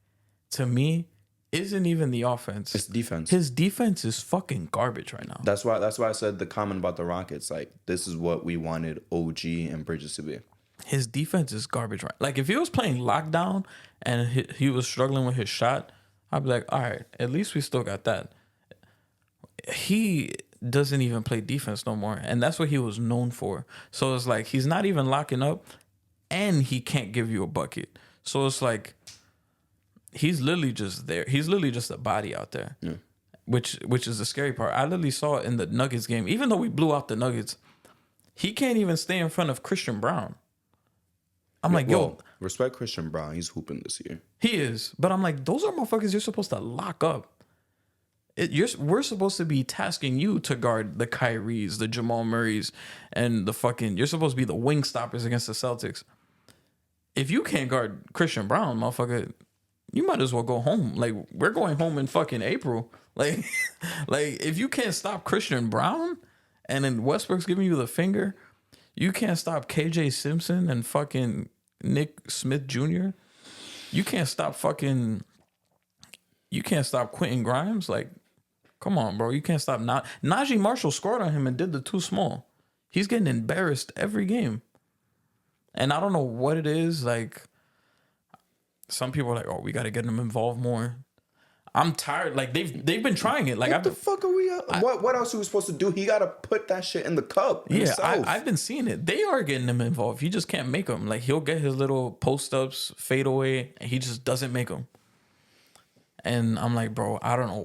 to me isn't even the offense. It's defense. His defense is fucking garbage right now. That's why I said the comment about the Rockets. Like, this is what we wanted OG and Bridges to be. His defense is garbage right. Like, if he was playing lockdown and he was struggling with his shot, I'd be like, all right, at least we still got that. He doesn't even play defense no more, and that's what he was known for. So it's like he's not even locking up, and he can't give you a bucket. So it's like he's literally just there. He's literally just a body out there, which is the scary part. I literally saw it in the Nuggets game. Even though we blew out the Nuggets, he can't even stay in front of Christian Brown. I'm like, yo, respect Christian Brown. He's hooping this year. He is, but I'm like, those are motherfuckers you're supposed to lock up. We're supposed to be tasking you to guard the Kyries, the Jamal Murrays, and the fucking. You're supposed to be the wing stoppers against the Celtics. If you can't guard Christian Brown, motherfucker, you might as well go home. Like, we're going home in fucking April. Like, like if you can't stop Christian Brown, and then Westbrook's giving you the finger, You can't stop KJ Simpson and fucking Nick Smith Jr. You can't stop Quentin Grimes. Like, come on, bro. You can't stop. Najee Marshall scored on him and did the too small. He's getting embarrassed every game. And I don't know what it is. Like, some people are like, oh, we got to get him involved more. I'm tired. Like, they've been trying it. Like, what the fuck are we? What else are we supposed to do? He got to put that shit in the cup himself. Yeah, I've been seeing it. They are getting him involved. He just can't make them. Like, he'll get his little post-ups, fade away, and he just doesn't make them. And I'm like, bro, I don't know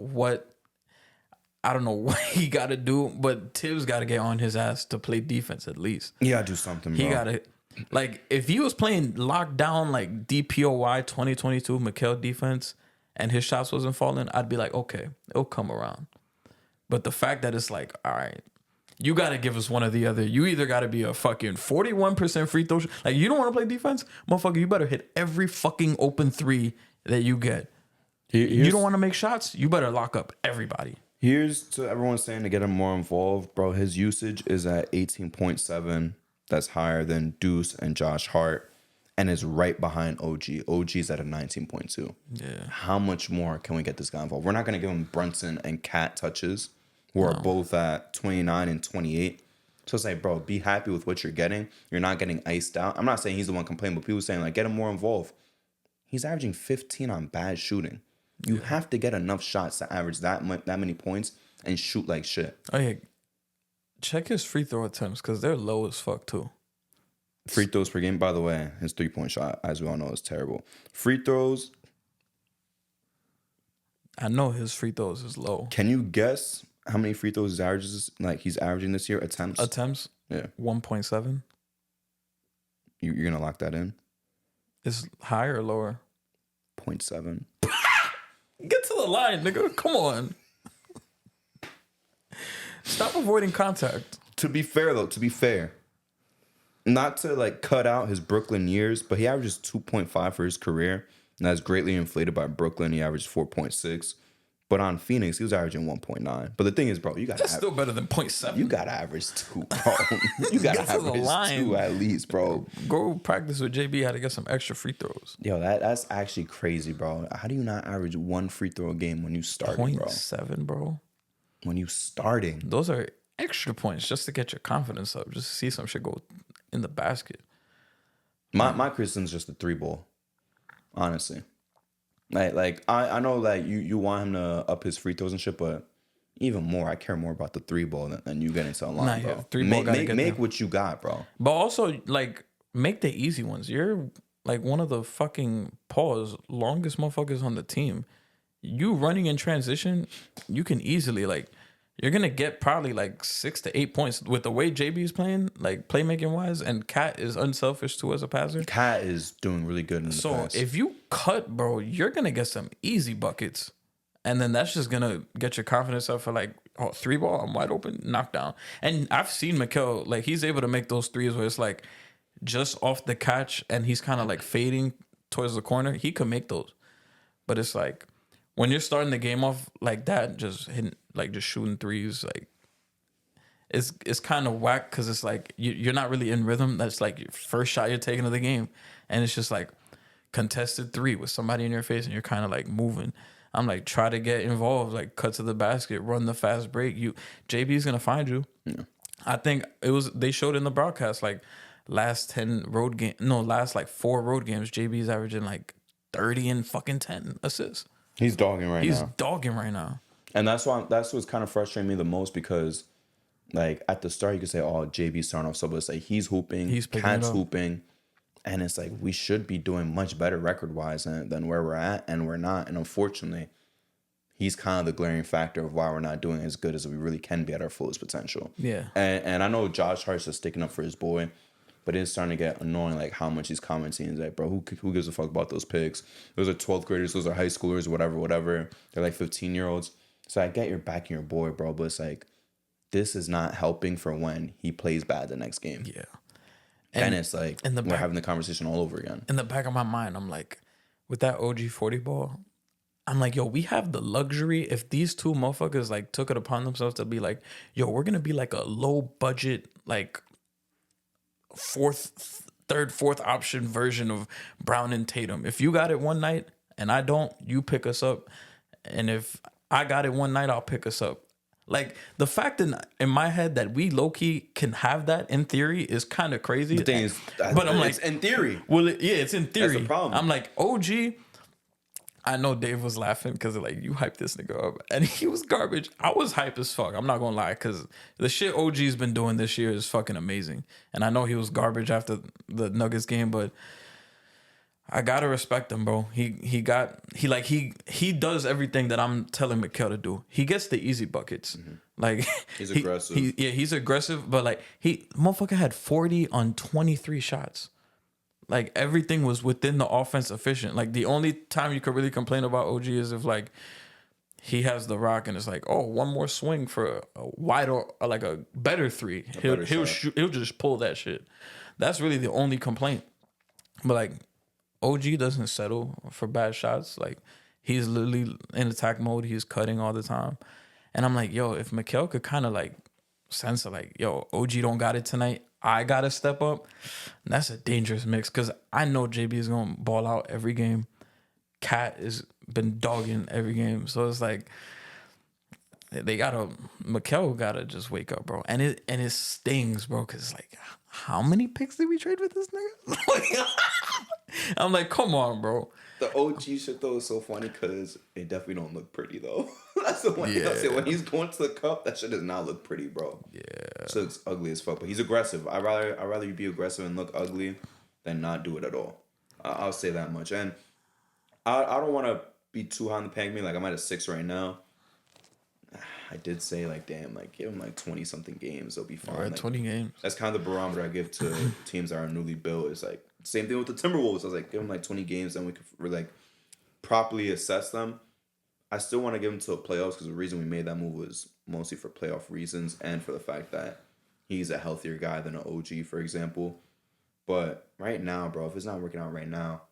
what he got to do, but Tibbs got to get on his ass to play defense at least. He got to do something, bro. He got to, like, if he was playing lockdown, like DPOY 2022 McHale defense, and his shots wasn't falling, I'd be like, okay, it'll come around. But the fact that it's like, all right, you got to give us one or the other. You either got to be a fucking 41% free throw. Like, you don't want to play defense? Motherfucker, you better hit every fucking open three that you get. You don't want to make shots? You better lock up everybody. Here's to everyone saying to get him more involved, bro. His usage is at 18.7. That's higher than Deuce and Josh Hart, and is right behind OG. OG's at a 19.2. Yeah. How much more can we get this guy involved? We're not going to give him Brunson and Cat touches, who are both at 29 and 28. So it's like, bro, be happy with what you're getting. You're not getting iced out. I'm not saying he's the one complaining, but people saying, like, get him more involved. He's averaging 15 on bad shooting. You have to get enough shots to average that many points and shoot like shit. Oh, yeah. Check his free throw attempts, because they're low as fuck, too. Free throws per game, by the way, his 3-point shot, as we all know, is terrible. Free throws. I know his free throws is low. Can you guess how many free throws he's averaging this year? Attempts? Yeah. 1.7. You're going to lock that in? Is higher or lower? 0.7. Get to the line, nigga. Come on. Stop avoiding contact. To be fair, not to like cut out his Brooklyn years, but he averages 2.5 for his career. And that's greatly inflated by Brooklyn. He averaged 4.6. But on Phoenix, he was averaging 1.9. But the thing is, bro, that's still better than 0.7. You got to average 2, bro. You got to average 2 at least, bro. Go practice with JB how to get some extra free throws. Yo, that's actually crazy, bro. How do you not average 1 free throw a game when you starting, bro? 0.7, bro. When you starting. Those are extra points just to get your confidence up. Just to see some shit go in the basket. My criticism's just the 3-ball, honestly. Like I know like you want him to up his free throws and shit, but even more, I care more about the 3-ball than you getting to the line, bro. 3-ball make what you got, bro. But also, like, make the easy ones. You're like one of the fucking longest motherfuckers on the team. You running in transition, you can easily like. You're going to get probably like 6 to 8 points with the way JB is playing, like playmaking wise, and Cat is unselfish too as a passer. Cat is doing really good in the pass. So if you cut, bro, you're going to get some easy buckets. And then that's just going to get your confidence up for like, 3-ball, I'm wide open, knockdown. And I've seen Mikal, like he's able to make those threes where it's like just off the catch and he's kind of like fading towards the corner. He could make those. But it's like, when you're starting the game off like that, just hitting, like just shooting threes, like it's kind of whack because it's like you're not really in rhythm. That's like your first shot you're taking of the game, and it's just like contested 3 with somebody in your face, and you're kind of like moving. I'm like, try to get involved, like cut to the basket, run the fast break. JB's gonna find you. Yeah. I think they showed in the broadcast like last like 4 road games, JB's averaging like 30 and fucking 10 assists. He's dogging right now. He's dogging right now. And that's what's kind of frustrating me the most because, like, at the start, you could say, oh, JB's starting off so, but it's like he's hooping, Cat's hooping, and it's like we should be doing much better record-wise than where we're at, and we're not. And unfortunately, he's kind of the glaring factor of why we're not doing as good as we really can be at our fullest potential. Yeah. And I know Josh Hart's just sticking up for his boy, but it's starting to get annoying, like how much he's commenting. He's like, bro, who gives a fuck about those picks? Those are 12th graders. Those are high schoolers, whatever. They're like 15-year-olds. So I get you're backing your boy, bro, but it's like, this is not helping for when he plays bad the next game. Yeah. And it's like, we're having the conversation all over again. In the back of my mind, I'm like, with that OG 40 ball, I'm like, yo, we have the luxury. If these two motherfuckers like took it upon themselves to be like, yo, we're going to be like a low budget, like third, fourth option version of Brown and Tatum. If you got it one night and I don't, you pick us up. And if I got it one night, I'll pick us up. Like the fact in my head that we low key can have that in theory is kind of crazy. The thing is, but I'm like, it's in theory. Well, yeah, it's in theory. That's the problem. I'm like, OG. I know Dave was laughing because like you hyped this nigga up, and he was garbage. I was hype as fuck. I'm not gonna lie, because the shit OG's been doing this year is fucking amazing. And I know he was garbage after the Nuggets game, but I gotta respect him, bro. He does everything that I'm telling Mikal to do. He gets the easy buckets. Mm-hmm. Like he's aggressive. He's aggressive, but like motherfucker had 40 on 23 shots. Like everything was within the offense efficient. Like the only time you could really complain about OG is if like he has the rock and it's like, oh, one more swing for a wider, like a better three. He'll just pull that shit. That's really the only complaint. But like OG doesn't settle for bad shots. Like he's literally in attack mode. He's cutting all the time. And I'm like, yo, if Mikal could kind of like sense of like, yo, OG don't got it tonight, I gotta step up. That's a dangerous mix because I know JB is gonna ball out every game. Cat has been dogging every game, so it's like Mikal gotta just wake up, bro. And it stings, bro, because it's like, how many picks did we trade with this nigga? I'm like, come on, bro. The OG shit though is so funny because it definitely don't look pretty though. That's the one thing I'll say. When he's going to the cup, that shit does not look pretty, bro. Yeah, it looks ugly as fuck. But he's aggressive. I'd rather you be aggressive and look ugly than not do it at all. I'll say that much. And I don't want to be too high on the peg me. Like I'm at a 6 right now. I did say like, damn, like give him like 20 something games, they'll be fine. Right, like, 20 games. That's kind of the barometer I give to teams that are newly built. It's like same thing with the Timberwolves. I was like, give them like 20 games, and we could like properly assess them. I still want to give him to the playoffs because the reason we made that move was mostly for playoff reasons and for the fact that he's a healthier guy than an OG, for example. But right now, bro, if it's not working out right now,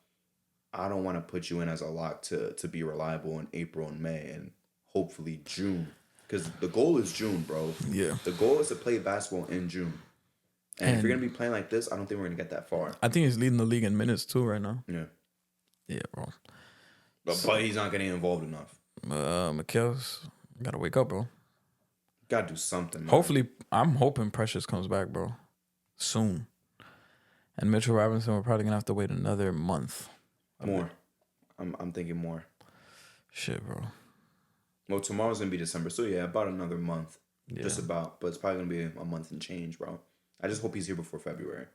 I don't want to put you in as a lock to be reliable in April and May and hopefully June. Because the goal is June, bro. Yeah. The goal is to play basketball in June. And if you're going to be playing like this, I don't think we're going to get that far. I think he's leading the league in minutes too right now. Yeah. Yeah, bro. But he's not getting involved enough. Mikal's got to wake up, bro. Got to do something, man. Hopefully, I'm hoping Precious comes back, bro. Soon. And Mitchell Robinson, we're probably going to have to wait another month. More. I'm thinking more. Shit, bro. Well, tomorrow's going to be December. So, yeah, about another month. Yeah. Just about. But it's probably going to be a month and change, bro. I just hope he's here before February.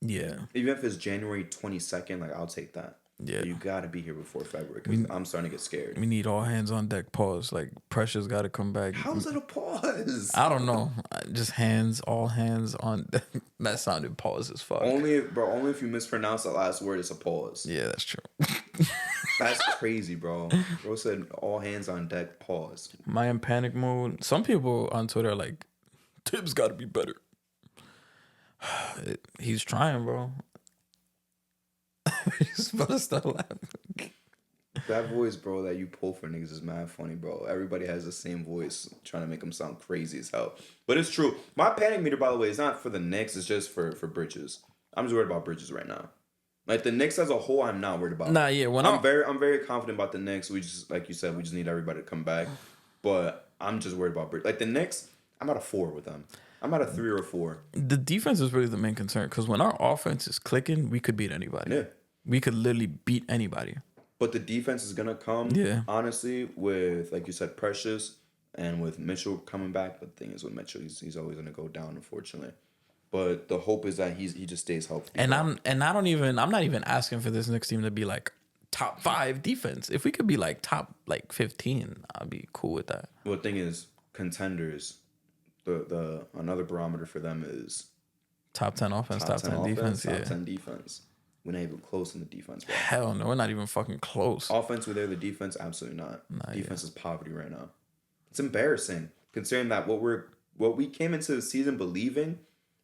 Yeah. Even if it's January 22nd, like, I'll take that. Yeah. But you got to be here before February because I'm starting to get scared. We need all hands on deck pause. Like, Precious got to come back. How's it a pause? I don't know. Just all hands on deck. That sounded pause as fuck. Only if you mispronounce the last word, it's a pause. Yeah, that's true. That's crazy, bro. Bro said all hands on deck, pause. Am I in panic mode? Some people on Twitter are like, Tibbs got to be better. He's trying, bro. He's about to start laughing. That voice, bro, that you pull for niggas is mad funny, bro. Everybody has the same voice, trying to make them sound crazy as hell. But it's true. My panic meter, by the way, is not for the Knicks. It's just for Bridges. I'm just worried about Bridges right now. Like the Knicks as a whole, I'm not worried about. Nah, yeah. I'm very confident about the Knicks. We just, like you said, we just need everybody to come back. But I'm just worried about Bridges. Like the Knicks, I'm at a 4 with them. I'm at a 3 or a 4. The defense is really the main concern because when our offense is clicking, we could beat anybody. Yeah. We could literally beat anybody. But the defense is going to come, honestly, with, like you said, Precious and with Mitchell coming back. But the thing is with Mitchell, he's always going to go down, unfortunately. But the hope is that he just stays healthy. And I'm not even asking for this Knicks team to be like top 5 defense. If we could be like top like 15, I'd be cool with that. Well, the thing is, contenders, the another barometer for them is top 10 offense, top 10 defense. Top 10 defense. We're not even close in the defense, bro. Hell no, we're not even fucking close. Offense, we're there. The defense, absolutely not. Defense is poverty right now. It's embarrassing considering that what we came into the season believing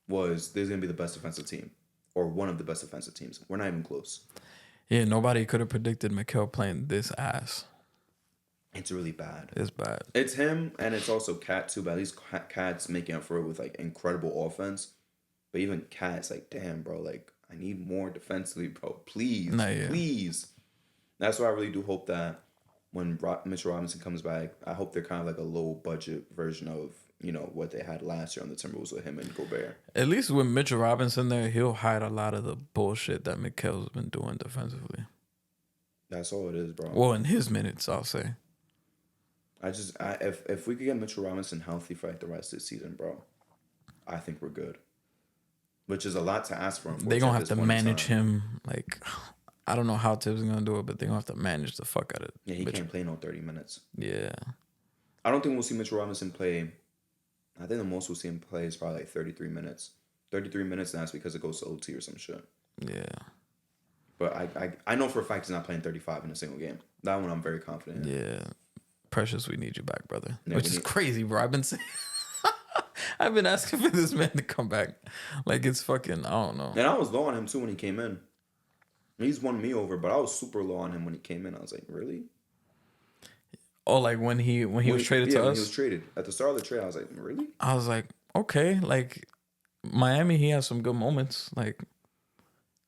was there's gonna be the best defensive team or one of the best defensive teams. We're not even close. Yeah, nobody could have predicted Mikal playing this ass. It's really bad. It's bad. It's him and it's also Cat too. But at least Cat's making up for it with like incredible offense. But even Cat, it's like, damn, bro, like, I need more defensively, bro. Please, Nah, yeah. please. That's why I really do hope that when Mitchell Robinson comes back, I hope they're kind of like a low budget version of, what they had last year on the Timberwolves with him and Gobert. At least with Mitchell Robinson there, he'll hide a lot of the bullshit that Mikal's been doing defensively. That's all it is, bro. Well, in his minutes, I'll say. If we could get Mitchell Robinson healthy for like the rest of the season, bro, I think we're good. Which is a lot to ask for. They're going to have to manage him. Like, I don't know how Tibbs is going to do it, but they're going to have to manage the fuck out of it. Yeah, he can't play no 30 minutes. Yeah. I don't think we'll see Mitchell Robinson play. I think the most we'll see him play is probably like 33 minutes. 33 minutes, and that's because it goes to OT or some shit. Yeah. But I know for a fact he's not playing 35 in a single game. That one I'm very confident in. Yeah. Precious, we need you back, brother. Yeah, Which is crazy, bro. I've been saying... I've been asking for this man to come back. Like, it's fucking... I don't know. And I was low on him, too, when he came in. He's won me over, but I was super low on him when he came in. I was like, really? Oh, like when he was traded to us? When he was traded. At the start of the trade, I was like, really? I was like, okay. Like, Miami, he has some good moments. Like,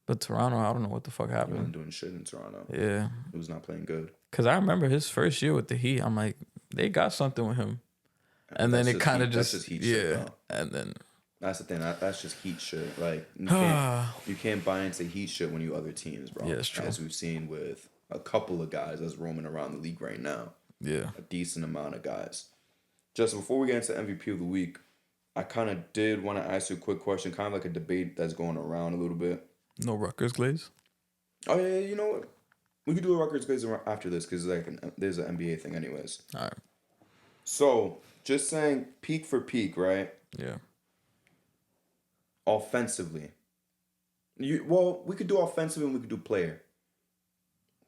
but Toronto, I don't know what the fuck happened. He wasn't doing shit in Toronto. Yeah. He was not playing good. Because I remember his first year with the Heat. I'm like, they got something with him. And then it kind of just... That's just Heat yeah. shit, and then... That's the thing. That's just Heat shit. Like, you can't buy into Heat shit when you other teams, bro. Yeah, it's true. As we've seen with a couple of guys that's roaming around the league right now. Yeah. A decent amount of guys. Just before we get into MVP of the week, I kind of did want to ask you a quick question, kind of like a debate that's going around a little bit. No Rutgers glaze? Oh, yeah, you know what? We could do a Rutgers glaze after this because there's an NBA thing anyways. All right. So, just saying peak for peak, right? Yeah. Offensively. We could do offensively and we could do player.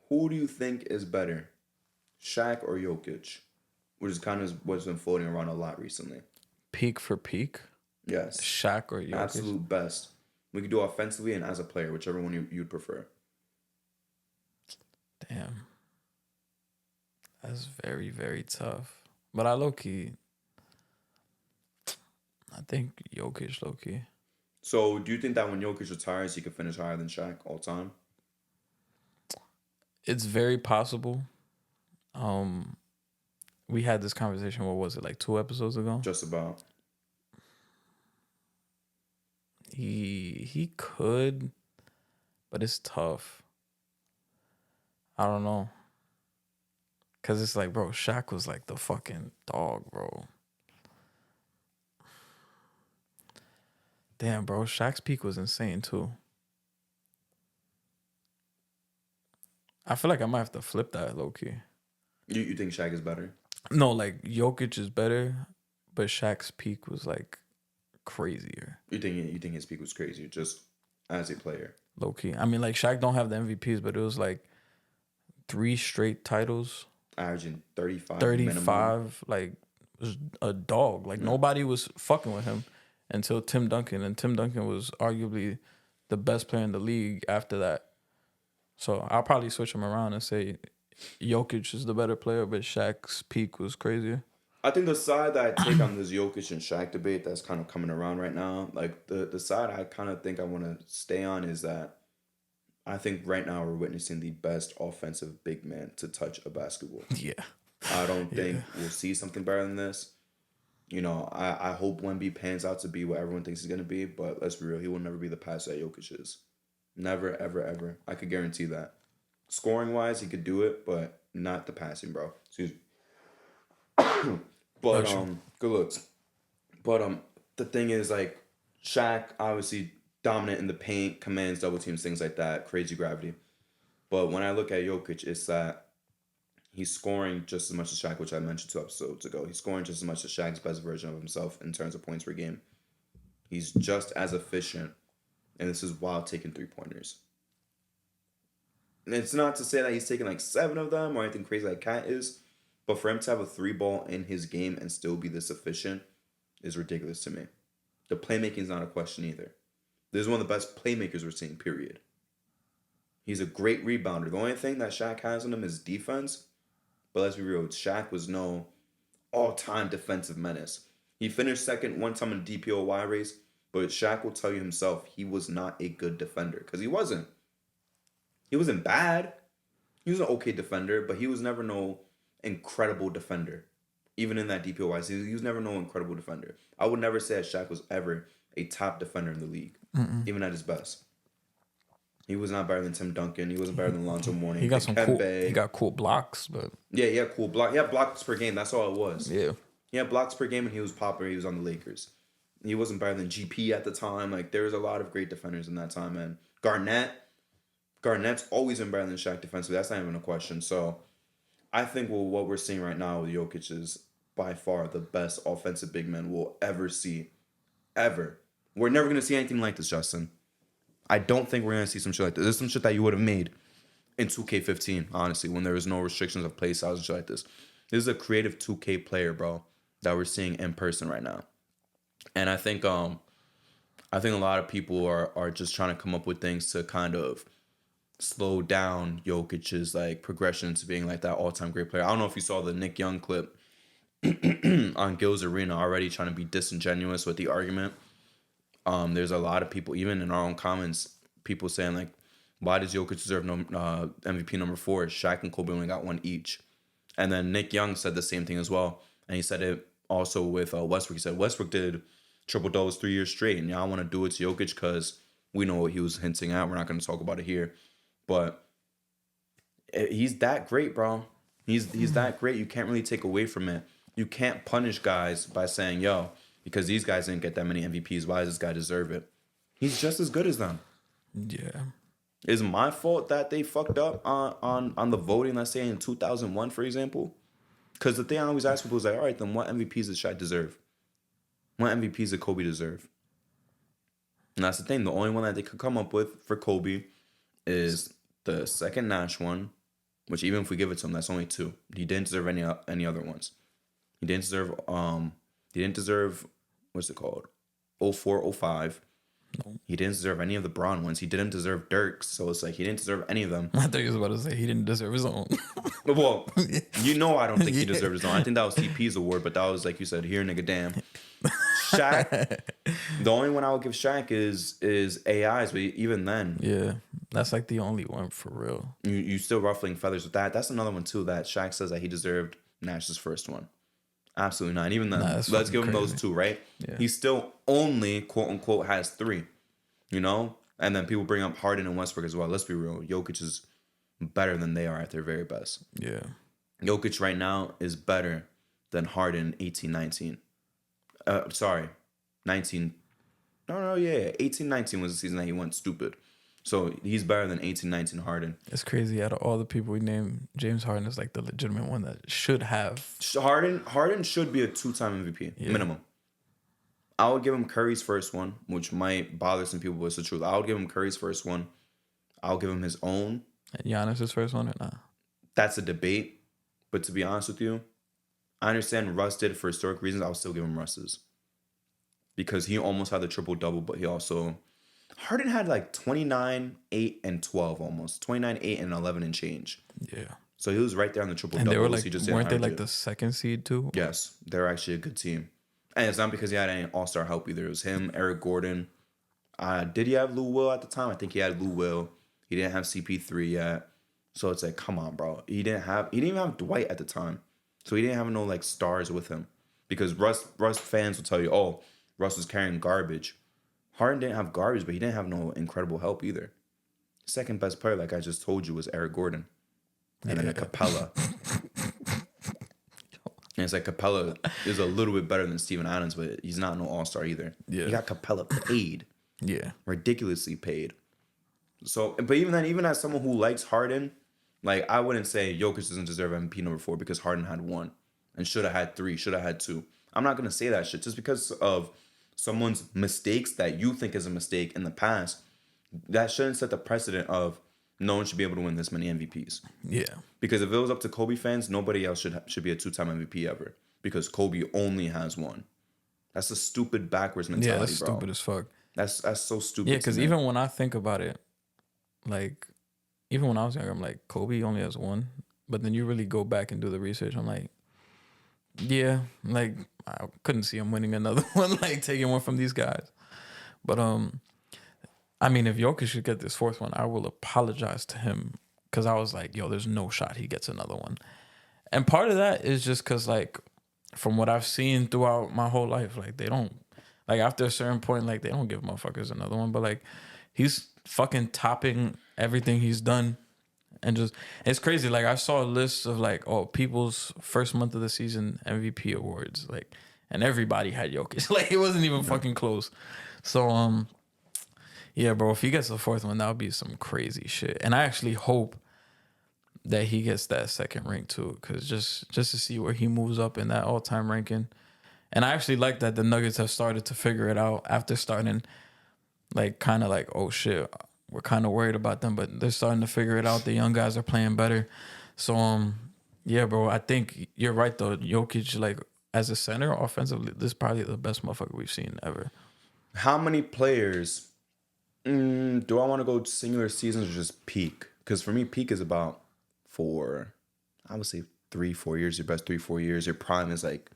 Who do you think is better? Shaq or Jokic? Which is kind of what's been floating around a lot recently. Peak for peak? Yes. Shaq or Jokic? Absolute best. We could do offensively and as a player, whichever one you'd prefer. Damn. That's very, very tough. But I low-key... I think Jokic low-key. So, do you think that when Jokic retires, he could finish higher than Shaq all time? It's very possible. We had this conversation, what was it, like 2 episodes ago? Just about. He could, but it's tough. I don't know. Because it's like, bro, Shaq was like the fucking dog, bro. Damn, bro, Shaq's peak was insane, too. I feel like I might have to flip that, low-key. You think Shaq is better? No, like, Jokic is better, but Shaq's peak was, like, crazier. You think his peak was crazy, just as a player? Low-key. I mean, like, Shaq don't have the MVPs, but it was, like, 3 straight titles. Averaging 35 minimum. Like, was a dog. Like, nobody was fucking with him until Tim Duncan. And Tim Duncan was arguably the best player in the league after that. So I'll probably switch him around and say Jokic is the better player, but Shaq's peak was crazier. I think the side that I take on this Jokic and Shaq debate that's kind of coming around right now, like the side I kind of think I want to stay on is that I think right now we're witnessing the best offensive big man to touch a basketball. Yeah. I don't think we'll see something better than this. You know, I hope Wemby pans out to be what everyone thinks he's going to be, but let's be real, he will never be the passer that Jokic is. Never, ever, ever. I could guarantee that. Scoring-wise, he could do it, but not the passing, bro. Excuse me. But, good looks. But, the thing is, like, Shaq, obviously, dominant in the paint, commands double teams, things like that, crazy gravity. But when I look at Jokic, it's that he's scoring just as much as Shaq, which I mentioned 2 episodes ago. He's scoring just as much as Shaq's best version of himself in terms of points per game. He's just as efficient, and this is while taking 3-pointers. And it's not to say that he's taking like 7 of them or anything crazy like Cat is, but for him to have a 3-ball in his game and still be this efficient is ridiculous to me. The playmaking is not a question either. This is one of the best playmakers we're seeing, period. He's a great rebounder. The only thing that Shaq has on him is defense. But let's be real, Shaq was no all-time defensive menace. He finished second one time in the DPOY race, But Shaq will tell you himself he was not a good defender because he wasn't. He wasn't bad. He was an okay defender, but he was never no incredible defender. Even in that DPOY, he was never no incredible defender. I would never say that Shaq was ever a top defender in the league, even at his best. He was not better than Tim Duncan. He wasn't better than Lonzo Mourning. He got some cool. He got cool blocks, but yeah, he had cool block. He had blocks per game. That's all it was. Yeah, he had blocks per game, and he was popular. He was on the Lakers. He wasn't better than GP at the time. Like there was a lot of great defenders in that time, man. Garnett's always been better than Shaq defensively. That's not even a question. So, I think what we're seeing right now with Jokic is by far the best offensive big man we'll ever see, ever. We're never gonna see anything like this, Justin. I don't think we're gonna see some shit like this. There's some shit that you would have made in 2K15, honestly, when there was no restrictions of play styles and shit like this. This is a creative 2K player, bro, that we're seeing in person right now. And I think a lot of people are just trying to come up with things to kind of slow down Jokic's like progression to being like that all-time great player. I don't know if you saw the Nick Young clip on Gil's Arena already trying to be disingenuous with the argument. There's a lot of people, even in our own comments, people saying like, why does Jokic deserve MVP number 4? Shaq and Kobe only got one each. And then Nick Young said the same thing as well. And he said it also with Westbrook. He said Westbrook did triple-doubles 3 years straight. And y'all want to do it to Jokic because we know what he was hinting at. We're not going to talk about it here. But he's that great, bro. He's that great. You can't really take away from it. You can't punish guys by saying, yo, because these guys didn't get that many MVPs, why does this guy deserve it? He's just as good as them. Yeah. Is my fault that they fucked up on the voting, let's say in 2001, for example? Because the thing I always ask people is like, all right, then what MVPs does Shaq deserve? What MVPs did Kobe deserve? And that's the thing. The only one that they could come up with for Kobe is the second Nash one, which even if we give it to him, that's only 2. He didn't deserve any other ones. He didn't deserve what's it called? 04, 05. No. He didn't deserve any of the Braun ones. He didn't deserve Dirk's, so it's like he didn't deserve any of them. I thought he was about to say he didn't deserve his own. Well, you know I don't think he deserved his own. I think that was CP's award, but that was like you said, here nigga damn. Shaq, the only one I would give Shaq is AI's, but even then. Yeah, that's like the only one for real. You still ruffling feathers with that. That's another one too that Shaq says that he deserved Nash's first one. Absolutely not. Even then, let's give him those 2, right? Yeah. He still only, quote unquote, has 3, you know? And then people bring up Harden and Westbrook as well. Let's be real. Jokic is better than they are at their very best. Yeah. Jokic right now is better than Harden 18-19. 19. No, yeah. 18-19 was the season that he went stupid. So he's better than 18-19 Harden. It's crazy. Out of all the people we named, James Harden is like the legitimate one that should have. Harden should be a 2-time MVP, minimum. I would give him Curry's first one, which might bother some people, but it's the truth. I would give him Curry's first one. I'll give him his own. And Giannis's first one or not? That's a debate. But to be honest with you, I understand Russ did it for historic reasons. I'll still give him Russ's. Because he almost had the triple-double, but he also... Harden had like 29, 8, and 12 almost. 29, 8, and 11 and change. Yeah. So he was right there on the triple-double. And they were like, weren't they like the second seed too? Yes. They're actually a good team. And it's not because he had any all-star help either. It was him, Eric Gordon. Did he have Lou Will at the time? I think he had Lou Will. He didn't have CP3 yet. So it's like, come on, bro. He didn't even have Dwight at the time. So he didn't have no like stars with him. Because Russ fans will tell you, oh, Russ was carrying garbage. Harden didn't have garbage, but he didn't have no incredible help either. Second best player, like I just told you, was Eric Gordon. And then a Capella. And it's like Capella is a little bit better than Steven Adams, but he's not no all-star either. Yeah. He got Capella paid. Yeah. Ridiculously paid. So, but even then, even as someone who likes Harden, like I wouldn't say Jokic doesn't deserve MVP number 4 because Harden had 1 and should have had 3, should have had 2. I'm not going to say that shit just because of someone's mistakes that you think is a mistake in the past. That shouldn't set the precedent of no one should be able to win this many MVPs. Yeah. Because if it was up to Kobe fans, nobody else should be a 2-time MVP ever. Because Kobe only has 1. That's a stupid backwards mentality, yeah, that's bro. Stupid as fuck. That's so stupid. Yeah, because even when I think about it, like, even when I was younger, I'm like, Kobe only has 1. But then you really go back and do the research. I'm like, yeah, like, I couldn't see him winning another one, like taking one from these guys. But I mean, if Jokic should get this fourth one, I will apologize to him because I was like, yo, there's no shot he gets another one. And part of that is just because, like, from what I've seen throughout my whole life, like, they don't, like, after a certain point, like, they don't give motherfuckers another one. But, like, he's fucking topping everything he's done. And just, it's crazy. Like, I saw a list of, like, people's first month of the season MVP awards. Like, and everybody had Jokic. Like, it wasn't even fucking close. So, yeah, bro, if he gets the fourth one, that would be some crazy shit. And I actually hope that he gets that second rank too, because just to see where he moves up in that all-time ranking. And I actually like that the Nuggets have started to figure it out after starting, like, kind of like, oh shit, we're kind of worried about them, but they're starting to figure it out. The young guys are playing better. So, yeah, bro, I think you're right though. Jokic, like, as a center offensively, this is probably the best motherfucker we've seen ever. How many players do I want to go singular seasons or just peak? Because for me, peak is about I would say 3-4 years, your best 3-4 years. Your prime is like,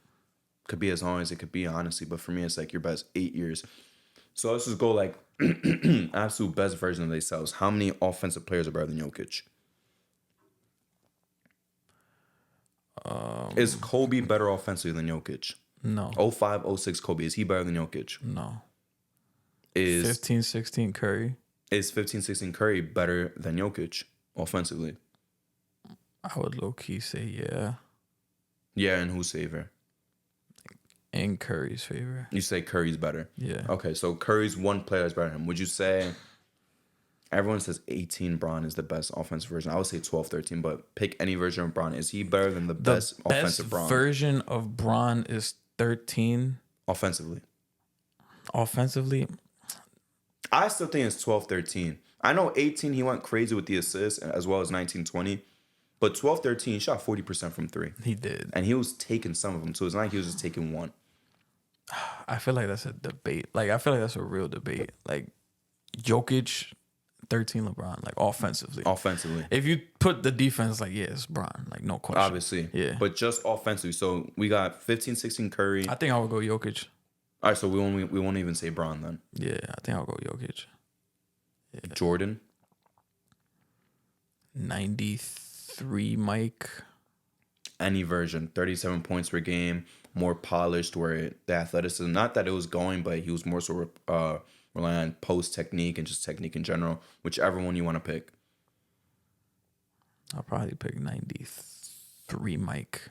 could be as long as it could be, honestly. But for me, it's like your best 8 years. So let's just go like absolute best version of themselves. How many offensive players are better than Jokic? Is Kobe better offensively than Jokic? No. 05, 06 Kobe, is he better than Jokic? No. Is 15, 16 Curry? Is 15, 16 Curry better than Jokic offensively? I would low-key say yeah. Yeah, in whose favor? In Curry's favor. You say Curry's better? Yeah. Okay, so Curry's one player is better than him. Would you say, everyone says 18 Bron is the best offensive version. I would say 12, 13, but pick any version of Bron. Is he better than the best offensive Bron? The best version of Bron is 13. Offensively? I still think it's 12, 13. I know 18, he went crazy with the assists as well as 19, 20. But 12, 13, he shot 40% from three. He did. And he was taking some of them, so it's not like he was just taking one. I feel like that's a debate. Like, I feel like that's a real debate. Like, Jokic, 13 LeBron, like, offensively. If you put the defense, like, yeah, it's Bron. Like, no question. Obviously. Yeah. But just offensively. So we got 15, 16 Curry. I think I would go Jokic. All right, so we won't even say Bron then. Yeah, I think I'll go Jokic. Yeah. Jordan? 93 Mike. Any version. 37 points per game. More polished, where the athleticism, not that it was going, but he was more so relying on post technique and just technique in general. Whichever one you want to pick. I'll probably pick 93 Mike.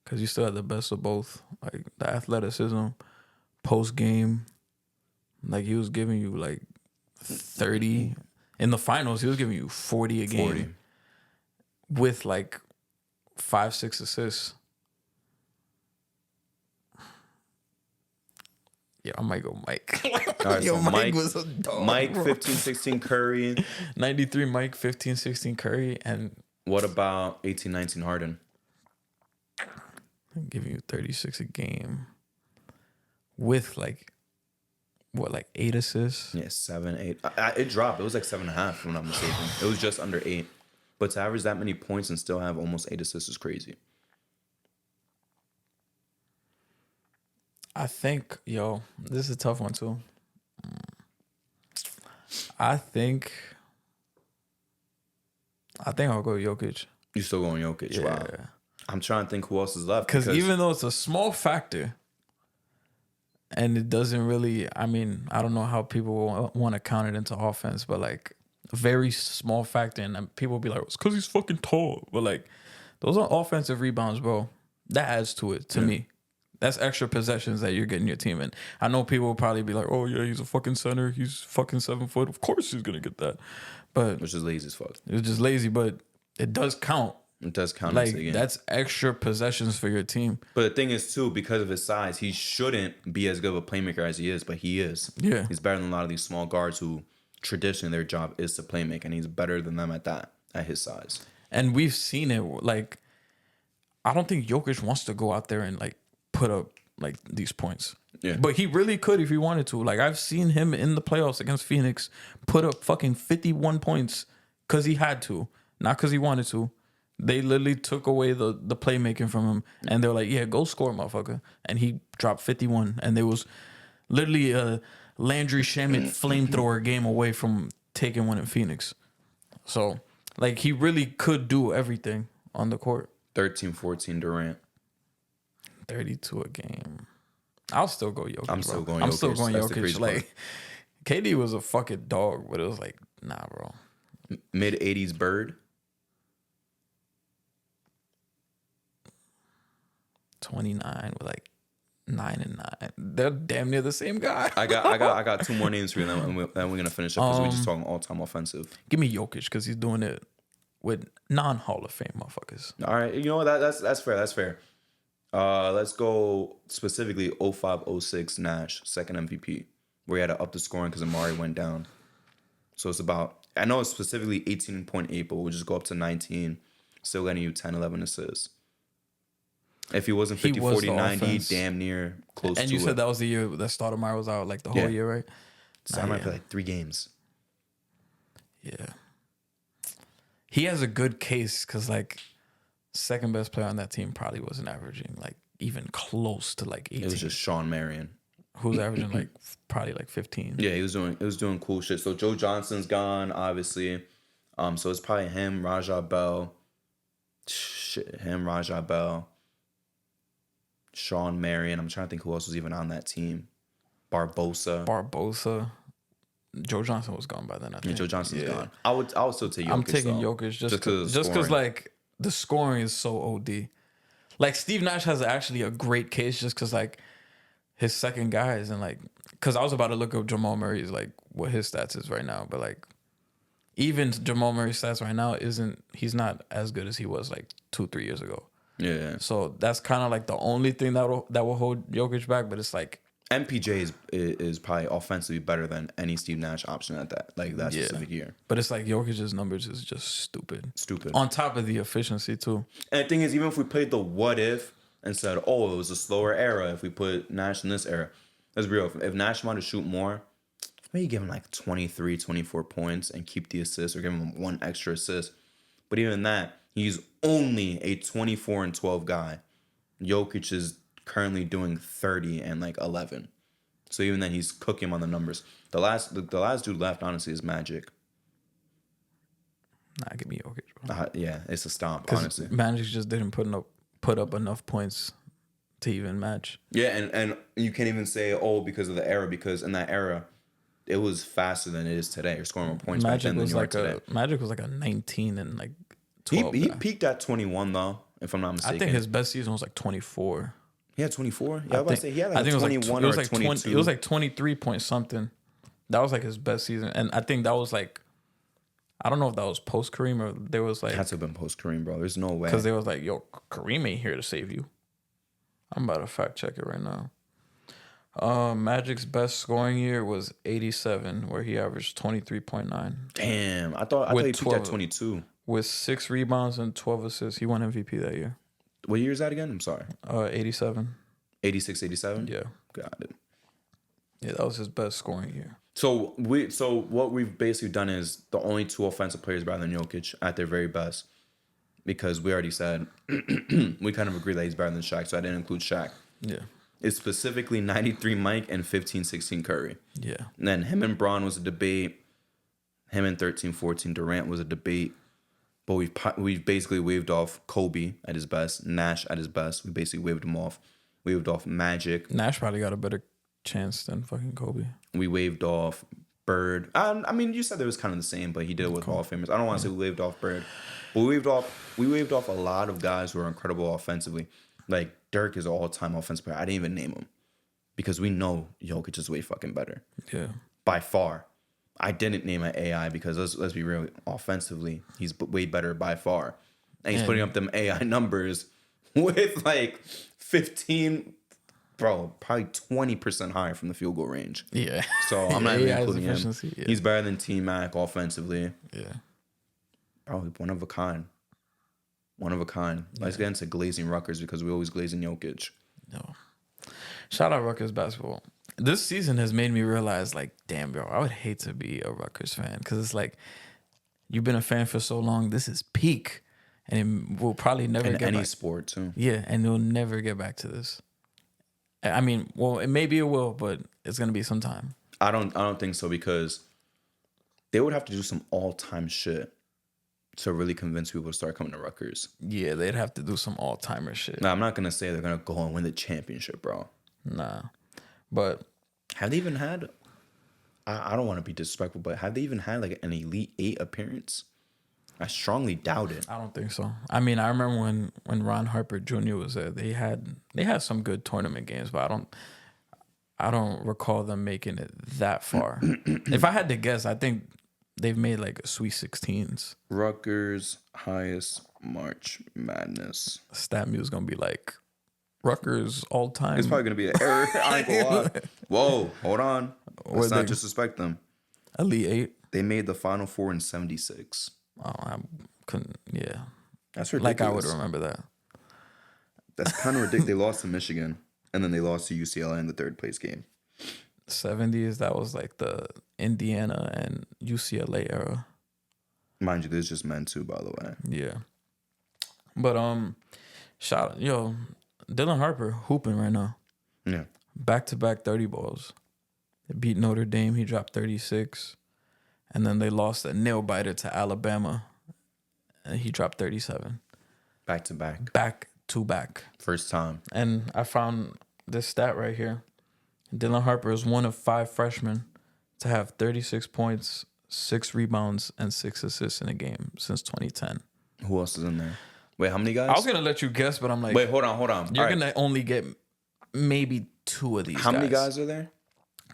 Because you still had the best of both. Like, the athleticism, post game. Like, he was giving you, like, 30. In the finals, he was giving you 40 a game. 40. With, like, 5-6 assists. Yeah, I might go Mike. All right, Yo, so Mike was a dog, Mike, bro. 15, 16 Curry. 93 Mike, 15, 16 Curry. And what about 18, 19 Harden? I'm giving you 36 a game. With, like, what, like 8 assists? Yeah, 7, 8. It dropped. It was like 7.5, if I'm not mistaken. It was just under 8. But to average that many points and still have almost 8 assists is crazy. I think, this is a tough one too. I think I'll go Jokic. You still going Jokic? Yeah. Wow. I'm trying to think who else is left. Because even though it's a small factor, and it doesn't really, I mean, I don't know how people want to count it into offense, but like a very small factor, and people will be like, it's because he's fucking tall. But like, those are offensive rebounds, bro. That adds to it, to me. That's extra possessions that you're getting your team in. I know people will probably be like, oh, yeah, he's a fucking center. He's fucking 7 foot. Of course he's going to get that. But which is lazy as fuck. It's just lazy, but it does count. It does count. Like, that's extra possessions for your team. But the thing is, too, because of his size, he shouldn't be as good of a playmaker as he is, but he is. Yeah. He's better than a lot of these small guards who traditionally their job is to play make, and he's better than them at that, at his size. And we've seen it. Like, I don't think Jokic wants to go out there and, like, put up, like, these points. Yeah. But he really could if he wanted to. Like, I've seen him in the playoffs against Phoenix put up fucking 51 points because he had to, not because he wanted to. They literally took away the playmaking from him, and they're like, yeah, go score, motherfucker. And he dropped 51. And there was literally a Landry Shamet flamethrower game away from taking one in Phoenix. So, like, he really could do everything on the court. 13-14 Durant. 32 a game. I'll still go Jokic. I'm still going Jokic. Like, KD was a fucking dog, but it was like, nah, bro. Mid 80s Bird. 29 with like 9 and 9. They're damn near the same guy. I got two more names for you, and then we're gonna finish up because we're just talking all time offensive. Give me Jokic because he's doing it with non-Hall of Fame motherfuckers. All right, you know what? That's fair. That's fair. Let's go specifically 05-06 Nash, second MVP, where he had to up the scoring because Amari went down. So it's about, I know it's specifically 18.8, but we'll just go up to 19, still getting you 10, 11 assists. If he wasn't 50, 40, 90, damn near close to it. And you said that was the year that Stoudemire was out, like the whole year, right? Stoudemire played like 3 games. Yeah. He has a good case because, like, second best player on that team probably wasn't averaging, like, even close to, like, 18. It was just Sean Marion. Who's averaging, like, probably, like, 15. Yeah, he was doing cool shit. So Joe Johnson's gone, obviously. So it's probably him, Rajah Bell. Rajah Bell. Sean Marion. I'm trying to think who else was even on that team. Barbosa. Joe Johnson was gone by then, I think. Yeah, Joe Johnson's gone. I would still take Jokic. I'm taking Jokic just because like the scoring is so OD. Like Steve Nash has actually a great case just because like his second guy isn't like, because I was about to look up Jamal Murray's like what his stats is right now, but like even Jamal Murray's stats right now he's not as good as he was like 2-3 years ago. Yeah. So that's kind of like the only thing that will hold Jokic back, but it's like MPJ is probably offensively better than any Steve Nash option at that specific year. But it's like Jokic's numbers is just stupid. On top of the efficiency too. And the thing is, even if we played the what if and said, oh, it was a slower era, if we put Nash in this era, let's be real. If Nash wanted to shoot more, maybe give him like 23, 24 points and keep the assist or give him one extra assist. But even that, he's only a 24 and 12 guy. Jokic is currently doing 30 and like 11. So even then, he's cooking him on the numbers. The last dude left, honestly, is Magic. Nah, give me Jokic, bro. Yeah, it's a stomp, honestly. Magic just didn't put up enough points to even match. Yeah, and you can't even say, because of the era, because in that era, it was faster than it is today. You're scoring more points back then than you are today. Magic was like a 19 and like 12. He peaked at 21, though, if I'm not mistaken. I think his best season was like 24. He had 24? Yeah, I was about to say he had like 21 or 22. It was like 23 point something. That was like his best season. And I think that was like, I don't know if that was post Kareem or there was like. It had to have been post Kareem, bro. There's no way. Because they was like, yo, Kareem ain't here to save you. I'm about to fact check it right now. Magic's best scoring year was 87, where he averaged 23.9. Damn. I thought he peaked at 22. With 6 rebounds and 12 assists. He won MVP that year. What year is that again? I'm sorry. 87. 86, 87? Yeah. Got it. Yeah, that was his best scoring year. So what we've basically done is the only 2 offensive players better than Jokic at their very best. Because we already said we kind of agree that he's better than Shaq, so I didn't include Shaq. Yeah. It's specifically 93 Mike and 15-16 Curry. Yeah. And then him and Braun was a debate. Him and 13-14 Durant was a debate. But we've basically waved off Kobe at his best, Nash at his best. We basically waved him off. We waved off Magic. Nash probably got a better chance than fucking Kobe. We waved off Bird. I mean, you said it was kind of the same, but he did it with Hall of Famers. I don't want to say we waved off Bird. But we waved off a lot of guys who are incredible offensively. Like Dirk is an all-time offensive player. I didn't even name him. Because we know Jokic is way fucking better. Yeah. By far. I didn't name an AI because let's be real, offensively, he's way better by far. And he's putting up them AI numbers with like 15, probably 20% higher from the field goal range. Yeah. So I'm not even including him. Yeah. He's better than T-Mac offensively. Yeah. Probably one of a kind. Let's get into glazing Rutgers because we always glazing Jokic. No. Shout out Rutgers basketball. This season has made me realize, like, damn, bro, I would hate to be a Rutgers fan because it's like you've been a fan for so long. This is peak, and it will probably never get any back. sport too. Yeah, and you'll never get back to this. I mean, well, maybe it will, but it's gonna be some time. I don't think so, because they would have to do some all-time shit to really convince people to start coming to Rutgers. Yeah, they'd have to do some all-timer shit. Now, I'm not gonna say they're gonna go and win the championship, bro. Nah. But have they even had? I don't want to be disrespectful, but have they even had like an Elite Eight appearance? I strongly doubt it. I don't think so. I mean, I remember when Ron Harper Jr. was there, they had some good tournament games, but I don't recall them making it that far. If I had to guess, I think they've made like a Sweet 16s. Rutgers highest March Madness. Stat me was gonna be like Rutgers all time. It's probably gonna be an error. I ain't gonna lie. Whoa, hold on. Let's not disrespect them. Elite Eight. They made the Final Four in '76. Oh, I couldn't. Yeah, that's ridiculous. Like I would remember that. That's kind of ridiculous. They lost to Michigan, and then they lost to UCLA in the third place game. 70s. That was like the Indiana and UCLA era. Mind you, this just men too, by the way. Yeah. But Dylan Harper hooping right now. Yeah. Back-to-back 30 balls. They beat Notre Dame. He dropped 36. And then they lost a nail-biter to Alabama. And he dropped 37. Back-to-back. Back-to-back. First time. And I found this stat right here. Dylan Harper is one of 5 freshmen to have 36 points, 6 rebounds, and 6 assists in a game since 2010. Who else is in there? Wait, how many guys? I was going to let you guess, but I'm like... Wait, hold on. You're going to only get maybe 2 of these How many guys are there?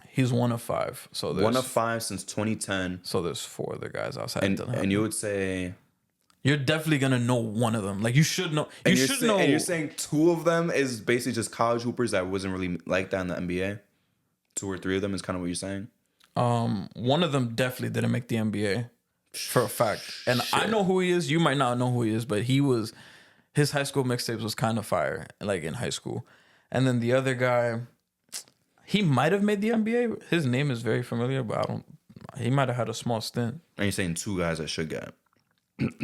He's one of 5. So there's 1 of 5 since 2010. So there's 4 other guys outside and, Dylan Harper. And you would say... You're definitely going to know one of them. Like, you should know. And you're saying 2 of them is basically just college hoopers that wasn't really like that in the NBA? 2 or 3 of them is kind of what you're saying? One of them definitely didn't make the NBA for a fact. And I know who he is. You might not know who he is, but his high school mixtapes was kind of fire, like in high school. And then the other guy, he might have made the NBA. His name is very familiar, but he might have had a small stint. And you're saying 2 guys I should get?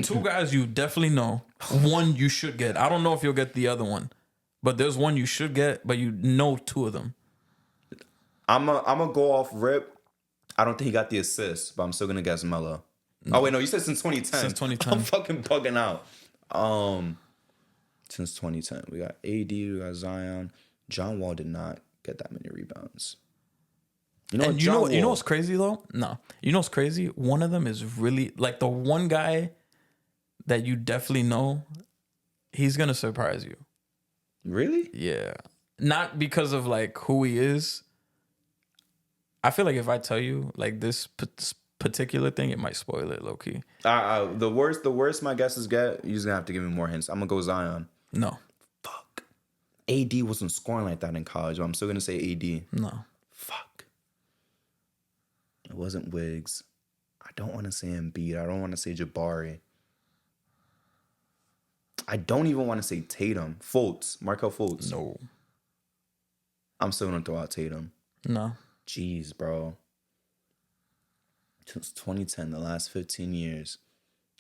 2 guys you definitely know. 1 you should get. I don't know if you'll get the other one, but there's 1 you should get, but you know 2 of them. I'm a go off rip. I don't think he got the assist, but I'm still gonna guess Melo. No. Oh wait, no, you said since 2010. Since 2010. I'm fucking bugging out. Since 2010, we got AD, we got Zion. John Wall did not get that many rebounds. You know what's crazy though? No, you know what's crazy? One of them is really like the one guy that you definitely know. He's gonna surprise you. Really? Yeah, not because of like who he is. I feel like if I tell you like this particular thing, it might spoil it low key. The worst my guesses get, you're just gonna have to give me more hints. I'm gonna go Zion. No. Fuck. AD wasn't scoring like that in college, but I'm still gonna say AD. No. Fuck. It wasn't Wiggs. I don't want to say Embiid. I don't want to say Jabari. I don't even want to say Tatum. Fultz. Markel Fultz. No. I'm still gonna throw out Tatum. No. Jeez, bro. Since 2010, the last 15 years,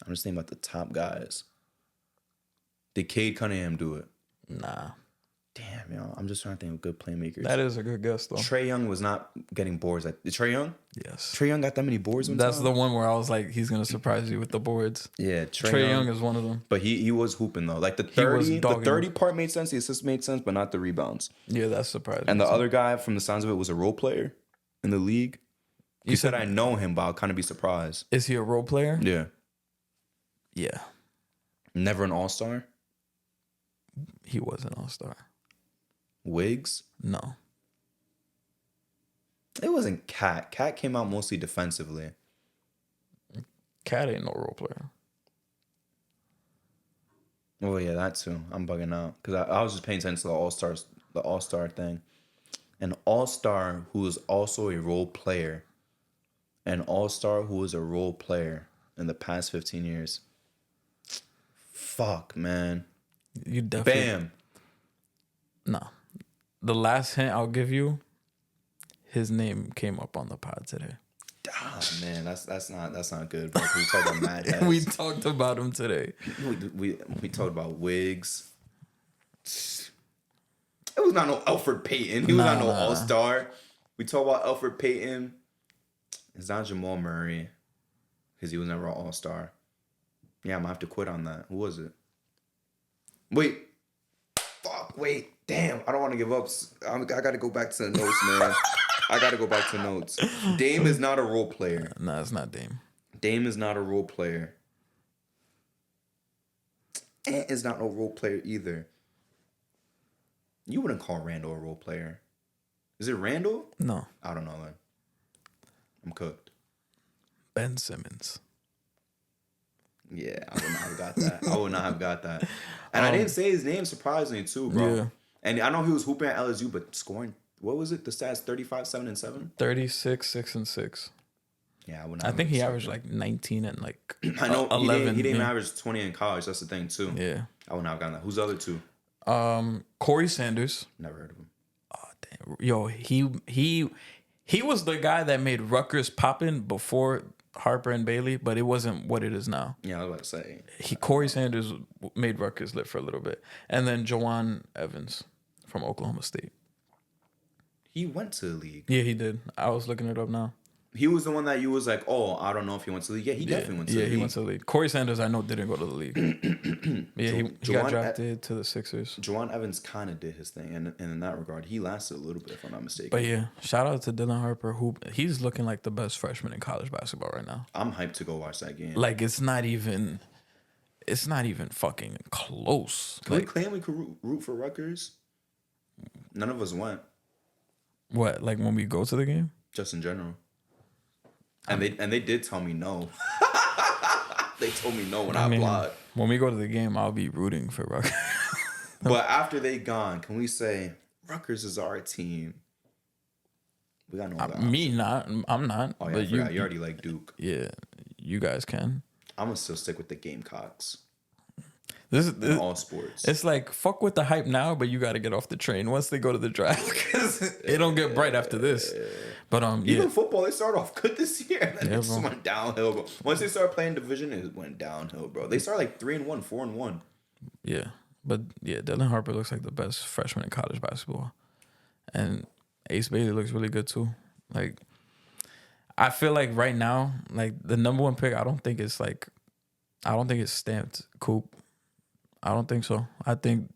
I'm just thinking about the top guys. Did Cade Cunningham do it? Nah. Damn, yo. I'm just trying to think of good playmakers. That is a good guess, though. Trae Young was not getting boards. Trae Young? Yes. Trae Young got that many boards one That's time? the one where I was like, he's going to surprise you with the boards. Yeah, Trae Young is one of them. But he was hooping, though. Like the 30 part made sense. The assist made sense, but not the rebounds. Yeah, that's surprising. And the other guy, from the sounds of it, was a role player in the league. You said I know him, but I'll kind of be surprised. Is he a role player? Yeah. Yeah. Never an all-star? He was an all-star. Wiggs? No. It wasn't Cat. Cat came out mostly defensively. Cat ain't no role player. Oh, yeah, that too. I'm bugging out. Because I was just paying attention to the all-star thing. An all-star who is also a role player. An all-star who is a role player in the past 15 years. Fuck, man. You definitely... Bam. No. The last hint I'll give you, his name came up on the pod today. Oh, man, that's not good, bro. We talked about Mad Heads. We talked about him today. We talked about Wiggs. It was not no Alfred Payton. He was not no all-star. We talk about Elfrid Payton. It's not Jamal Murray because he was never an All-Star. Yeah, I'm gonna have to quit on that. Who was it? Wait. Fuck. Wait. Damn. I don't want to give up. I gotta go back to the notes, man. I gotta go back to notes. Dame is not a role player. No, it's not Dame. Dame is not a role player. Ant is not a role player either. You wouldn't call Randall a role player. Is it Randall? No. I don't know then. I'm cooked. Ben Simmons. Yeah, I would not have got that. I would not have got that. And I didn't say his name surprisingly too, bro. Yeah. And I know he was hooping at LSU, but scoring, what was it? The stats 35, 7, and 7? 36, 6, and 6. Yeah, I would not. I think he averaged like 19 and like I know 11. He didn't average 20 in college. That's the thing too. Yeah. I would not have gotten that. Who's the other two? Corey Sanders. Never heard of him. Oh damn. Yo, he was the guy that made Rutgers poppin' before Harper and Bailey, but it wasn't what it is now. Yeah, I was about to say. Corey Sanders made Rutgers lit for a little bit. And then Jawan Evans from Oklahoma State. He went to the league. Yeah, he did. I was looking it up now. He was the one that you was like, oh, I don't know if he went to the league. Yeah, he definitely went to the league. Yeah, he went to the league. Corey Sanders, I know, didn't go to the league. Yeah, he got drafted to the Sixers. Jawan Evans kind of did his thing, and in that regard, he lasted a little bit, if I'm not mistaken. But yeah, shout out to Dylan Harper, who he's looking like the best freshman in college basketball right now. I'm hyped to go watch that game. Like, it's not even fucking close. Can we claim we could root for Rutgers? None of us went. What, like when we go to the game? Just in general. And they did tell me no. They told me no when I applied. When we go to the game, I'll be rooting for Rutgers. But after they gone, can we say Rutgers is our team? We got no other I'm not. Oh yeah, but you already like Duke. Yeah, you guys can. I'm gonna still stick with the Gamecocks. This all sports. It's like, fuck with the hype now, but you got to get off the train once they go to the draft because it don't get bright after this. But even football, they started off good this year, and then it just went downhill. Bro. Once they started playing division, it went downhill, bro. They started like 3-1, 4-1. Yeah, but yeah, Dylan Harper looks like the best freshman in college basketball, and Ace Bailey looks really good too. Like, I feel like right now, like the number one pick, I don't think it's stamped Coop. I don't think so. I think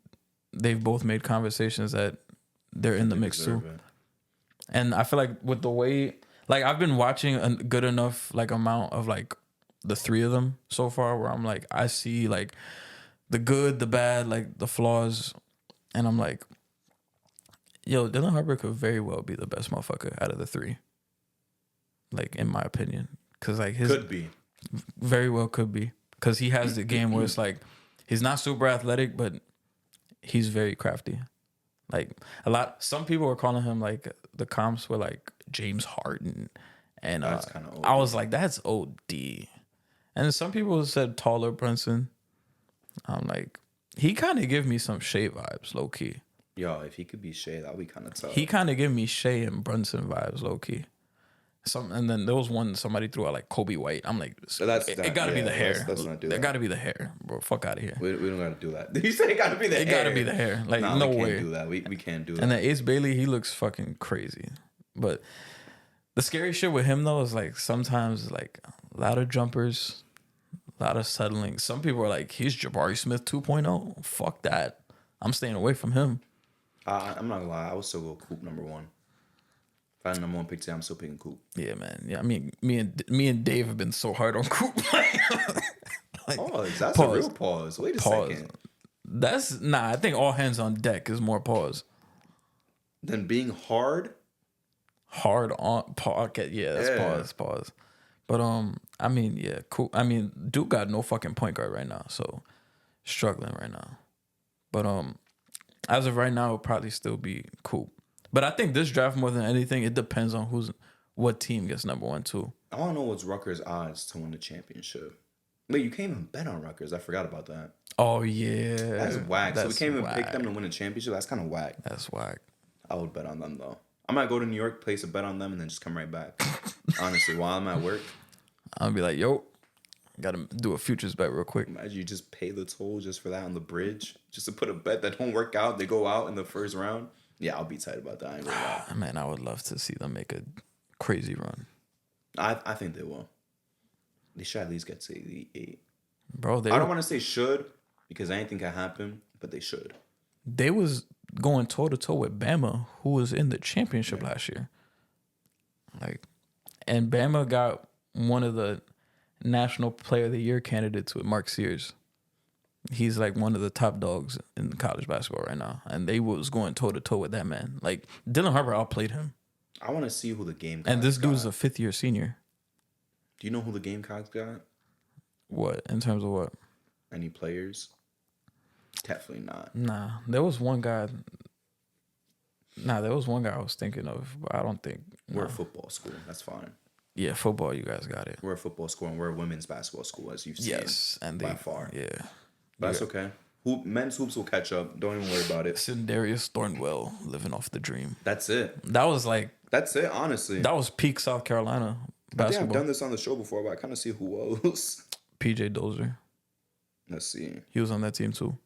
they've both made conversations that they're in the mix too. And I feel like with the way, like, I've been watching a good enough like amount of like the three of them so far where I'm like, I see like the good, the bad, like the flaws, and I'm like, yo, Dylan Harper could very well be the best motherfucker out of the three. Like, in my opinion, because like his could be very well could be, because he has the game where it's like he's not super athletic, but he's very crafty. Like some people were calling him like the comps were like James Harden, and that's kind of I was like, that's OD. And some people said taller Brunson. I'm like, he kind of give me some Shea vibes, low key. Yo, if he could be Shea, that'd be kind of tough. He kind of give me Shea and Brunson vibes, low key. And then there was one somebody threw out like Kobe White. I'm like, it got to be the hair. Let's not do that. It got to be the hair, bro. Fuck out of here. We don't got to do that. Did you say it got to be the hair? It got to be the hair. Like, no we way. Can't do that. We can't do that. And then Ace Bailey, he looks fucking crazy. But the scary shit with him though is like sometimes like a lot of jumpers, a lot of settling. Some people are like, he's Jabari Smith 2.0. Fuck that. I'm staying away from him. I'm not gonna lie. I would still go Coop number one. If I had number one pick today, I'm still picking Coop. Yeah, man. Yeah, I mean, me and Dave have been so hard on Coop. Pause. That's a real pause. Wait a second. I think all hands on deck is more pause. Than being hard? Hard on pocket. Yeah, that's pause. But I mean, yeah, cool. I mean, Duke got no fucking point guard right now, so struggling right now. But as of right now, it'll probably still be Coop. But I think this draft, more than anything, it depends on what team gets number one, too. I want to know what's Rutgers' odds to win the championship. Wait, you can't even bet on Rutgers. I forgot about that. Oh, yeah. That's whack. So we can't even pick them to win a championship? That's kind of whack. That's whack. I would bet on them, though. I might go to New York, place a bet on them, and then just come right back. Honestly, while I'm at work. I'll be like, yo, got to do a futures bet real quick. Imagine you just pay the toll just for that on the bridge. Just to put a bet that don't work out. They go out in the first round. Yeah, I'll be tight about that. I ain't gonna lie. Man, I would love to see them make a crazy run. I think they will. They should at least get to the 8. Bro, I don't want to say should because anything can happen, but they should. They was going toe-to-toe with Bama, who was in the championship last year. Like, and Bama got one of the National Player of the Year candidates with Mark Sears. He's like one of the top dogs in college basketball right now. And they was going toe-to-toe with that man. Like, Dylan Harper outplayed him. I want to see who the Gamecocks And this dude's got. a fifth-year senior. Do you know who the Gamecocks got? What? In terms of what? Any players? Definitely not. Nah. There was one guy I was thinking of, but I don't think. We're a football school. That's fine. Yeah, football, you guys got it. We're a football school and we're a women's basketball school, as you've seen. Yes. And by far. Yeah. But that's okay. Men's hoops will catch up. Don't even worry about it. Darius Thornwell living off the dream. That's it. That was like. That's it, honestly. That was peak South Carolina basketball. I think I've done this on the show before, but I kind of see who else. PJ Dozier. Let's see. He was on that team too.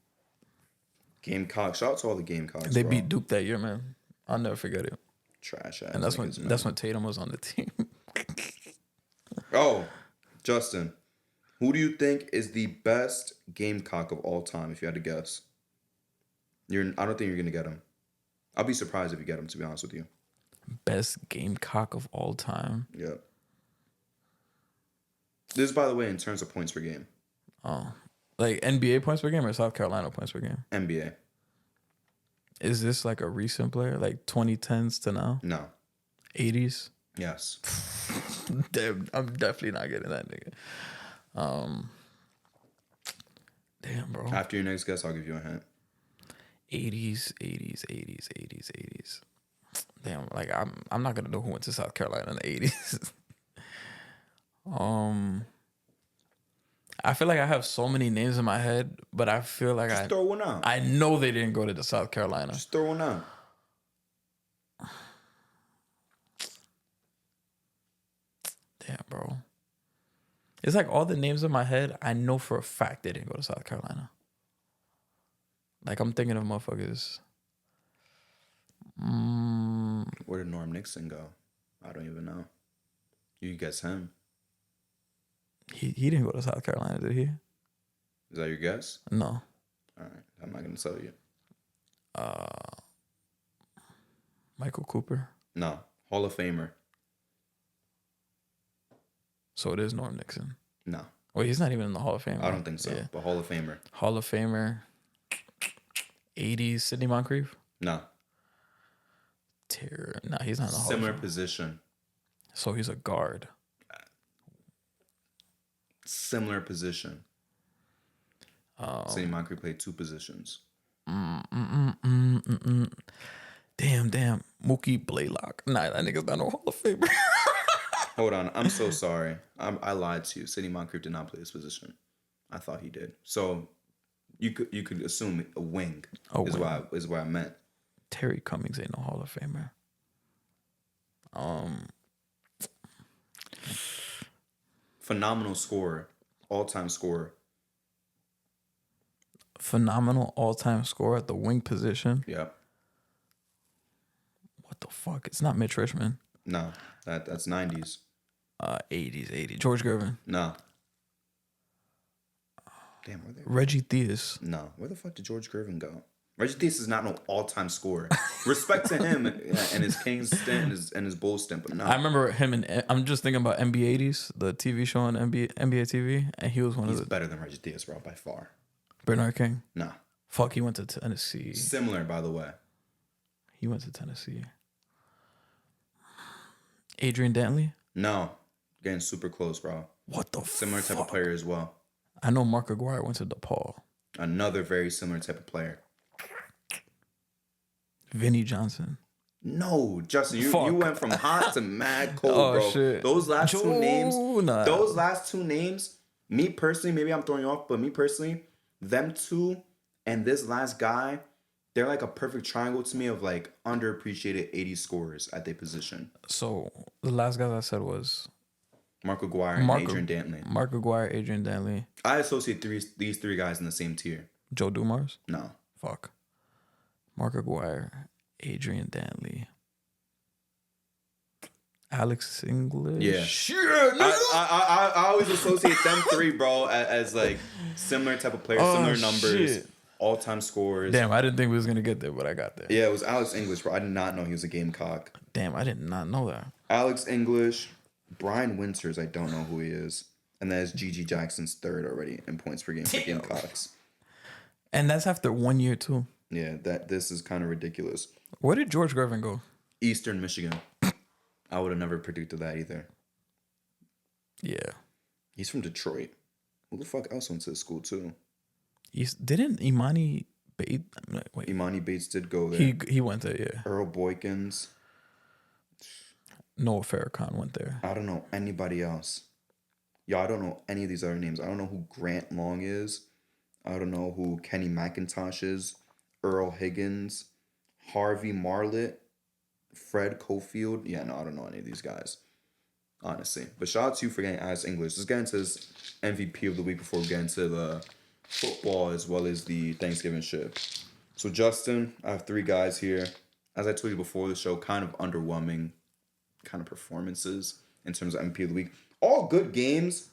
Gamecocks. Shout out to all the Gamecocks. They bro. beat Duke that year, man. I'll never forget it. Trash ass. And that's when Tatum was on the team. Oh, Justin. Who do you think is the best Gamecock of all time, if you had to guess? I don't think you're going to get him. I'll be surprised if you get him, to be honest with you. Best Gamecock of all time? Yeah. This is, by the way, in terms of points per game. Oh. Like NBA points per game or South Carolina points per game? NBA. Is this like a recent player? Like 2010s to now? No. 80s? Yes. Damn, I'm definitely not getting that nigga. Damn, bro. After your next guess, I'll give you a hint. 80s. Damn, like I'm not gonna know who went to South Carolina in the 80s. I feel like I have so many names in my head, but I feel like Just throw one out. I know they didn't go to the South Carolina. Just throw one out. Damn, bro. It's like all the names in my head, I know for a fact they didn't go to South Carolina. Like, I'm thinking of motherfuckers. Where did Norm Nixon go? I don't even know. You guess him. He didn't go to South Carolina, did he? Is that your guess? No. All right. I'm not going to tell you. Michael Cooper. No. Hall of Famer. So it is Norm Nixon. No. Wait, he's not even in the Hall of Fame. I don't think so. Yeah. But Hall of Famer. Hall of Famer. 80s Sidney Moncrief. No. No, he's not in the Hall Similar of Fame. position. So he's a guard. Similar position. Sidney Moncrief played 2 positions. Damn. Mookie Blaylock. Nah, that nigga's not no Hall of Famer. Hold on. I'm so sorry. I lied to you. Sidney Moncrief did not play this position. I thought he did. So you could assume a wing is what I meant. Terry Cummings ain't no Hall of Famer. Phenomenal scorer. All-time scorer. Phenomenal all-time scorer at the wing position. Yep. What the fuck? It's not Mitch Richmond. No. That's 90s. 80s. George Gervin. No. Damn, where they? Reggie Theus. No. Where the fuck did George Gervin go? Reggie Theus is not no all-time scorer. Respect to him and his Kings stint and his Bulls stint, but no. I remember him I'm just thinking about NBA 80s, the TV show on NBA TV, and he was He's better than Reggie Theus, bro, by far. Bernard King. No. Fuck, he went to Tennessee. Similar, by the way. He went to Tennessee. Adrian Dantley? No. Getting super close, bro. What the Similar fuck? type of player as well. I know Mark Aguirre went to DePaul. Another very similar type of player. Vinnie Johnson. No, Justin, you went from hot to mad cold, bro. Shit. Those last two names, me personally, maybe I'm throwing you off, but me personally, them two and this last guy, they're like a perfect triangle to me of like underappreciated 80 scorers at their position. So the last guy I said was Mark Aguirre and Adrian Dantley. Mark Aguirre, Adrian Dantley. I associate these three guys in the same tier. Joe Dumars? No. Fuck. Mark Aguirre, Adrian Dantley. Alex English. Yeah. Shit, I always associate them three, bro, as like similar type of players, similar numbers, all-time scores. Damn, I didn't think we was gonna get there, but I got there. Yeah, it was Alex English, bro. I did not know he was a Gamecock. Damn, I did not know that. Alex English, Brian Winters, I don't know who he is. And that is Gigi Jackson's third already in points per game for Gamecocks. And that's after 1 year too. Yeah, this is kind of ridiculous. Where did George Gervin go? Eastern Michigan. I would have never predicted that either. Yeah. He's from Detroit. Who the fuck else went to the school too? Didn't Imani Bates? Wait. Imani Bates did go there. He went there, yeah. Earl Boykins. Noah Farrakhan went there. I don't know anybody else. Yo, I don't know any of these other names. I don't know who Grant Long is. I don't know who Kenny McIntosh is. Earl Higgins. Harvey Marlett. Fred Cofield. Yeah, no, I don't know any of these guys. Honestly. But shout out to you for getting Alex English. Let's get into this MVP of the week before we get into the football as well as the Thanksgiving shit. So, Justin, I have three guys here. As I told you before the show, kind of underwhelming kind of performances in terms of MVP of the week. All good games,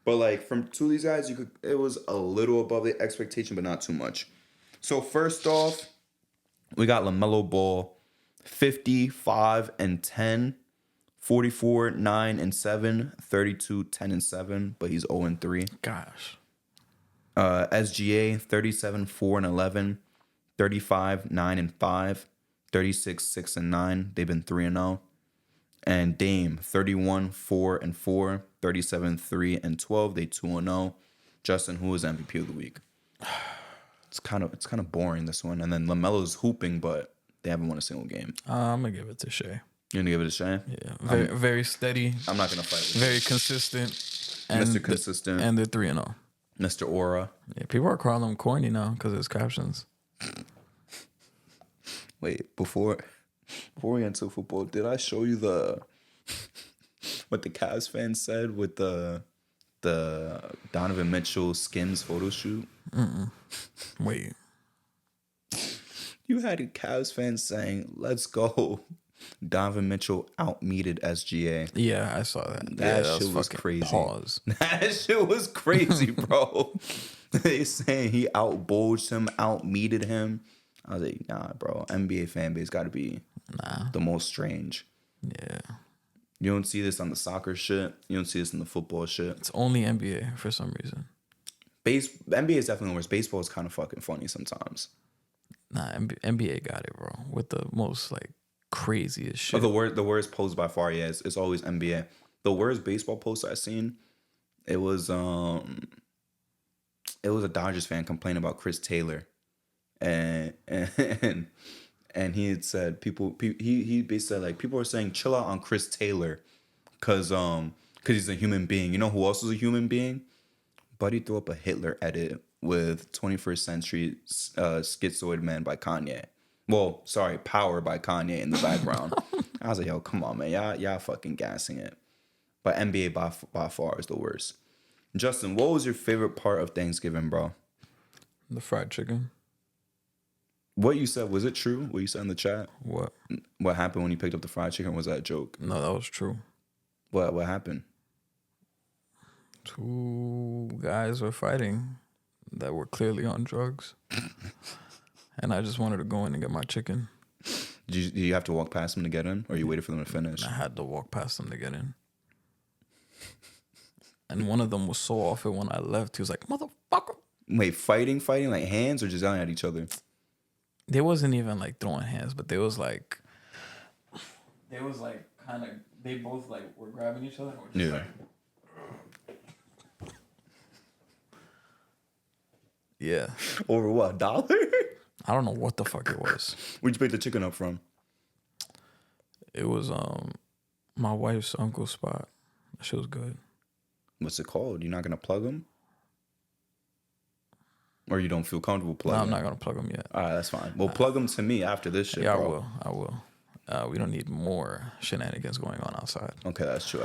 but like from two of these guys, it was a little above the expectation, but not too much. So, first off, we got LaMelo Ball. 55 and 10, 44, 9 and 7, 32, 10 and 7, but he's 0 and 3. Gosh. SGA 37, 4 and 11, 35, 9 and 5, 36, 6 and 9. They've been 3 and 0. And Dame 31, 4 and 4, 37, 3 and 12. They 2 and 0. Justin, who is MVP of the week? It's kind of boring, this one. And then LaMelo's hooping, but they haven't won a single game. I'm gonna give it to Shea. You're gonna give it a Shea? Yeah, very steady. I'm not gonna fight with you. Very consistent. Mr. Consistent. And they're 3 and 0. Mr. Aura. Yeah, people are calling him corny now because of his captions. Wait, before we get into football, did I show you what the Cavs fans said with the Donovan Mitchell Skims photo shoot? Wait. You had Cavs fans saying, "Let's go." Donovan Mitchell out-meated SGA. Yeah, I saw that. That yeah, shit was crazy. Pause. That shit was crazy, bro. They saying he out-bulged him, out-meated him. I was like, nah, bro. NBA fan base got to be the most strange. Yeah. You don't see this on the soccer shit. You don't see this in the football shit. It's only NBA for some reason. NBA is definitely worse. Baseball is kind of fucking funny sometimes. Nah, NBA got it, bro. With the most like craziest shit. Oh, the worst post by far, yeah, it's always NBA. The worst baseball post I seen, it was a Dodgers fan complaining about Chris Taylor, and he had said he basically said like people are saying chill out on Chris Taylor, cause he's a human being. You know who else is a human being? Buddy threw up a Hitler edit with 21st Century Schizoid Man by Kanye. Well, sorry, Power by Kanye in the background. I was like, yo, come on, man. Y'all fucking gassing it. But NBA by far is the worst. Justin, what was your favorite part of Thanksgiving, bro? The fried chicken. What you said, was it true? What you said in the chat? What? What happened when you picked up the fried chicken? Was that a joke? No, that was true. What happened? 2 guys were fighting that were clearly on drugs. And I just wanted to go in and get my chicken. Did you have to walk past them to get in? Or you waited for them to finish? I had to walk past them to get in. And one of them was so off it when I left. He was like, motherfucker. Wait, fighting? Like hands or just yelling at each other? They wasn't even like throwing hands, but they was like kind of, they both like were grabbing each other. Yeah. Like, yeah. Over what, $1? I don't know what the fuck it was. Where'd you pick the chicken up from? It was my wife's uncle's spot. That shit was good. What's it called? You're not gonna plug them? Or you don't feel comfortable plugging? No, I'm not gonna plug them yet. All right, that's fine. Well, plug them to me after this shit, Yeah, bro. I will. We don't need more shenanigans going on outside. Okay, that's true.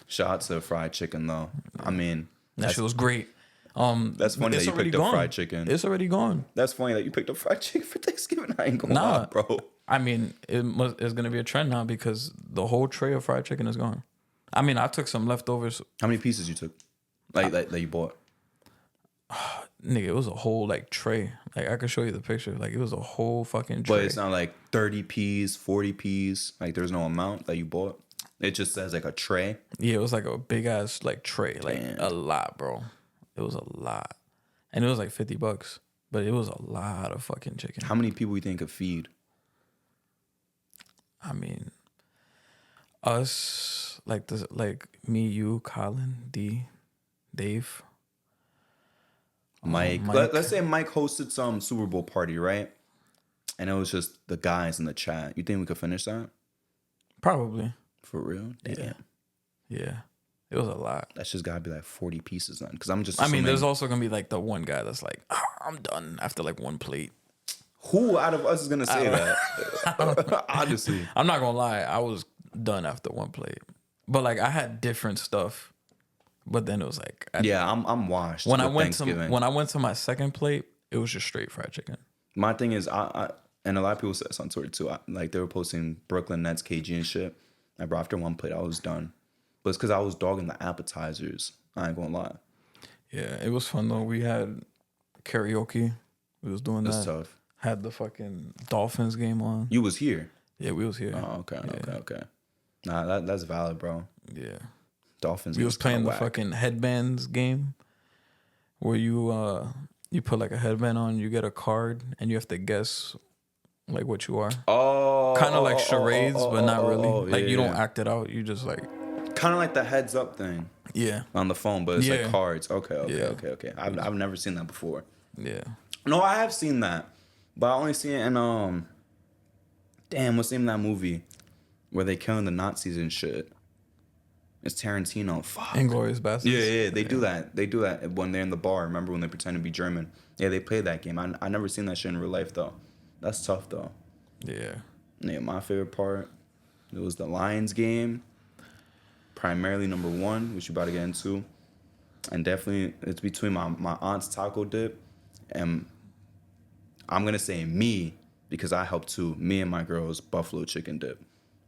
Shout out to the fried chicken, though. I mean, That shit was great. That's funny that you picked up fried chicken. It's already gone. That's funny that you picked up fried chicken for Thanksgiving. I ain't gonna lie, bro. I mean, it's gonna be a trend now because the whole tray of fried chicken is gone. I mean, I took some leftovers. How many pieces you took? Like that you bought? Nigga, it was a whole like tray. Like I could show you the picture. Like it was a whole fucking tray. But it's not like 30 P's, 40 P's. Like there's no amount that you bought. It just says like a tray. Yeah, it was like a big ass like tray. Like Damn. a lot, bro. It was a lot. And it was like $50. But it was a lot of fucking chicken. How many people you think could feed? I mean, us, like me, you, Colin, D, Dave. Mike. Let's say Mike hosted some Super Bowl party, right? And it was just the guys in the chat. You think we could finish that? Probably. For real? Damn. Yeah. It was a lot. That's just gotta be like 40 pieces then. Because I'm just I mean, there's also gonna be like the one guy that's like, I'm done after like one plate. Who out of us is gonna say that? Honestly. I'm not gonna lie, I was done after one plate. But like I had different stuff. But then it was like I'm washed. When I went to my second plate, it was just straight fried chicken. My thing is I and a lot of people said this on Twitter too. Like they were posting Brooklyn Nets KG and shit. Like bro, after one plate I was done. But it's because I was dogging the appetizers. I ain't gonna lie. Yeah, it was fun though. We had karaoke. We was doing That's that. tough. Had the fucking Dolphins game on. You was here. Yeah, we was here. Oh, okay, yeah. okay. Nah, that's valid, bro. Yeah. Dolphins. We was playing the fucking headbands game where you put like a headband on, you get a card, and you have to guess like what you are. Oh. Kind of like charades, but not really. Like you don't yeah. act it out. You just like. Kind of like the heads up thing. Yeah. On the phone, but it's like cards. Okay. Yeah. I've never seen that before. Yeah. No, I have seen that, but I only seen it in damn, what's the name of that movie where they killing the Nazis and shit? It's Tarantino. Fuck. Inglourious Basterds. Yeah. They do that. They do that when they're in the bar. Remember when they pretend to be German? Yeah, they play that game. I never seen that shit in real life though. That's tough though. Yeah. Yeah, my favorite part, it was the Lions game. Primarily number one, which you're about to get into. And definitely it's between my aunt's taco dip and I'm going to say me because I helped too. Me and my girl's buffalo chicken dip.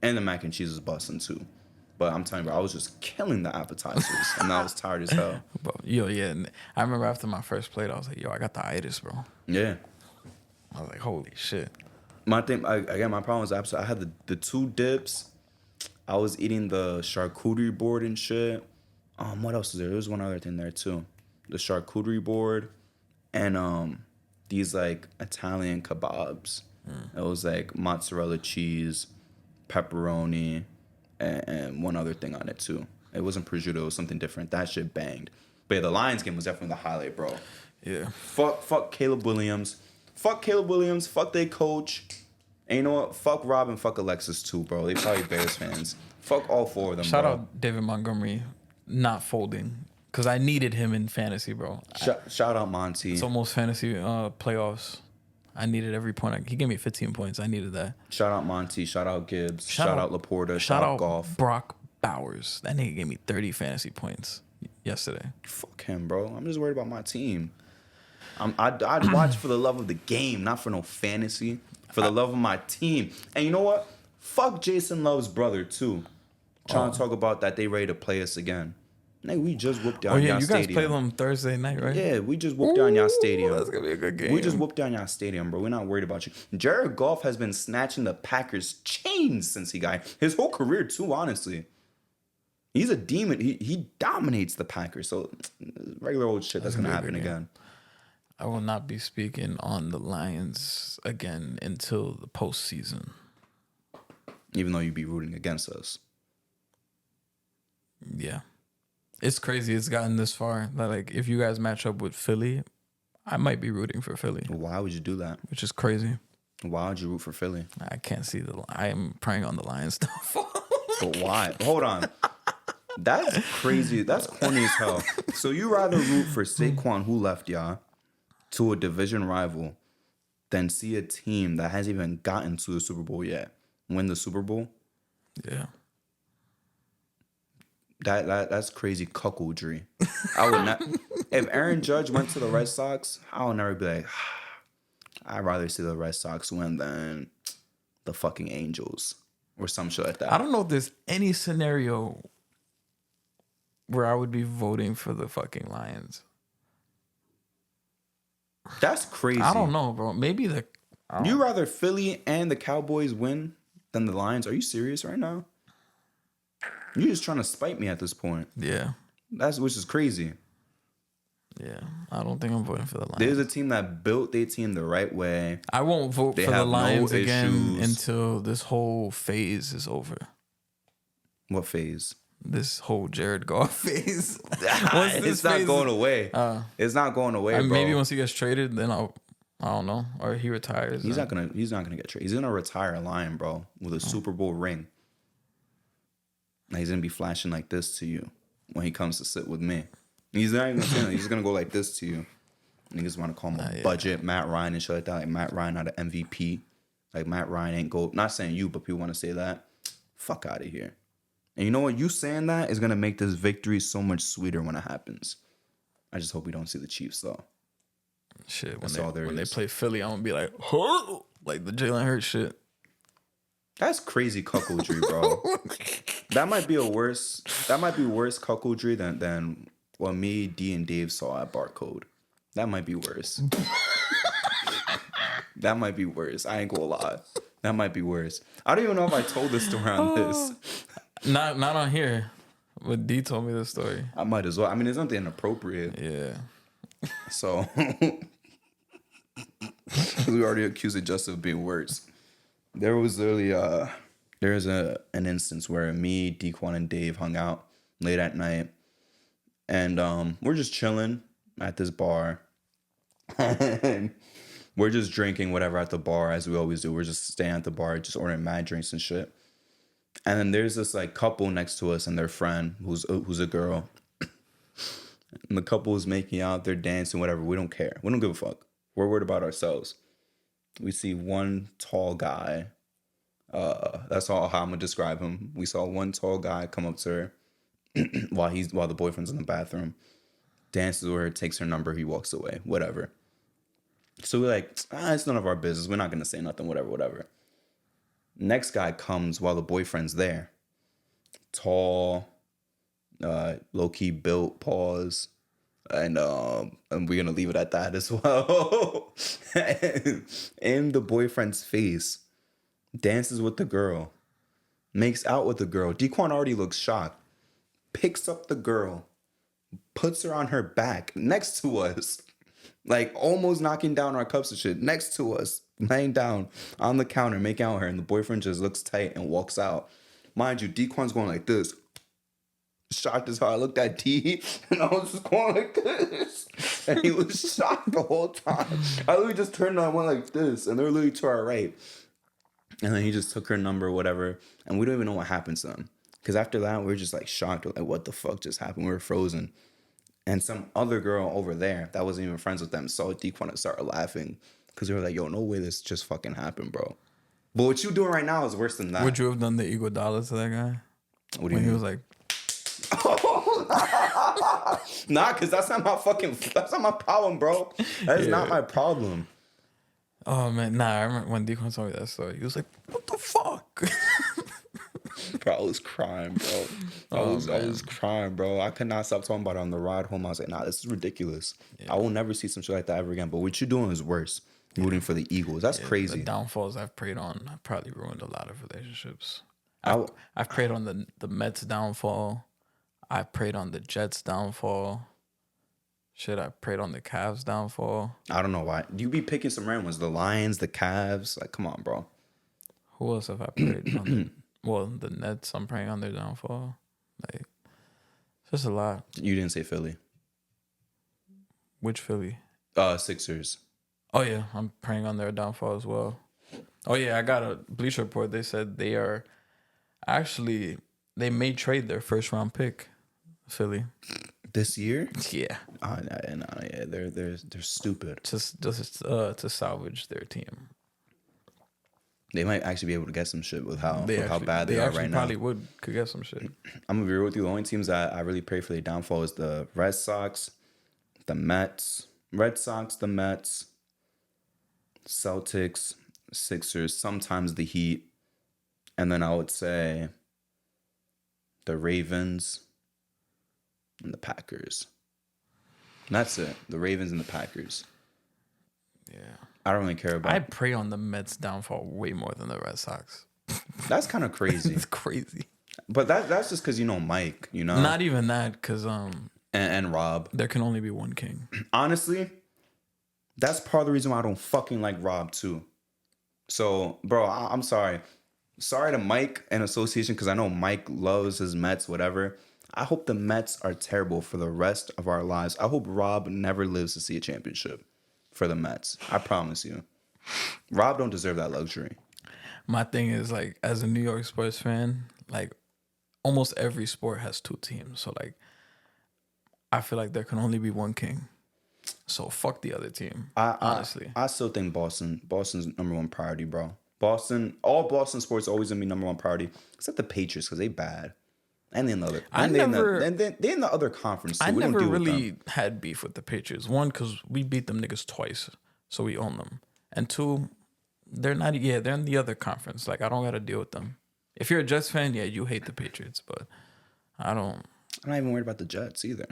And the mac and cheese is busting too. But I'm telling you, bro, I was just killing the appetizers and I was tired as hell. Bro, yeah. I remember after my first plate, I was like, yo, I got the itis, bro. Yeah. I was like, holy shit. My thing, my problem was I had the two dips. I was eating the charcuterie board and shit. What else was there? There was one other thing there too. The charcuterie board and these like Italian kebabs. It was like mozzarella cheese, pepperoni, and one other thing on it too. It wasn't prosciutto, it was something different. That shit banged. But yeah, the Lions game was definitely the highlight, bro. Yeah. Fuck Caleb Williams. Fuck Caleb Williams. Fuck they coach. And you know what? Fuck Rob and fuck Alexis too, bro. They probably Bears fans. Fuck all four of them, Shout bro. out David Montgomery not folding because I needed him in fantasy, bro. Shout out Monty. It's almost fantasy playoffs. I needed every point. He gave me 15 points. I needed that. Shout out Monty. Shout out Gibbs. Shout out Laporta. Shout out Goff. Brock Bowers. That nigga gave me 30 fantasy points yesterday. Fuck him, bro. I'm just worried about my team. I'd watch for the love of the game, not for no fantasy. For the love of my team. And you know what? Fuck Jason Love's brother, too. Trying to talk about that they ready to play us again. Nigga, we just whooped down y'all stadium. You guys play them Thursday night, right? Yeah, we just whooped down y'all stadium. That's going to be a good game. We just whooped down y'all stadium, bro. We're not worried about you. Jared Goff has been snatching the Packers' chains since he got his whole career, too, honestly. He's a demon. He dominates the Packers. So, regular old shit that's going to happen again. I will not be speaking on the Lions again until the postseason. Even though you'd be rooting against us. Yeah. It's crazy. It's gotten this far that, like, if you guys match up with Philly, I might be rooting for Philly. Why would you do that? Which is crazy. Why would you root for Philly? I can't see I am praying on the Lions stuff. But why? Hold on. That's crazy. That's corny as hell. So you rather root for Saquon, who left y'all, to a division rival, than see a team that hasn't even gotten to the Super Bowl yet win the Super Bowl? Yeah. That's crazy cuckoldry. I would not. If Aaron Judge went to the Red Sox, I would never be like, I'd rather see the Red Sox win than the fucking Angels or some shit like I that. don't know if there's any scenario where I would be voting for the fucking Lions. That's crazy. I don't know, bro. Maybe You rather Philly and the Cowboys win than the Lions? Are you serious right now? You're just trying to spite me at this point. Yeah. Which is crazy. Yeah. I don't think I'm voting for the Lions. There's a team that built their team the right way. I won't vote They for the have no Lions again issues. until this whole phase is over. What phase? This whole Jared Goff phase. It's not going away. It's not going away, bro. Maybe once he gets traded, then I don't know, or he retires. He's not gonna get traded. He's gonna retire a Lion, bro, with a Super Bowl ring. And he's gonna be flashing like this to you when he comes to sit with me. He's not even gonna he's gonna go like this to you. Niggas want to call him a budget Matt Ryan and shit like that. Like Matt Ryan not an MVP. Like Matt Ryan ain't go. Not saying you, but people want to say that. Fuck out of here. And you know what? You saying that is gonna make this victory so much sweeter when it happens. I just hope we don't see the Chiefs though. Shit, when they play Philly, I'm gonna be like, huh? Like the Jalen Hurts shit. That's crazy cuckoldry, bro. That might be worse cuckoldry than what me, D, and Dave saw at Barcode. That might be worse. That might be worse. I ain't gonna lie. That might be worse. I don't even know if I told this story on this. Not on here. But D told me this story. I might as well. I mean, there's nothing inappropriate. Yeah. So, because we already accused it just of being worse. There was literally there's an instance where me, Dequan, and Dave hung out late at night, and we're just chilling at this bar. And we're just drinking whatever at the bar, as we always do. We're just staying at the bar, just ordering mad drinks and shit. And then there's this like couple next to us and their friend who's a girl. And the couple is making out, they're dancing, whatever. We don't care. We don't give a fuck. We're worried about ourselves. We see one tall guy. That's all how I'm gonna describe him. We saw one tall guy come up to her while the boyfriend's in the bathroom, dances with her, takes her number, he walks away, whatever. So we're like, it's none of our business. We're not gonna say nothing, whatever. Next guy comes while the boyfriend's there. Tall, low-key built, pause. And we're gonna leave it at that as well. In the boyfriend's face, dances with the girl, makes out with the girl. Dequan already looks shocked. Picks up the girl, puts her on her back next to us, like almost knocking down our cups and shit. Next to us, laying down on the counter, making out with her, and the boyfriend just looks tight and walks out. Mind you, Dequan's going like this. Shocked as hell. I looked at D and I was just going like this. And he was shocked the whole time. I literally just turned and I went like this. And they're literally to our right. And then he just took her number, whatever. And we don't even know what happened to them. Because after that, we were just like shocked. We're like, what the fuck just happened? We were frozen. And some other girl over there that wasn't even friends with them saw Dequan and started laughing. Because they were like, yo, no way this just fucking happened, bro. But what you doing right now is worse than that. Would you have done the iguodala to that guy? What do you mean? He was like, nah, because that's not my problem, bro. That is not my problem. oh man, nah, I remember when Dequan told me that story. He was like, what the fuck? Bro, I was crying, bro. I was crying, bro. I could not stop talking about it on the ride home. I was like, nah, this is ridiculous. Yeah. I will never see some shit like that ever again. But what you're doing is worse. Rooting for the Eagles. That's crazy. The downfalls I've preyed on have probably ruined a lot of relationships. I've preyed on the Mets downfall. I preyed on the Jets downfall. Shit, I preyed on the Cavs downfall. I don't know why. You be picking some random ones. The Lions, the Cavs. Like, come on, bro. Who else have I preyed on? Well, the Nets, I'm praying on their downfall. Like, it's just a lot. You didn't say Philly. Which Philly? Sixers. Oh, yeah. I'm praying on their downfall as well. Oh, yeah. I got a Bleacher Report. They said they are actually, they may trade their first round pick, Philly. This year? Yeah. Yeah. They're stupid. Just to salvage their team. They might actually be able to get some shit with how bad they are right now. They probably could get some shit. I'm gonna be real with you. The only teams that I really pray for their downfall is the Red Sox, the Mets, Celtics, Sixers, sometimes the Heat, and then I would say the Ravens and the Packers. And that's it. The Ravens and the Packers. Yeah. I don't really care about. I prey on the Mets' downfall way more than the Red Sox. That's kind of crazy. It's crazy. But that's just because Mike, Not even that, because and Rob. there can only be one king. Honestly, that's part of the reason why I don't fucking like Rob too. So, bro, I'm sorry. Sorry to Mike and association, because I know Mike loves his Mets, whatever. I hope the Mets are terrible for the rest of our lives. I hope Rob never lives to see a championship for the Mets. I promise you. Rob don't deserve that luxury. My thing is, like, as a New York sports fan, like, almost every sport has two teams. So, like, I feel like there can only be one king. So, fuck the other team, honestly. I still think Boston's number one priority, bro. All Boston sports always gonna be number one priority, except the Patriots, because they bad. And they're in the other, they're in the other conference too. I never really had beef with the Patriots. One, because we beat them niggas twice, so we own them. And two, they're in the other conference. Like, I don't got to deal with them. If you're a Jets fan, yeah, you hate the Patriots, but I don't. I'm not even worried about the Jets either.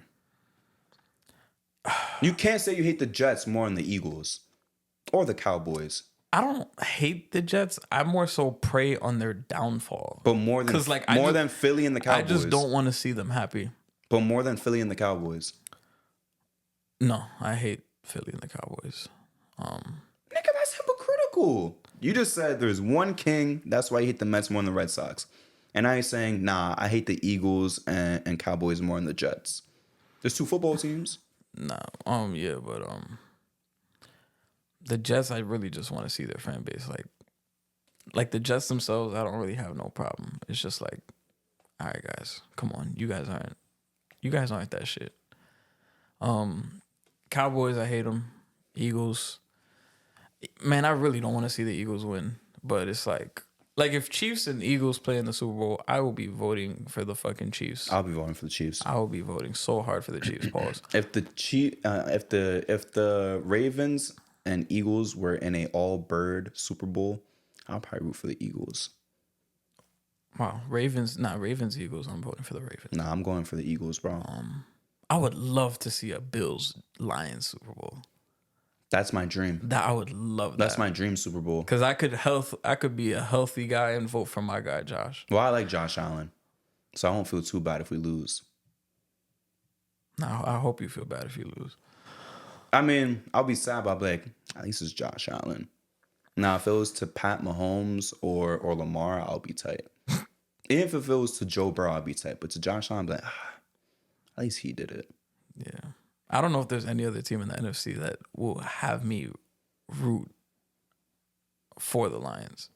You can't say you hate the Jets more than the Eagles or the Cowboys. I don't hate the Jets. I more so prey on their downfall. But more than Philly and the Cowboys. I just don't want to see them happy. But more than Philly and the Cowboys. No, I hate Philly and the Cowboys. Nigga, that's hypocritical. You just said there's one king. That's why you hate the Mets more than the Red Sox. And now you're saying, nah, I hate the Eagles and Cowboys more than the Jets. There's two football teams. Nah, yeah, but the Jets, I really just want to see their fan base. Like the Jets themselves, I don't really have no problem. It's just like, all right, guys, come on. You guys aren't that shit. Cowboys, I hate them. Eagles, man, I really don't want to see the Eagles win. But it's like if Chiefs and Eagles play in the Super Bowl, I will be voting for the fucking Chiefs. I'll be voting for the Chiefs. I will be voting so hard for the Chiefs. Pause. If the Ravens and Eagles were in a all-bird Super Bowl, I'll probably root for the Eagles. Wow, Eagles. I'm voting for the Ravens. Nah, I'm going for the Eagles, bro. I would love to see a Bills-Lions Super Bowl. That's my dream. I would love that. That's my dream Super Bowl. Because I could be a healthy guy and vote for my guy Josh. Well, I like Josh Allen, so I won't feel too bad if we lose. No, I hope you feel bad if you lose. I mean, I'll be sad, but I'll be like, at least it's Josh Allen. Now, if it was to Pat Mahomes or Lamar, I'll be tight. Even if it was to Joe Burrow, I'll be tight. But to Josh Allen, I'll be like, at least he did it. Yeah. I don't know if there's any other team in the NFC that will have me root for the Lions.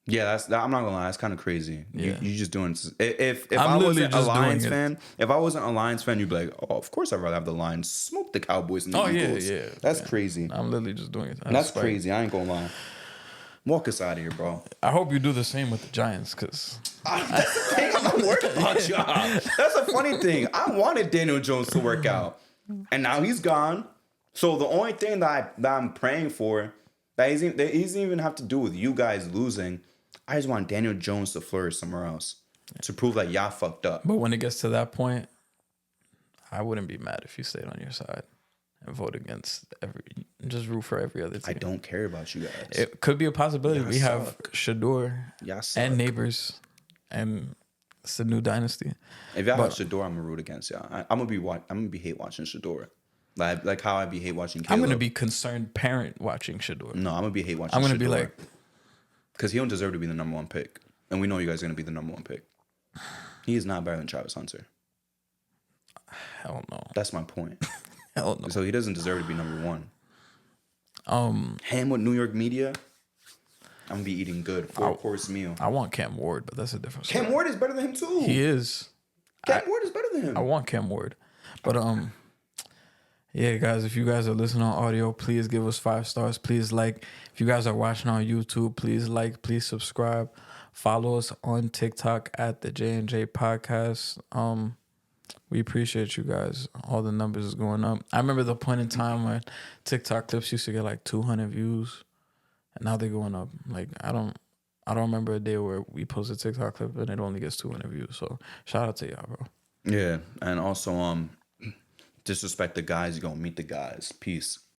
Yeah, I'm not gonna lie, that's kind of crazy. Yeah. You just doing if I wasn't a Lions fan, you'd be like, oh, of course I'd rather have the Lions smoke the Cowboys and the Eagles. Yeah. That's crazy. I'm literally just doing it. That's crazy. I ain't gonna lie. Walk us out of here, bro. I hope you do the same with the Giants, because that's the thing. I'm not worried about y'all. That's a funny thing. I wanted Daniel Jones to work out, and now he's gone. So the only thing that I'm praying for that he doesn't even have to do with you guys losing. I just want Daniel Jones to flourish somewhere else to prove that y'all fucked up. But when it gets to that point, I wouldn't be mad if you stayed on your side and vote against just root for every other team. I don't care about you guys. It could be a possibility. We have Shador and Neighbors, and it's the new dynasty. If y'all have Shador, I'm gonna root against y'all. I'm gonna be hate watching Shador, like how I be hate watching Caleb. I'm gonna be concerned parent watching Shador. No, I'm gonna be hate watching. I'm gonna Shador. be like, because he don't deserve to be the number one pick, and we know you guys are gonna be the number one pick. He is not better than Travis Hunter. Hell no. That's my point. Hell no. So he doesn't deserve to be number one. Him with New York media, I'm gonna be eating good 4-course meal. I want Cam Ward, but that's a different story. Cam Ward is better than him too. He is. Cam Ward is better than him. I want Cam Ward, but yeah, guys, if you guys are listening on audio, please give us 5 stars. Please like. If you guys are watching on YouTube, please like. Please subscribe. Follow us on TikTok at the J&J Podcast. We appreciate you guys. All the numbers is going up. I remember the point in time when TikTok clips used to get like 200 views, and now they're going up. Like I don't remember a day where we post a TikTok clip and it only gets 200 views. So shout out to y'all, bro. Yeah, and also disrespect the guys, you gonna meet the guys. Peace.